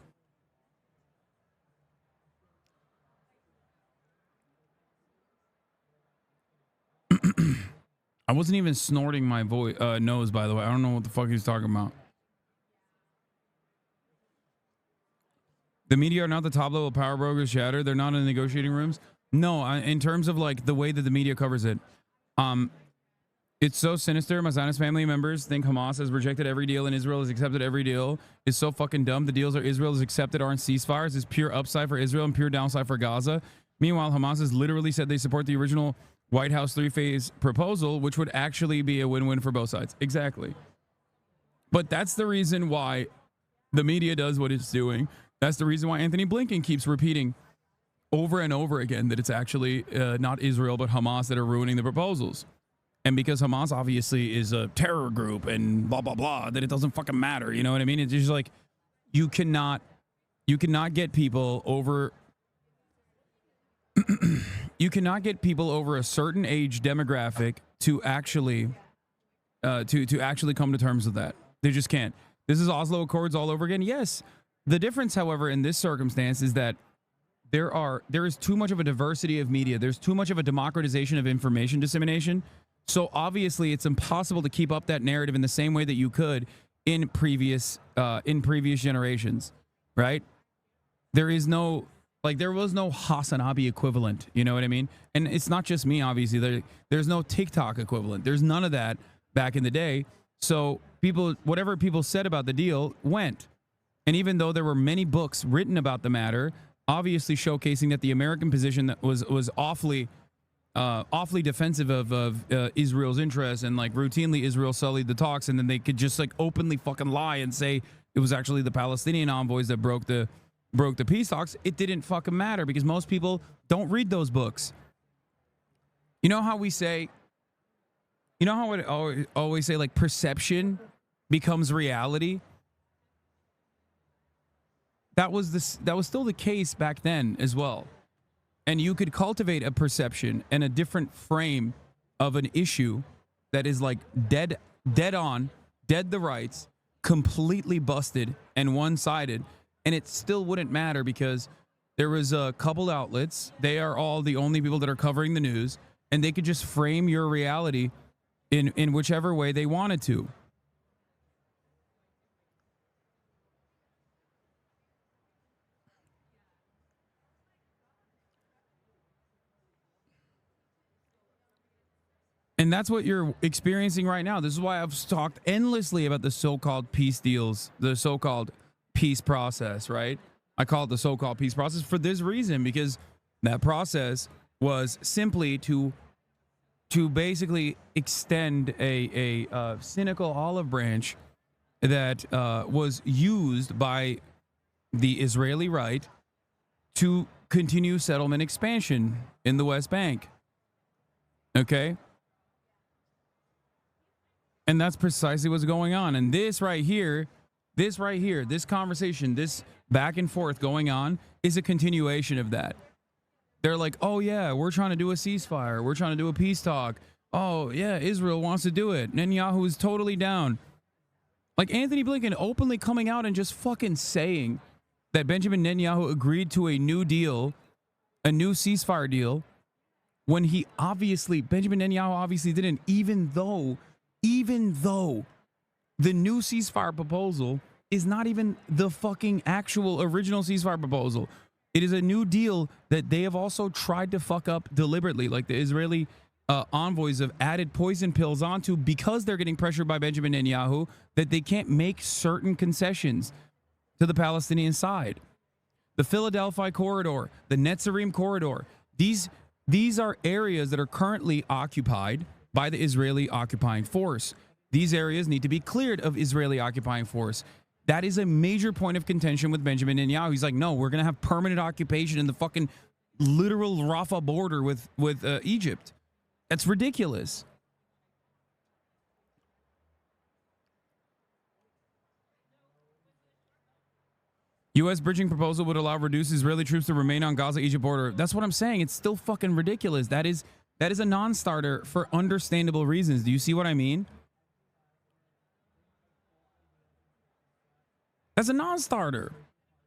I wasn't even snorting my nose, by the way. I don't know what the fuck he's talking about. The media are not the top level power brokers chatter. They're not in the negotiating rooms. No, in terms of like the way that the media covers it. It's so sinister. Hasan's family members think Hamas has rejected every deal and Israel has accepted every deal. It's so fucking dumb. The deals Israel has accepted aren't ceasefires. It's pure upside for Israel and pure downside for Gaza. Meanwhile, Hamas has literally said they support the original White House 3-phase proposal, which would actually be a win-win for both sides. Exactly. But that's the reason why the media does what it's doing. That's the reason why Anthony Blinken keeps repeating over and over again that it's actually not Israel but Hamas that are ruining the proposals. And because Hamas obviously is a terror group and blah, blah, blah, that it doesn't fucking matter. You know what I mean? It's just like you cannot get people over... You cannot get people over a certain age demographic to actually to actually come to terms with that. They just can't. This is Oslo Accords all over again. Yes. The difference, however, in this circumstance is that there is too much of a diversity of media. There's too much of a democratization of information dissemination. So obviously it's impossible to keep up that narrative in the same way that you could in previous generations, right? There was no HasanAbi equivalent, you know what I mean? And it's not just me, obviously. There's no TikTok equivalent. There's none of that back in the day. So whatever people said about the deal went. And even though there were many books written about the matter, obviously showcasing that the American position that was awfully defensive of Israel's interests, and like routinely Israel sullied the talks, and then they could just like openly fucking lie and say it was actually the Palestinian envoys that broke the peace talks. It didn't fucking matter because most people don't read those books. You know how we say, you know how I always say like perception becomes reality? That was still the case back then as well. And you could cultivate a perception and a different frame of an issue that is like dead on, dead the rights, completely busted and one-sided. And it still wouldn't matter because there was a couple outlets. They are all the only people that are covering the news, and they could just frame your reality in whichever way they wanted to. And that's what you're experiencing right now. This is why I've talked endlessly about the so-called peace deals, the so-called peace process, right? I call it the so-called peace process for this reason, because that process was simply to basically extend a cynical olive branch that was used by the Israeli right to continue settlement expansion in the West Bank. Okay? And that's precisely what's going on. And this right here, this conversation, this back and forth going on is a continuation of that. They're like, oh yeah, we're trying to do a ceasefire. We're trying to do a peace talk. Oh yeah, Israel wants to do it. Netanyahu is totally down. Like Anthony Blinken openly coming out and just fucking saying that Benjamin Netanyahu agreed to a new deal, a new ceasefire deal, when Benjamin Netanyahu obviously didn't, even though the new ceasefire proposal is not even the fucking actual original ceasefire proposal. It is a new deal that they have also tried to fuck up deliberately. Like the Israeli envoys have added poison pills onto because they're getting pressured by Benjamin Netanyahu that they can't make certain concessions to the Palestinian side. The Philadelphia corridor, the Netzarim corridor, these are areas that are currently occupied by the Israeli occupying force. These areas need to be cleared of Israeli occupying force. That is a major point of contention with Benjamin Netanyahu. He's like, no, we're going to have permanent occupation in the fucking literal Rafah border with Egypt. That's ridiculous. U.S. bridging proposal would allow reduced Israeli troops to remain on Gaza-Egypt border. That's what I'm saying. It's still fucking ridiculous. That is a non-starter for understandable reasons. Do you see what I mean? That's a non-starter.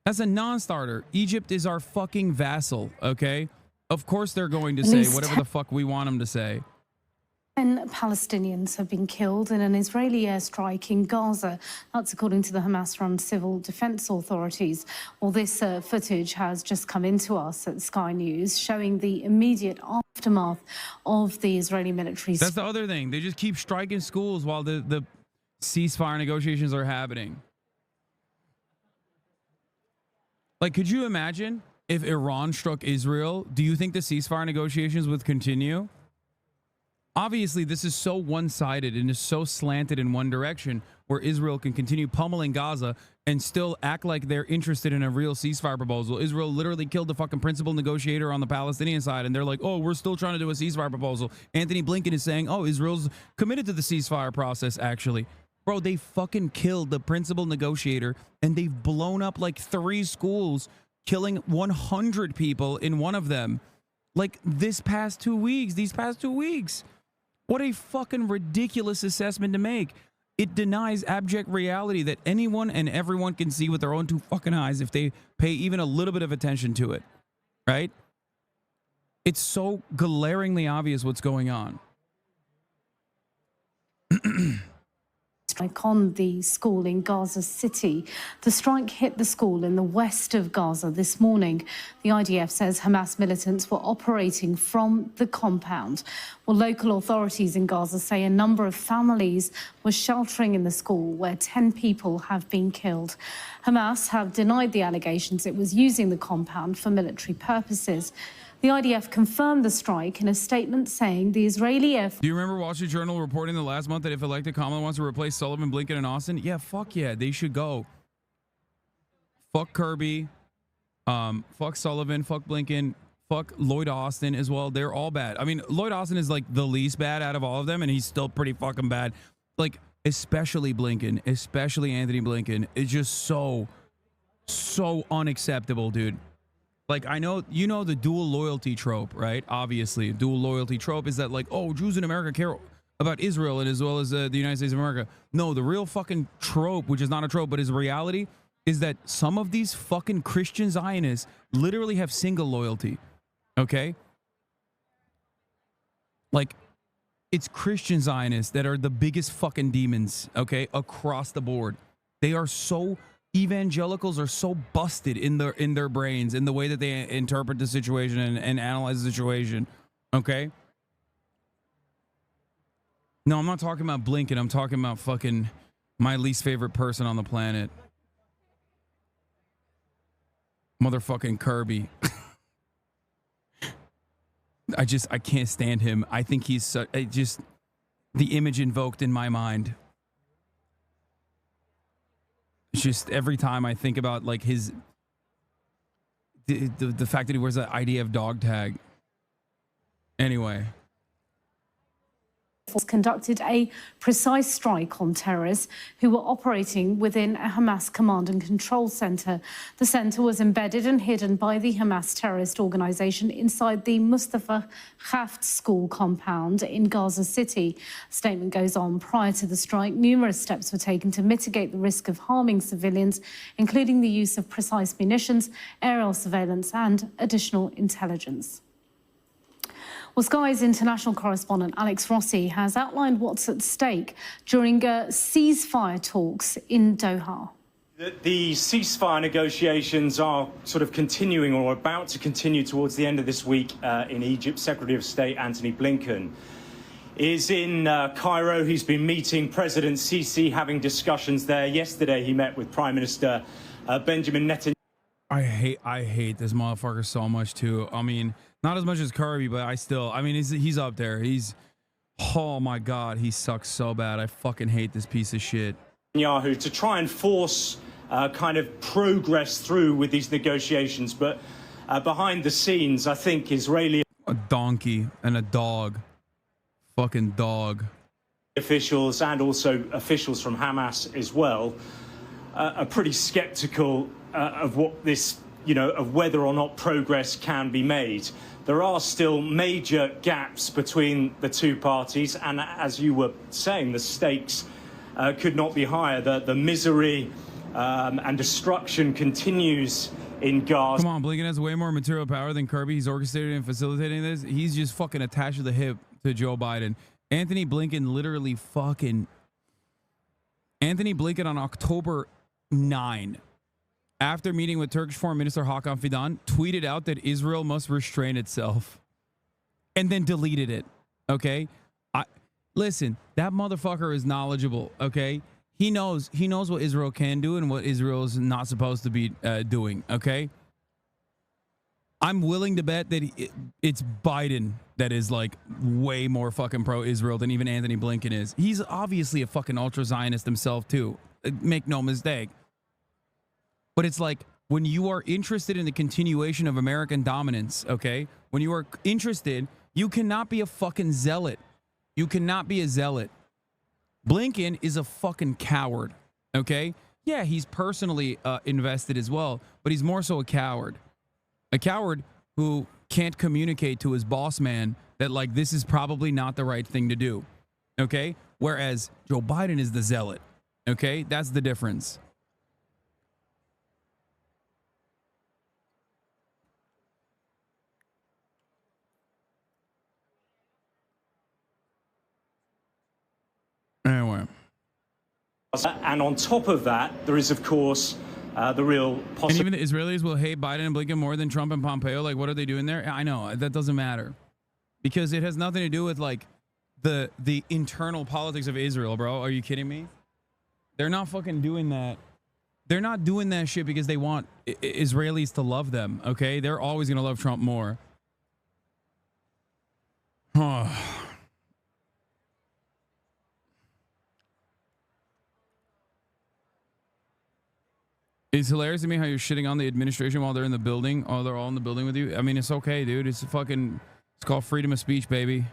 That's a non-starter. Egypt is our fucking vassal, okay? Of course they're going to say whatever the fuck we want them to say. 10 Palestinians have been killed in an Israeli airstrike in Gaza. That's according to the Hamas-run civil defense authorities. Well, this footage has just come into us at Sky News, showing the immediate aftermath of the Israeli military. That's the other thing. They just keep striking schools while the ceasefire negotiations are happening. Like, could you imagine if Iran struck Israel? Do you think the ceasefire negotiations would continue? Obviously, this is so one-sided and is so slanted in one direction where Israel can continue pummeling Gaza and still act like they're interested in a real ceasefire proposal. Israel literally killed the fucking principal negotiator on the Palestinian side, and they're like, oh, we're still trying to do a ceasefire proposal. Anthony Blinken is saying, oh, Israel's committed to the ceasefire process, actually. Bro, they fucking killed the principal negotiator, and they've blown up like 3 schools, killing 100 people in one of them. Like these past 2 weeks. What a fucking ridiculous assessment to make. It denies abject reality that anyone and everyone can see with their own 2 fucking eyes if they pay even a little bit of attention to it, right? It's so glaringly obvious what's going on. Strike on the school in Gaza City. The strike hit the school in the west of Gaza this morning. The IDF says Hamas militants were operating from the compound. Well, local authorities in Gaza say a number of families were sheltering in the school where 10 people have been killed. Hamas have denied the allegations it was using the compound for military purposes. The IDF confirmed the strike in a statement saying the Israeli Air Force... Do you remember Wall Street Journal reporting the last month that if elected, Kamala wants to replace Sullivan, Blinken, and Austin? Yeah, fuck yeah, they should go. Fuck Kirby, fuck Sullivan, fuck Blinken, fuck Lloyd Austin as well. They're all bad. I mean, Lloyd Austin is like the least bad out of all of them, and he's still pretty fucking bad. Like, especially Blinken, especially Anthony Blinken, is just so unacceptable, dude. Like, I know, you know, the dual loyalty trope, right? Obviously, dual loyalty trope is that, like, oh, Jews in America care about Israel and as well as the United States of America. No, the real fucking trope, which is not a trope, but is a reality, is that some of these fucking Christian Zionists literally have single loyalty, okay? Like, it's Christian Zionists that are the biggest fucking demons, okay, across the board. They are so... Evangelicals are so busted in their brains in the way that they interpret the situation and analyze the situation. Okay. No, I'm not talking about Blinken. I'm talking about fucking my least favorite person on the planet. Motherfucking Kirby. I can't stand him. I think he's just the image invoked in my mind. Just every time I think about like his the fact that he wears that IDF dog tag. Anyway. Conducted a precise strike on terrorists who were operating within a Hamas command and control center. The center was embedded and hidden by the Hamas terrorist organization inside the Mustafa Khaft school compound in Gaza City. A statement goes on, prior to the strike, numerous steps were taken to mitigate the risk of harming civilians, including the use of precise munitions, aerial surveillance and additional intelligence. Well, Sky's international correspondent Alex Rossi has outlined what's at stake during ceasefire talks in Doha. The ceasefire negotiations are sort of continuing or about to continue towards the end of this week in Egypt. Secretary of State Antony Blinken is in Cairo. He's been meeting President Sisi, having discussions there. Yesterday, he met with Prime Minister Benjamin Netanyahu. I hate this motherfucker so much too. I mean, not as much as Kirby, but I mean, he's up there. Oh my God, he sucks so bad. I fucking hate this piece of shit. Netanyahu to try and force kind of progress through with these negotiations, but behind the scenes, I think Israeli a donkey and a dog, fucking dog. Officials and also officials from Hamas as well are pretty skeptical of what this, of whether or not progress can be made. There are still major gaps between the two parties, and as you were saying, the stakes could not be higher. The misery and destruction continues in Gaza. Come on, Blinken has way more material power than Kirby. He's orchestrating and facilitating this. He's just fucking attached to the hip to Joe Biden. Anthony Blinken on October 9, after meeting with Turkish Foreign Minister Hakan Fidan, tweeted out that Israel must restrain itself and then deleted it. Okay? Listen, that motherfucker is knowledgeable, okay? He knows what Israel can do and what Israel is not supposed to be doing, okay? I'm willing to bet that it's Biden that is like way more fucking pro-Israel than even Anthony Blinken is. He's obviously a fucking ultra-Zionist himself too. Make no mistake. But it's like when you are interested in the continuation of American dominance, okay? When you are interested, you cannot be a fucking zealot. You cannot be a zealot. Blinken is a fucking coward, okay? Yeah, he's personally invested as well, but he's more so a coward. A coward who can't communicate to his boss man that, like, this is probably not the right thing to do, okay? Whereas Joe Biden is the zealot, okay? That's the difference. Anyway. And on top of that, there is, of course, the real possibility. And even the Israelis will hate Biden and Blinken more than Trump and Pompeo. Like, what are they doing there? I know that doesn't matter because it has nothing to do with like the internal politics of Israel, bro. Are you kidding me? They're not fucking doing that. They're not doing that shit because they want Israelis to love them. Okay, they're always gonna love Trump more. It's hilarious to me how you're shitting on the administration while they're in the building. Oh, they're all in the building with you. I mean, it's okay, dude. It's called freedom of speech, baby.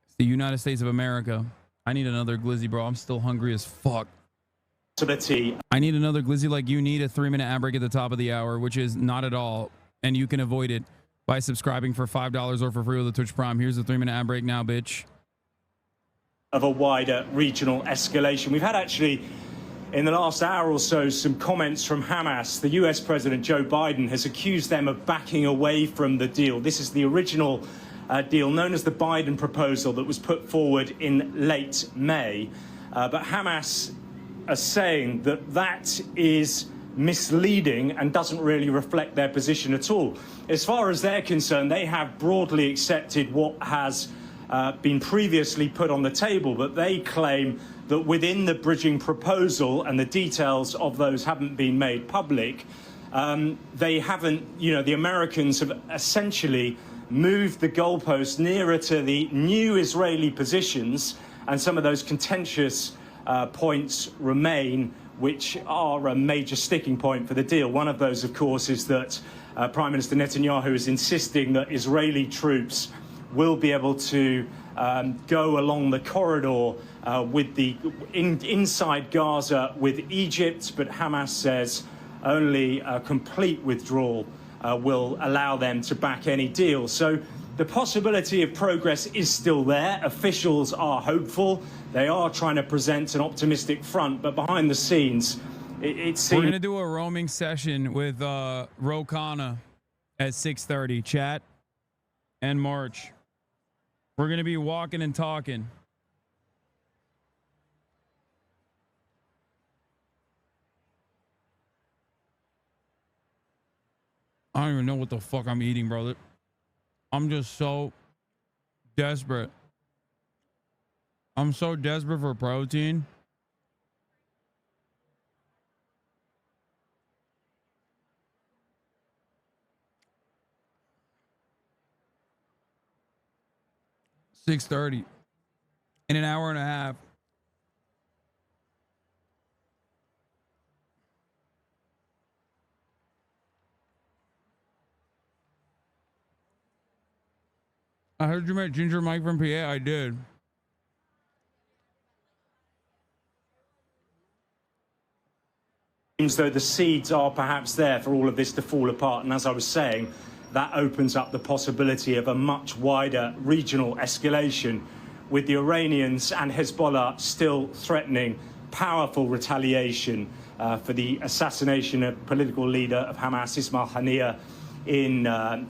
It's the United States of America. I need another glizzy, bro. I'm still hungry as fuck. I need another glizzy like you need a 3-minute ad break at the top of the hour, which is not at all. And you can avoid it by subscribing for $5 or for free with the Twitch Prime. Here's the 3-minute ad break now, bitch. Of a wider regional escalation. We've had actually, in the last hour or so, some comments from Hamas. The US President Joe Biden has accused them of backing away from the deal. This is the original deal known as the Biden proposal that was put forward in late May. But Hamas are saying that that is misleading and doesn't really reflect their position at all. As far as they're concerned, they have broadly accepted what has been previously put on the table, but they claim that within the bridging proposal, and the details of those haven't been made public, they haven't, the Americans have essentially moved the goalpost nearer to the new Israeli positions, and some of those contentious points remain, which are a major sticking point for the deal. One of those, of course, is that Prime Minister Netanyahu is insisting that Israeli troops will be able to go along the corridor with inside Gaza with Egypt, but Hamas says only a complete withdrawal will allow them to back any deal. So the possibility of progress is still there. Officials are hopeful. They are trying to present an optimistic front, but behind the scenes, it seems... We're going to do a roaming session with Rokana at 6:30. Chat and March. We're going to be walking and talking. I don't even know what the fuck I'm eating, bro. I'm just so desperate. I'm so desperate for protein. $6:30 in an hour and a half. I heard you met Ginger Mike from PA. I did. Seems though the seeds are perhaps there for all of this to fall apart. And as I was saying, that opens up the possibility of a much wider regional escalation, with the Iranians and Hezbollah still threatening powerful retaliation for the assassination of political leader of Hamas, Ismail Haniyeh, in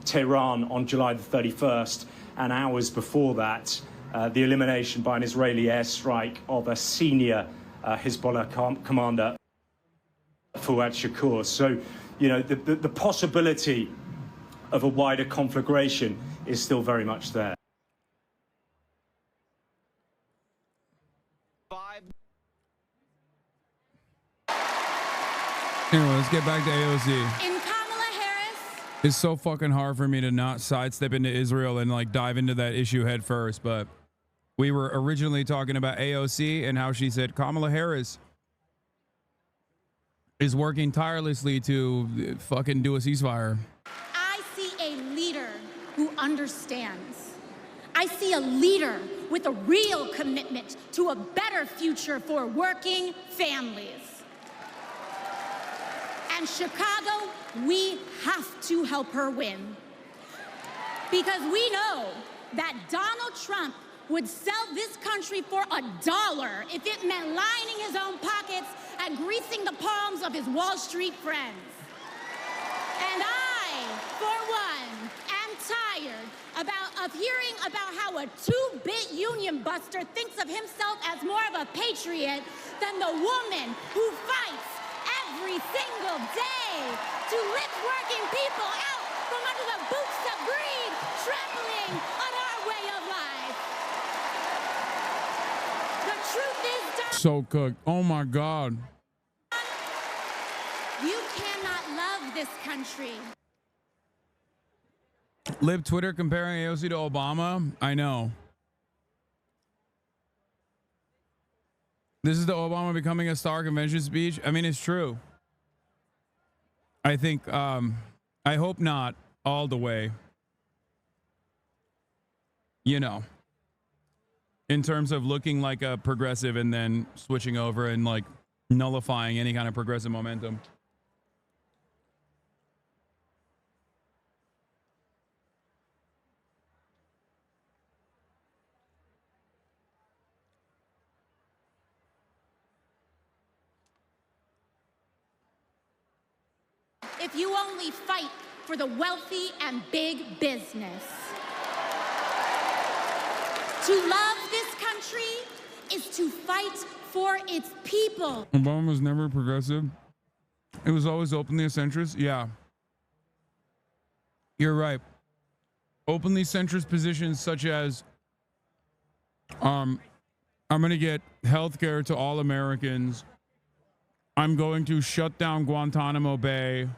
Tehran on July the 31st. And hours before that, the elimination by an Israeli airstrike of a senior Hezbollah commander, Fuad Shakur. So, you know, the possibility of a wider conflagration is still very much there. Anyway, let's get back to AOC. In Kamala Harris. It's so fucking hard for me to not sidestep into Israel and like dive into that issue head first, but we were originally talking about AOC and how she said Kamala Harris is working tirelessly to fucking do a ceasefire. I see a leader who understands. I see a leader with a real commitment to a better future for working families. And Chicago, we have to help her win. Because we know that Donald Trump would sell this country for $1 if it meant lining his own pockets and greasing the palms of his Wall Street friends. And I, for one, am tired of hearing about how a two-bit union buster thinks of himself as more of a patriot than the woman who fights every single day to lift working people out from under the boots of greed, trampling on our way of life. The truth is, So cooked. Oh my God. you cannot love this country. Lib Twitter comparing AOC to Obama. I know. This is the Obama becoming a star convention speech. I mean, it's true. I think, I hope not all the way. You know, in terms of looking like a progressive and then switching over and like nullifying any kind of progressive momentum. If you only fight for the wealthy and big business. To love this country is to fight for its people. Obama was never progressive. It was always openly a centrist. Yeah. You're right. Openly centrist positions such as I'm going to get health care to all Americans. I'm going to shut down Guantanamo Bay.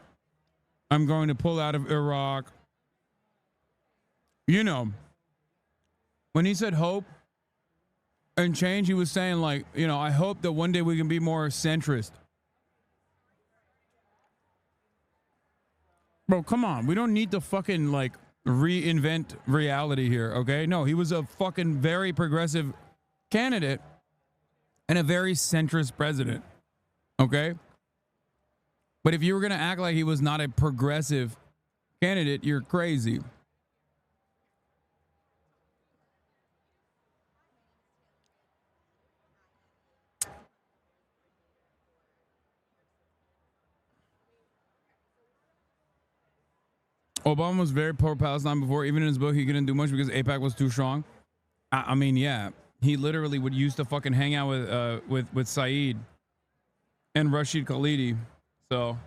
I'm going to pull out of Iraq. You know, when he said hope and change, he was saying like, you know, I hope that one day we can be more centrist. Bro, come on. We don't need to fucking like reinvent reality here, okay? No, he was a fucking very progressive candidate and a very centrist president, okay? But if you were going to act like he was not a progressive candidate, you're crazy. Obama was very pro-Palestine before. Even in his book, he couldn't do much because AIPAC was too strong. I mean, yeah. He literally would used to fucking hang out with Saeed and Rashid Khalidi. So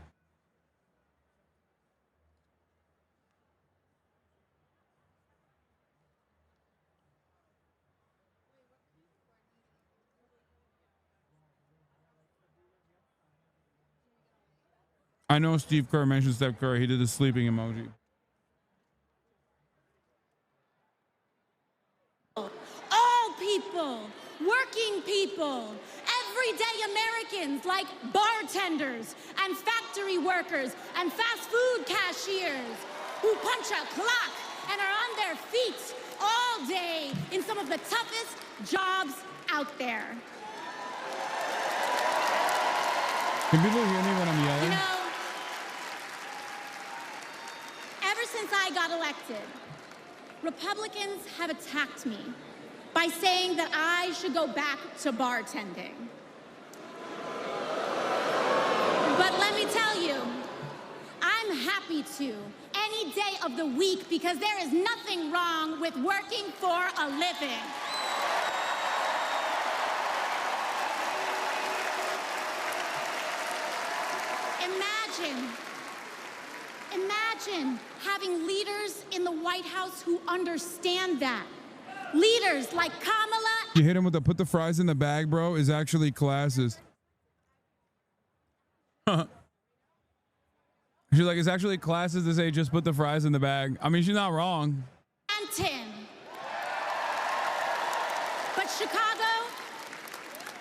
I know Steve Kerr mentioned Steph Curry. He did the sleeping emoji. All people, working people, everyday Americans like bartenders and factory workers and fast food cashiers who punch a clock and are on their feet all day in some of the toughest jobs out there. Can people hear me when I'm yelling? You know, ever since I got elected, Republicans have attacked me by saying that I should go back to bartending. But let me tell you, I'm happy to any day of the week because there is nothing wrong with working for a living. Imagine having leaders in the White House who understand that. Leaders like Kamala. You hit him with the put the fries in the bag, bro, is actually classes. She's like, it's actually classes to say just put the fries in the bag. I mean, she's not wrong. And Tim. But Chicago,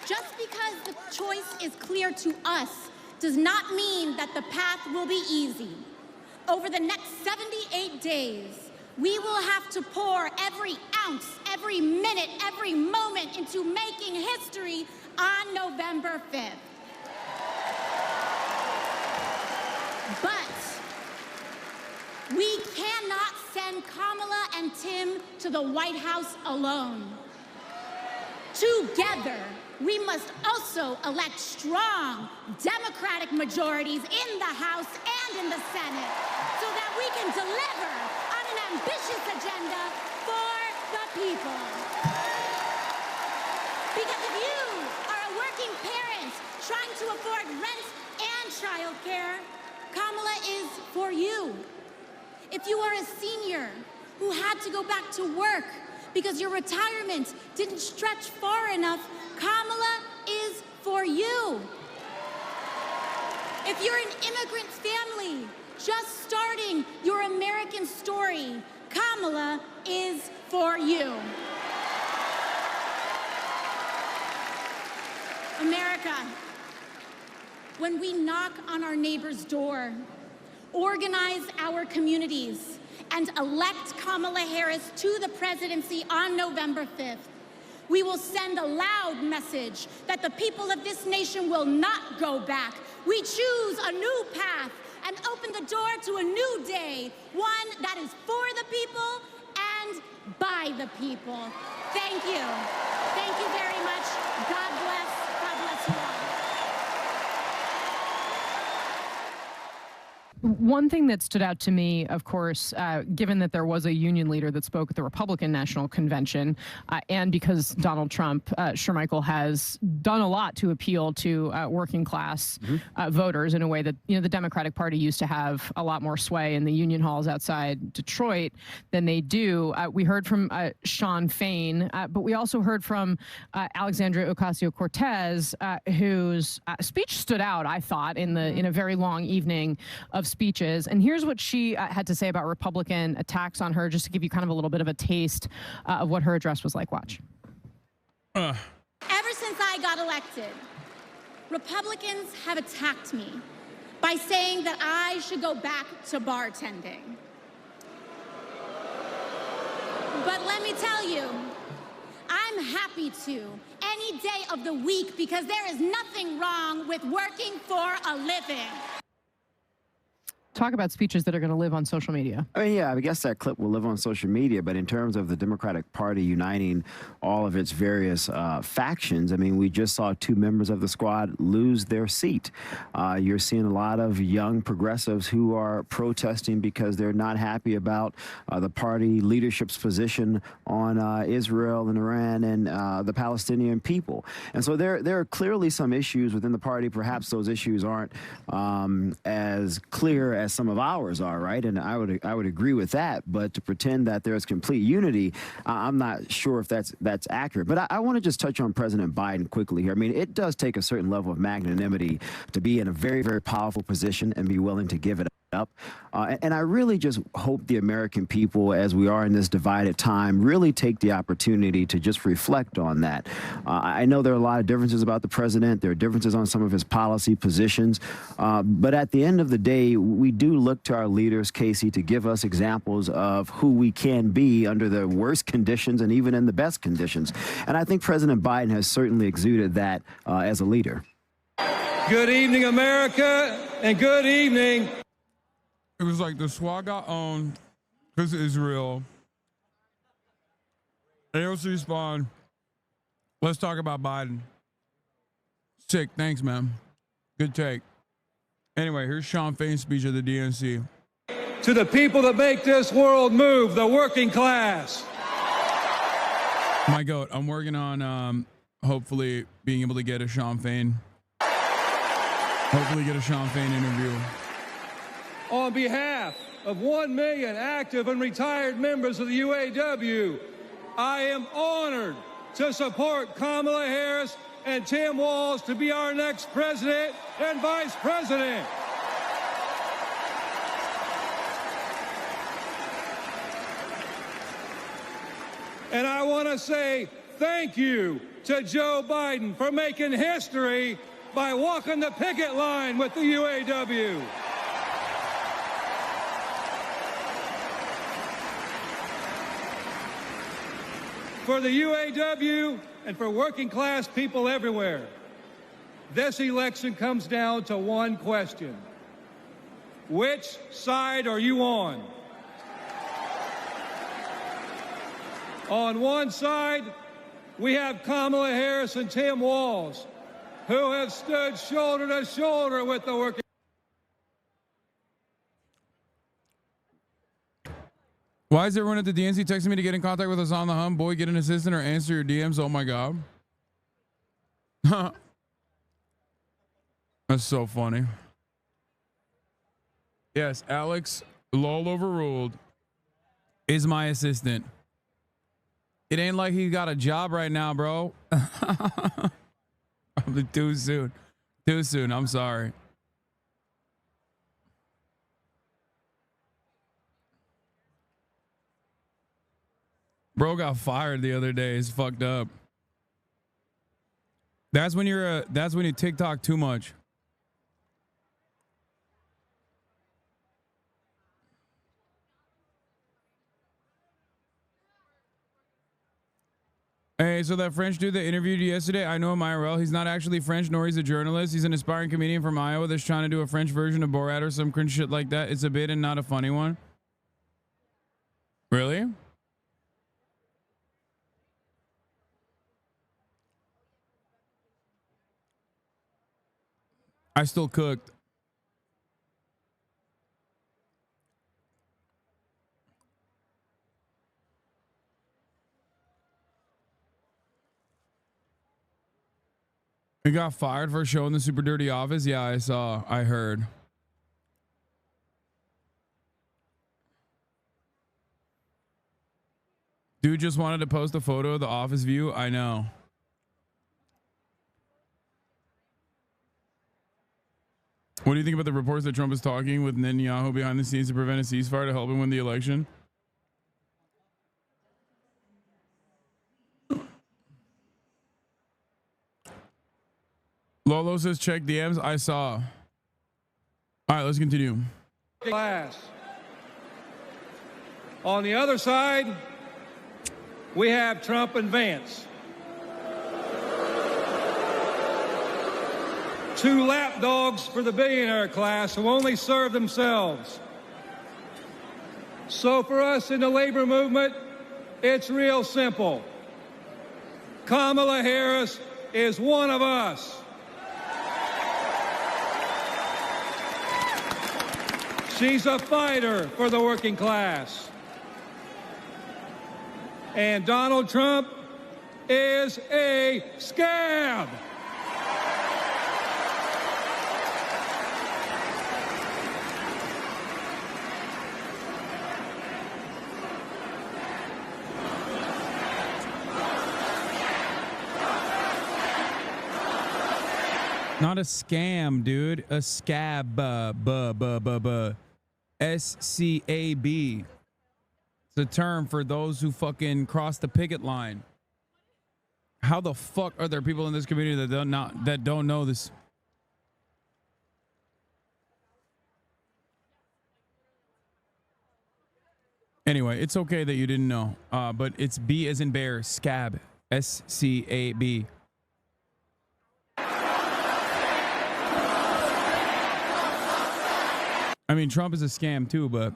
just because the choice is clear to us does not mean that the path will be easy. Over the next 78 days, we will have to pour every ounce, every minute, every moment into making history on November 5th. But we cannot send Kamala and Tim to the White House alone. Together, we must also elect strong Democratic majorities in the House and in the Senate so that we can deliver on an ambitious agenda for the people. Because if you are a working parent trying to afford rent and childcare, Kamala is for you. If you are a senior who had to go back to work because your retirement didn't stretch far enough, Kamala is for you. If you're an immigrant family just starting your American story, Kamala is for you. America, when we knock on our neighbor's door, organize our communities, and elect Kamala Harris to the presidency on November 5th, we will send a loud message that the people of this nation will not go back. We choose a new path and open the door to a new day, one that is for the people and by the people. Thank you. Thank you very much. God bless. God bless you all. One thing that stood out to me, of course, given that there was a union leader that spoke at the Republican National Convention, and because Donald Trump, Shermichael, has done a lot to appeal to working class voters in a way that, the Democratic Party used to have a lot more sway in the union halls outside Detroit than they do. We heard from Shawn Fain, but we also heard from Alexandria Ocasio-Cortez, whose speech stood out, I thought, in a very long evening of speeches. And here's what she had to say about Republican attacks on her, just to give you kind of a little bit of a taste of what her address was like. Watch. Ever since I got elected, Republicans have attacked me by saying that I should go back to bartending. But let me tell you, I'm happy to any day of the week because there is nothing wrong with working for a living. Talk about speeches that are going to live on social media. I mean, yeah, I guess that clip will live on social media, but in terms of the Democratic Party uniting all of its various factions, I mean, we just saw 2 members of the squad lose their seat. You're seeing a lot of young progressives who are protesting because they're not happy about the party leadership's position on Israel and Iran and the Palestinian people. And so there are clearly some issues within the party. Perhaps those issues aren't as clear as some of ours are, right? And I would agree with that. But to pretend that there's complete unity, I'm not sure if that's accurate. But I want to just touch on President Biden quickly here. I mean, it does take a certain level of magnanimity to be in a very, very powerful position and be willing to give it up. And I really just hope the American people, as we are in this divided time, really take the opportunity to just reflect on that. I know there are a lot of differences about the president. There are differences on some of his policy positions. But at the end of the day, we do look to our leaders, Casey, to give us examples of who we can be under the worst conditions and even in the best conditions. And I think President Biden has certainly exuded that as a leader. Good evening, America, and good evening. It was like the SWAT got owned because of Israel. AOC spawn. Let's talk about Biden. Sick. Thanks, man. Good take. Anyway, here's Sean Fain's speech at the DNC. To the people that make this world move, the working class. My goat. I'm working on hopefully being able to get a Sean Fain. Hopefully get a Sean Fain interview. On behalf of 1 million active and retired members of the UAW, I am honored to support Kamala Harris and Tim Walz to be our next president and vice president. And I want to say thank you to Joe Biden for making history by walking the picket line with the UAW. For the UAW and for working class people everywhere, this election comes down to one question. Which side are you on? On one side, we have Kamala Harris and Tim Walz, who have stood shoulder to shoulder with the working. Why is everyone at the DNC texting me to get in contact with Hasan the Hum? Boy, get an assistant or answer your DMs. Oh my God. That's so funny. Yes, Alex, lol overruled, is my assistant. It ain't like he got a job right now, bro. Too soon. Too soon. I'm sorry. Bro got fired the other day. It's fucked up. That's when you TikTok too much. Hey, so that French dude that interviewed you yesterday, I know him IRL. He's not actually French, nor he's a journalist. He's an aspiring comedian from Iowa that's trying to do a French version of Borat or some cringe shit like that. It's a bit and not a funny one. Really? I still cooked. He got fired for a show in the Super Dirty Office? Yeah, I heard. Dude just wanted to post a photo of the office view. I know. What do you think about the reports that Trump is talking with Netanyahu behind the scenes to prevent a ceasefire to help him win the election? Lolo says check DMs. I saw. All right, let's continue. Class. On the other side, we have Trump and Vance. Two lapdogs for the billionaire class who only serve themselves. So for us in the labor movement, it's real simple. Kamala Harris is one of us. She's a fighter for the working class. And Donald Trump is a scab. Not a scam, dude. A scab. SCAB. It's a term for those who fucking cross the picket line. How the fuck are there people in this community that don't know this? Anyway, it's okay that you didn't know. But it's B as in bear, scab. SCAB. I mean, Trump is a scam too, but,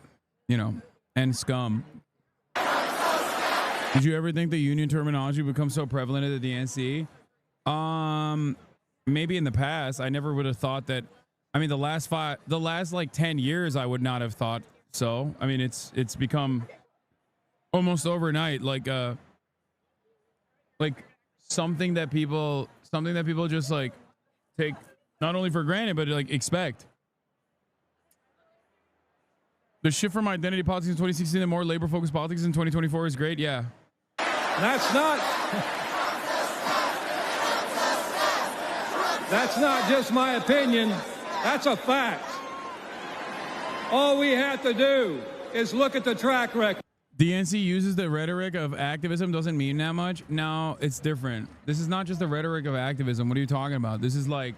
you know, and scum. Did you ever think the union terminology would become so prevalent at the DNC? Maybe in the past. I never would have thought that. I mean, the last like 10 years, I would not have thought so. I mean, it's become almost overnight, like something that people just like take not only for granted, but like expect. The shift from identity politics in 2016 to more labor-focused politics in 2024 is great. Yeah. That's not just my opinion. That's a fact. All we have to do is look at the track record. DNC uses the rhetoric of activism doesn't mean that much. No, it's different. This is not just the rhetoric of activism. What are you talking about? This is not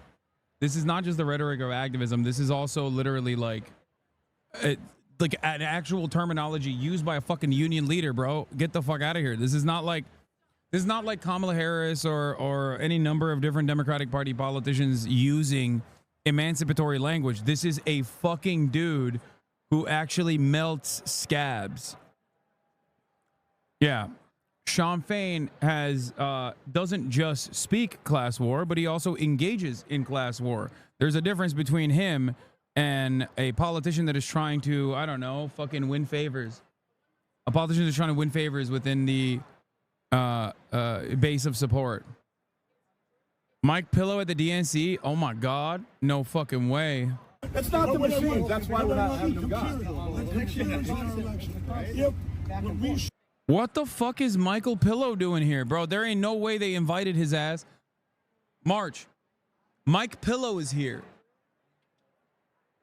just the rhetoric of activism. This is also literally like an actual terminology used by a fucking union leader, bro. Get the fuck out of here. This is not like Kamala Harris or any number of different Democratic Party politicians using emancipatory language. This is a fucking dude who actually melts scabs. Yeah. Sean Fain doesn't just speak class war, but he also engages in class war. There's a difference between him and a politician that is trying to, I don't know, fucking win favors. A politician is trying to win favors within the base of support. Mike Pillow at the DNC? Oh my God. No fucking way. It's not the machines. That's why we're not having them gone. What the fuck is Michael Pillow doing here, bro? There ain't no way they invited his ass. March. Mike Pillow is here.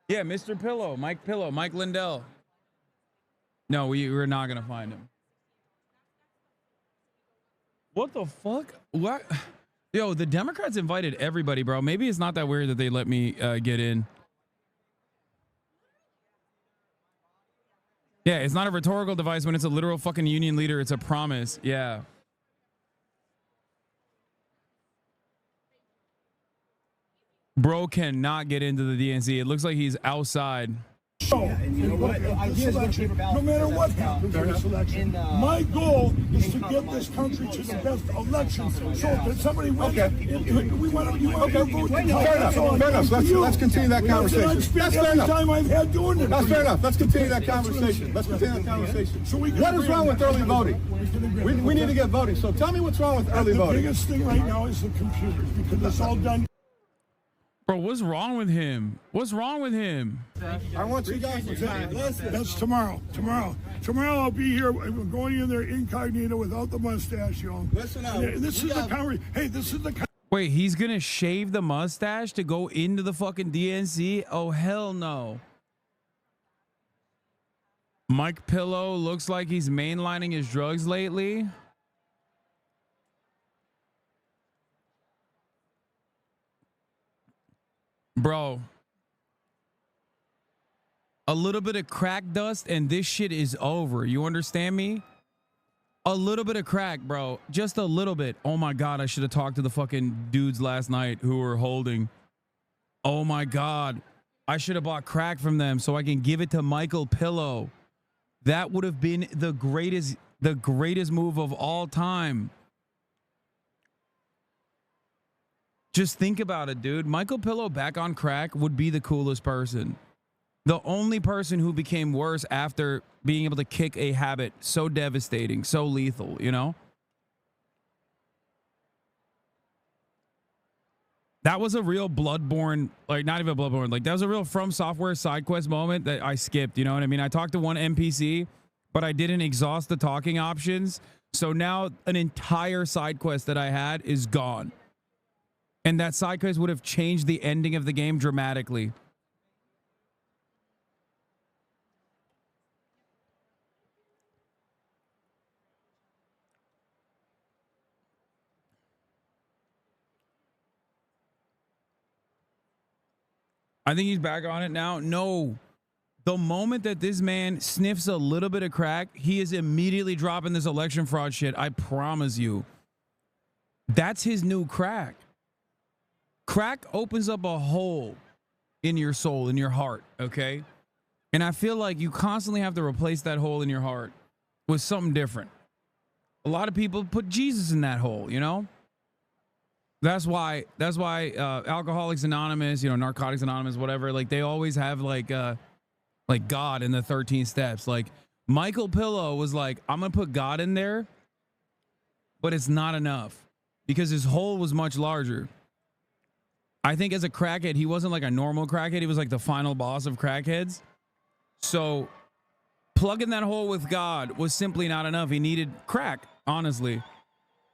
Yeah, Mr. Pillow, Mike Lindell. No, we're not gonna find him. What the fuck? What? Yo, the Democrats invited everybody, bro. Maybe it's not that weird that they let me get in. Yeah, it's not a rhetorical device when it's a literal fucking union leader. It's a promise. Yeah. Bro cannot get into the DNC. It looks like he's outside. And you know what? No matter what happens in this election, my goal is to get this country to the best election. So if somebody wins, we want to vote. Fair enough. Let's continue that conversation. That's fair enough. Time I've had doing it. That's fair enough. Let's continue that conversation. What is wrong with early voting? We need to get voting. So tell me what's wrong with early voting. The biggest thing right now is the computers because it's all done. Bro, what's wrong with him? What's wrong with him? I want you guys to That's tomorrow. Tomorrow I'll be here. I'm going in there incognito without the mustache, yo. Listen up. This is the conversation. Hey, this is the. Wait, he's gonna shave the mustache to go into the fucking DNC? Oh, hell no. Mike Pillow looks like he's mainlining his drugs lately. Bro, a little bit of crack dust and this shit is over. You understand me? A little bit of crack, bro. Just a little bit. Oh my God, I should have talked to the fucking dudes last night who were holding. Oh my God. I should have bought crack from them so I can give it to Michael Pillow. That would have been the greatest move of all time. Just think about it, dude. Michael Pillow back on crack would be the coolest person. The only person who became worse after being able to kick a habit so devastating, so lethal, you know? That was a real Bloodborne, like not even Bloodborne, like that was a real From Software side quest moment that I skipped, you know what I mean? I talked to one NPC, but I didn't exhaust the talking options. So now an entire side quest that I had is gone. And that side quiz would have changed the ending of the game dramatically. I think he's back on it now. No. The moment that this man sniffs a little bit of crack, he is immediately dropping this election fraud shit. I promise you. That's his new crack. Crack opens up a hole in your soul, in your heart, okay? And I feel like you constantly have to replace that hole in your heart with something different. A lot of people put Jesus in that hole, you know? That's why Alcoholics Anonymous, you know, Narcotics Anonymous, whatever, like they always have like God in the 13 steps. Like Michael Pillow was like, I'm going to put God in there, but it's not enough because his hole was much larger. I think as a crackhead, he wasn't like a normal crackhead. He was like the final boss of crackheads. So plugging that hole with God was simply not enough. He needed crack, honestly,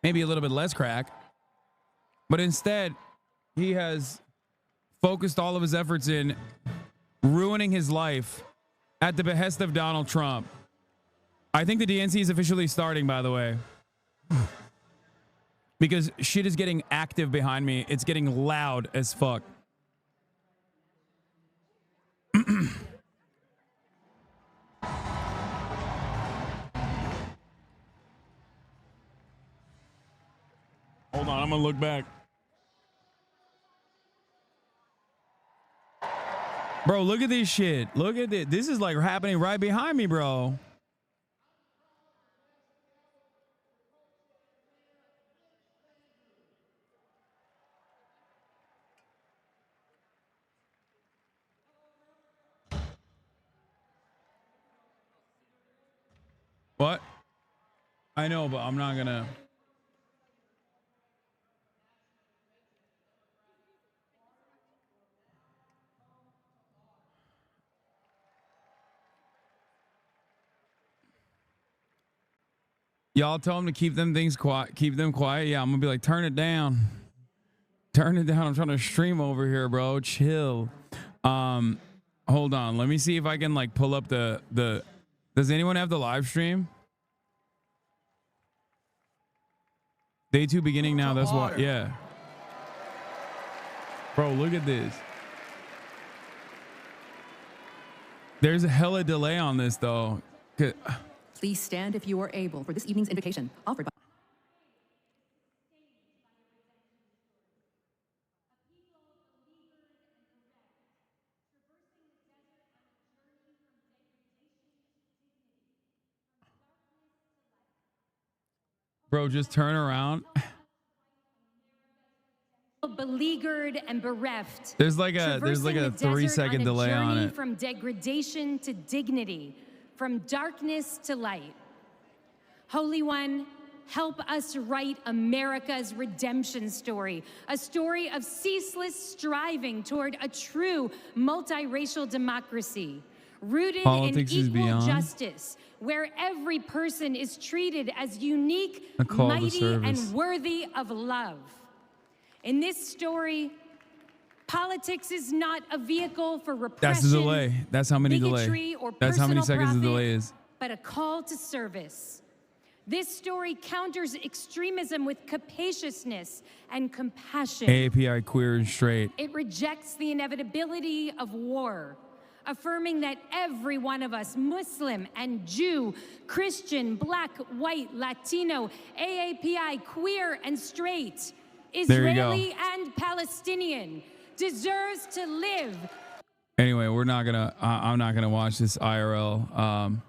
maybe a little bit less crack. But instead, he has focused all of his efforts in ruining his life at the behest of Donald Trump. I think the DNC is officially starting, by the way. Because shit is getting active behind me. It's getting loud as fuck. Hold on, I'm gonna look back. Bro, look at this shit. Look at this. This is like happening right behind me, bro. What? I know, but I'm not gonna. Y'all tell them to keep them things quiet. Keep them quiet. Yeah, I'm gonna be like, turn it down. Turn it down. I'm trying to stream over here, bro. Chill. Hold on. Let me see if I can like pull up the. Does anyone have the live stream? Day 2 beginning now. That's what. Yeah. Bro, look at this. There's a hella delay on this though. Please stand if you are able for this evening's invocation offered by. Bro, just turn around. Beleaguered and bereft. There's like a 3-second delay on it. From degradation to dignity, from darkness to light. Holy One, help us write America's redemption story, a story of ceaseless striving toward a true multiracial democracy, rooted Politics in equal beyond. justice, where every person is treated as unique, A call to mighty, service. and worthy of love. In this story, politics is not a vehicle for repression. That's the delay. That's how many delay. bigotry, or That's how many personal seconds the profit, delay is. but a call to service. This story counters extremism with capaciousness and compassion. AAPI queer and straight. It rejects the inevitability of war, affirming that every one of us, Muslim and Jew, Christian, Black, White, Latino, AAPI, queer and straight, There you go. Israeli and Palestinian, deserves to live. Anyway, we're not gonna. I'm not gonna watch this IRL.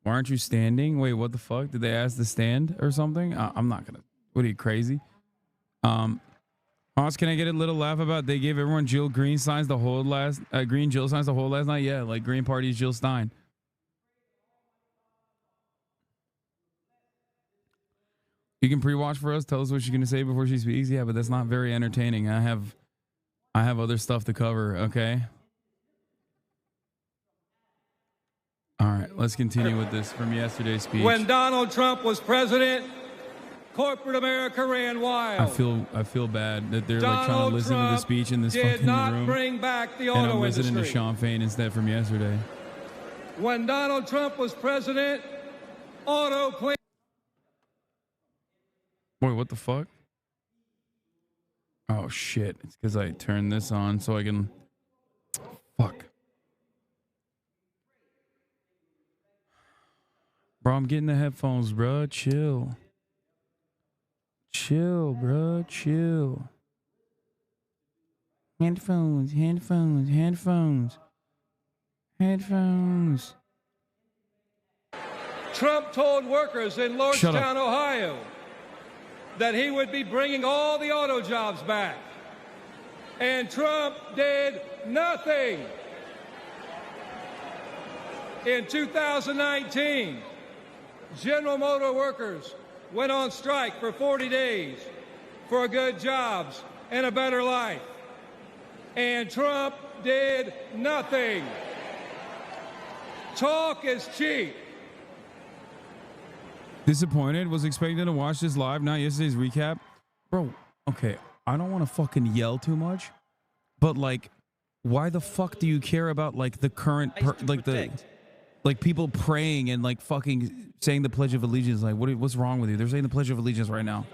Why aren't you standing? Wait, what the fuck? Did they ask to stand or something? I'm not gonna. What are you, crazy? Hoss, can I get a little laugh about they gave everyone Jill Green signs to hold last Green Jill signs to hold last night? Yeah, like Green Party's Jill Stein. You can pre-watch for us. Tell us what she's gonna say before she speaks. Yeah, but that's not very entertaining. I have other stuff to cover. Okay. All right, let's continue with this from yesterday's speech. When Donald Trump was president, corporate America ran wild. I feel bad that they're like trying to listen to the speech in this fucking room. Bring back the and auto I'm listening industry. to Sean Fain instead from yesterday. When Donald Trump was president, auto plant. Wait, what the fuck? Oh shit! It's because I turned this on so I can. Fuck. Bro, I'm getting the headphones, bro. Chill. Chill, bro. Chill. Headphones, headphones, headphones. Headphones. Trump told workers in Lordstown, Ohio, that he would be bringing all the auto jobs back. And Trump did nothing. In 2019, General Motor workers went on strike for 40 days for good jobs and a better life. And Trump did nothing. Talk is cheap. Disappointed. Was expecting to watch this live, not yesterday's recap. Bro, okay, I don't want to fucking yell too much, but like, why the fuck do you care about like the current, like people praying and like fucking saying the Pledge of Allegiance? Like, what's wrong with you? They're saying the Pledge of Allegiance right now.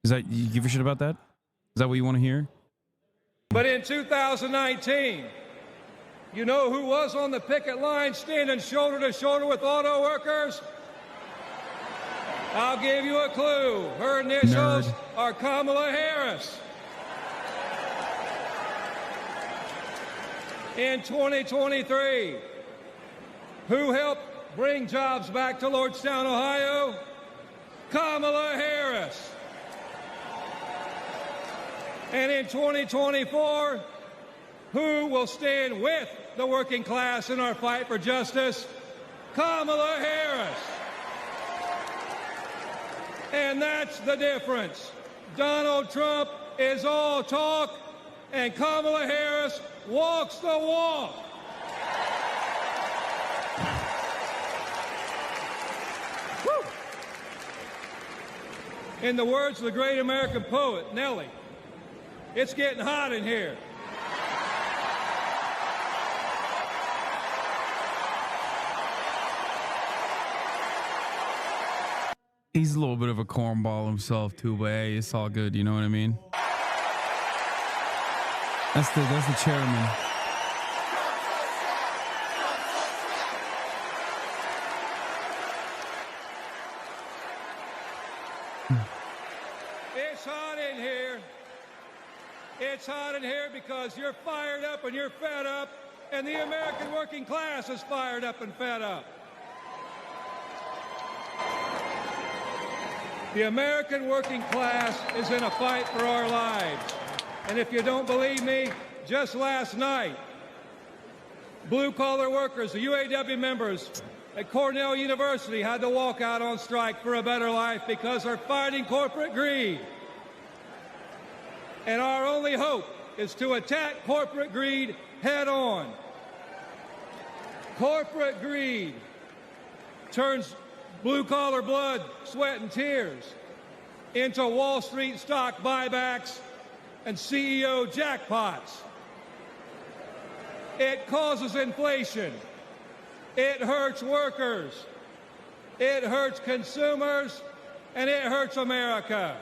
Is that, you give a shit about that? Is that what you want to hear? But in 2019, you know who was on the picket line standing shoulder to shoulder with auto workers? I'll give you a clue. Her initials are Kamala Harris. In 2023, who helped bring jobs back to Lordstown, Ohio? Kamala Harris. And in 2024, who will stand with the working class in our fight for justice? Kamala Harris. And that's the difference. Donald Trump is all talk, and Kamala Harris walks the walk. Woo. In the words of the great American poet, Nellie, it's getting hot in here. He's a little bit of a cornball himself too, but hey, it's all good. You know what I mean? That's the chairman. It's hot in here. It's hot in here because you're fired up and you're fed up, and the American working class is fired up and fed up. The American working class is in a fight for our lives. And if you don't believe me, just last night, blue-collar workers, the UAW members at Cornell University had to walk out on strike for a better life because they're fighting corporate greed. And our only hope is to attack corporate greed head on. Corporate greed turns blue-collar blood, sweat, and tears into Wall Street stock buybacks and CEO jackpots. It causes inflation. It hurts workers. It hurts consumers, and it hurts America.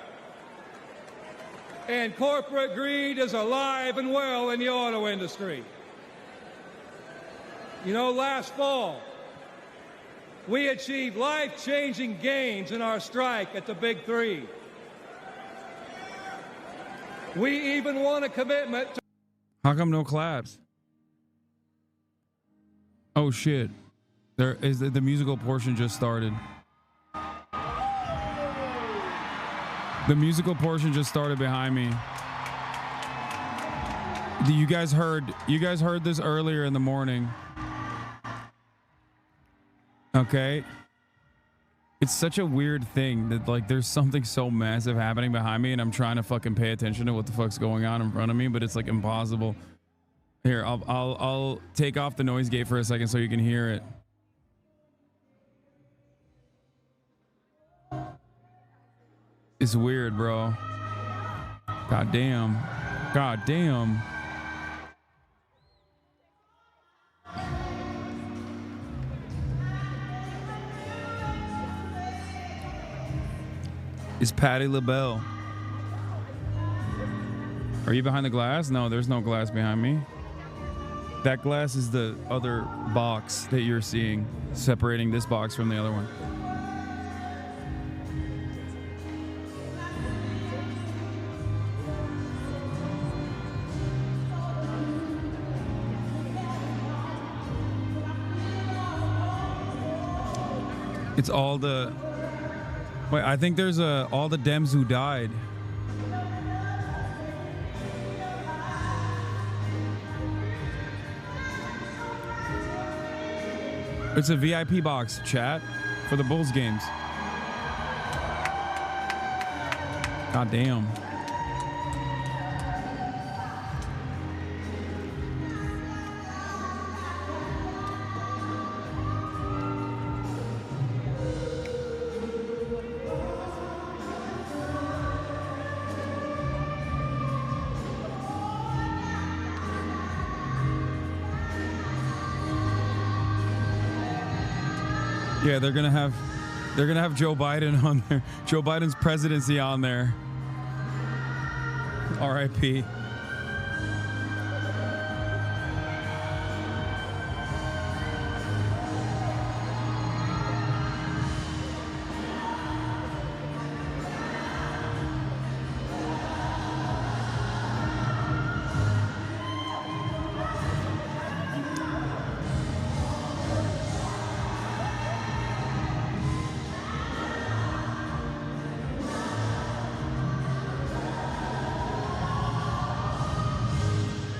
And corporate greed is alive and well in the auto industry. You know, last fall, we achieved life-changing gains in our strike at the Big Three. We even won a commitment to... How come no claps? Oh shit. There is the musical portion just started. The musical portion just started behind me. You guys heard this earlier in the morning. Okay. It's such a weird thing that like there's something so massive happening behind me and I'm trying to fucking pay attention to what the fuck's going on in front of me, but it's like impossible. Here, I'll take off the noise gate for a second so you can hear it. It's weird, bro. God damn. God damn. It's Patti LaBelle. Are you behind the glass? No, there's no glass behind me. That glass is the other box that you're seeing, separating this box from the other one. It's all the... Wait, I think there's all the Dems who died. It's a VIP box, chat, for the Bulls games. God damn. Yeah, they're gonna have Joe Biden on there. Joe Biden's presidency on there. R.I.P.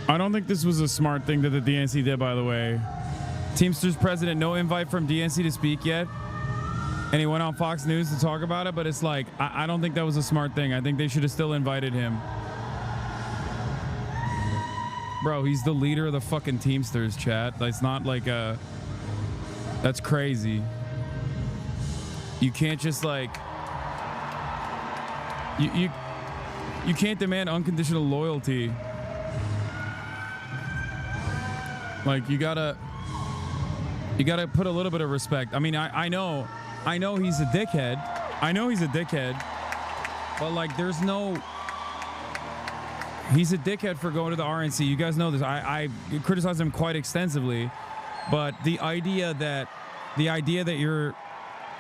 I don't think this was a smart thing that the DNC did, by the way. Teamsters president, no invite from DNC to speak yet. And he went on Fox News to talk about it, but it's like, I don't think that was a smart thing. I think they should have still invited him. Bro, he's the leader of the fucking Teamsters, chat. It's not like a... That's crazy. You can't just like... You can't demand unconditional loyalty. Like, you gotta put a little bit of respect. I mean, I know he's a dickhead. I know he's a dickhead. But like, there's no... He's a dickhead for going to the RNC. You guys know this. I criticize him quite extensively. But the idea that you're,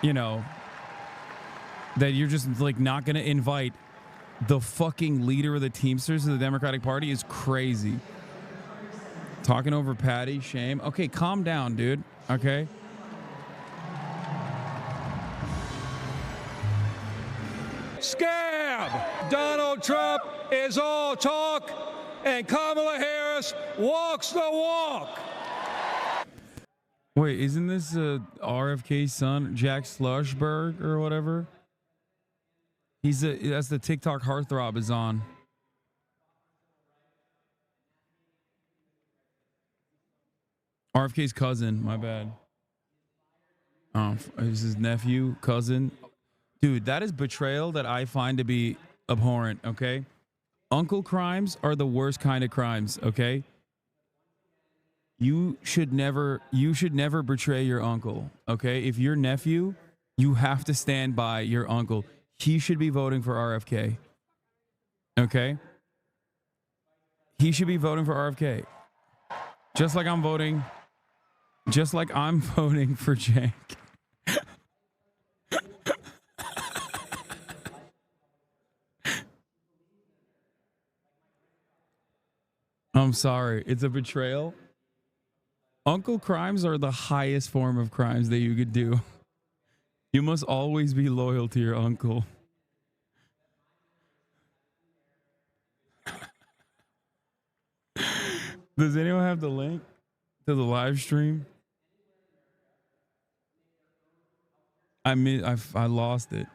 you know, that you're just like not gonna invite the fucking leader of the Teamsters of the Democratic Party is crazy. Talking over Patty, shame. Okay, calm down, dude. Okay. Scab! Donald Trump is all talk, and Kamala Harris walks the walk. Wait, isn't this RFK's son, Jack Slushberg or whatever? That's the TikTok heartthrob is on. RFK's cousin, my bad. Is his nephew, cousin? Dude, that is betrayal that I find to be abhorrent, okay? Uncle crimes are the worst kind of crimes, okay? You should never betray your uncle, okay? If your nephew, you have to stand by your uncle. He should be voting for RFK, okay? He should be voting for RFK. Just like I'm voting for Jank. I'm sorry. It's a betrayal. Uncle crimes are the highest form of crimes that you could do. You must always be loyal to your uncle. Does anyone have the link to the live stream? I lost it.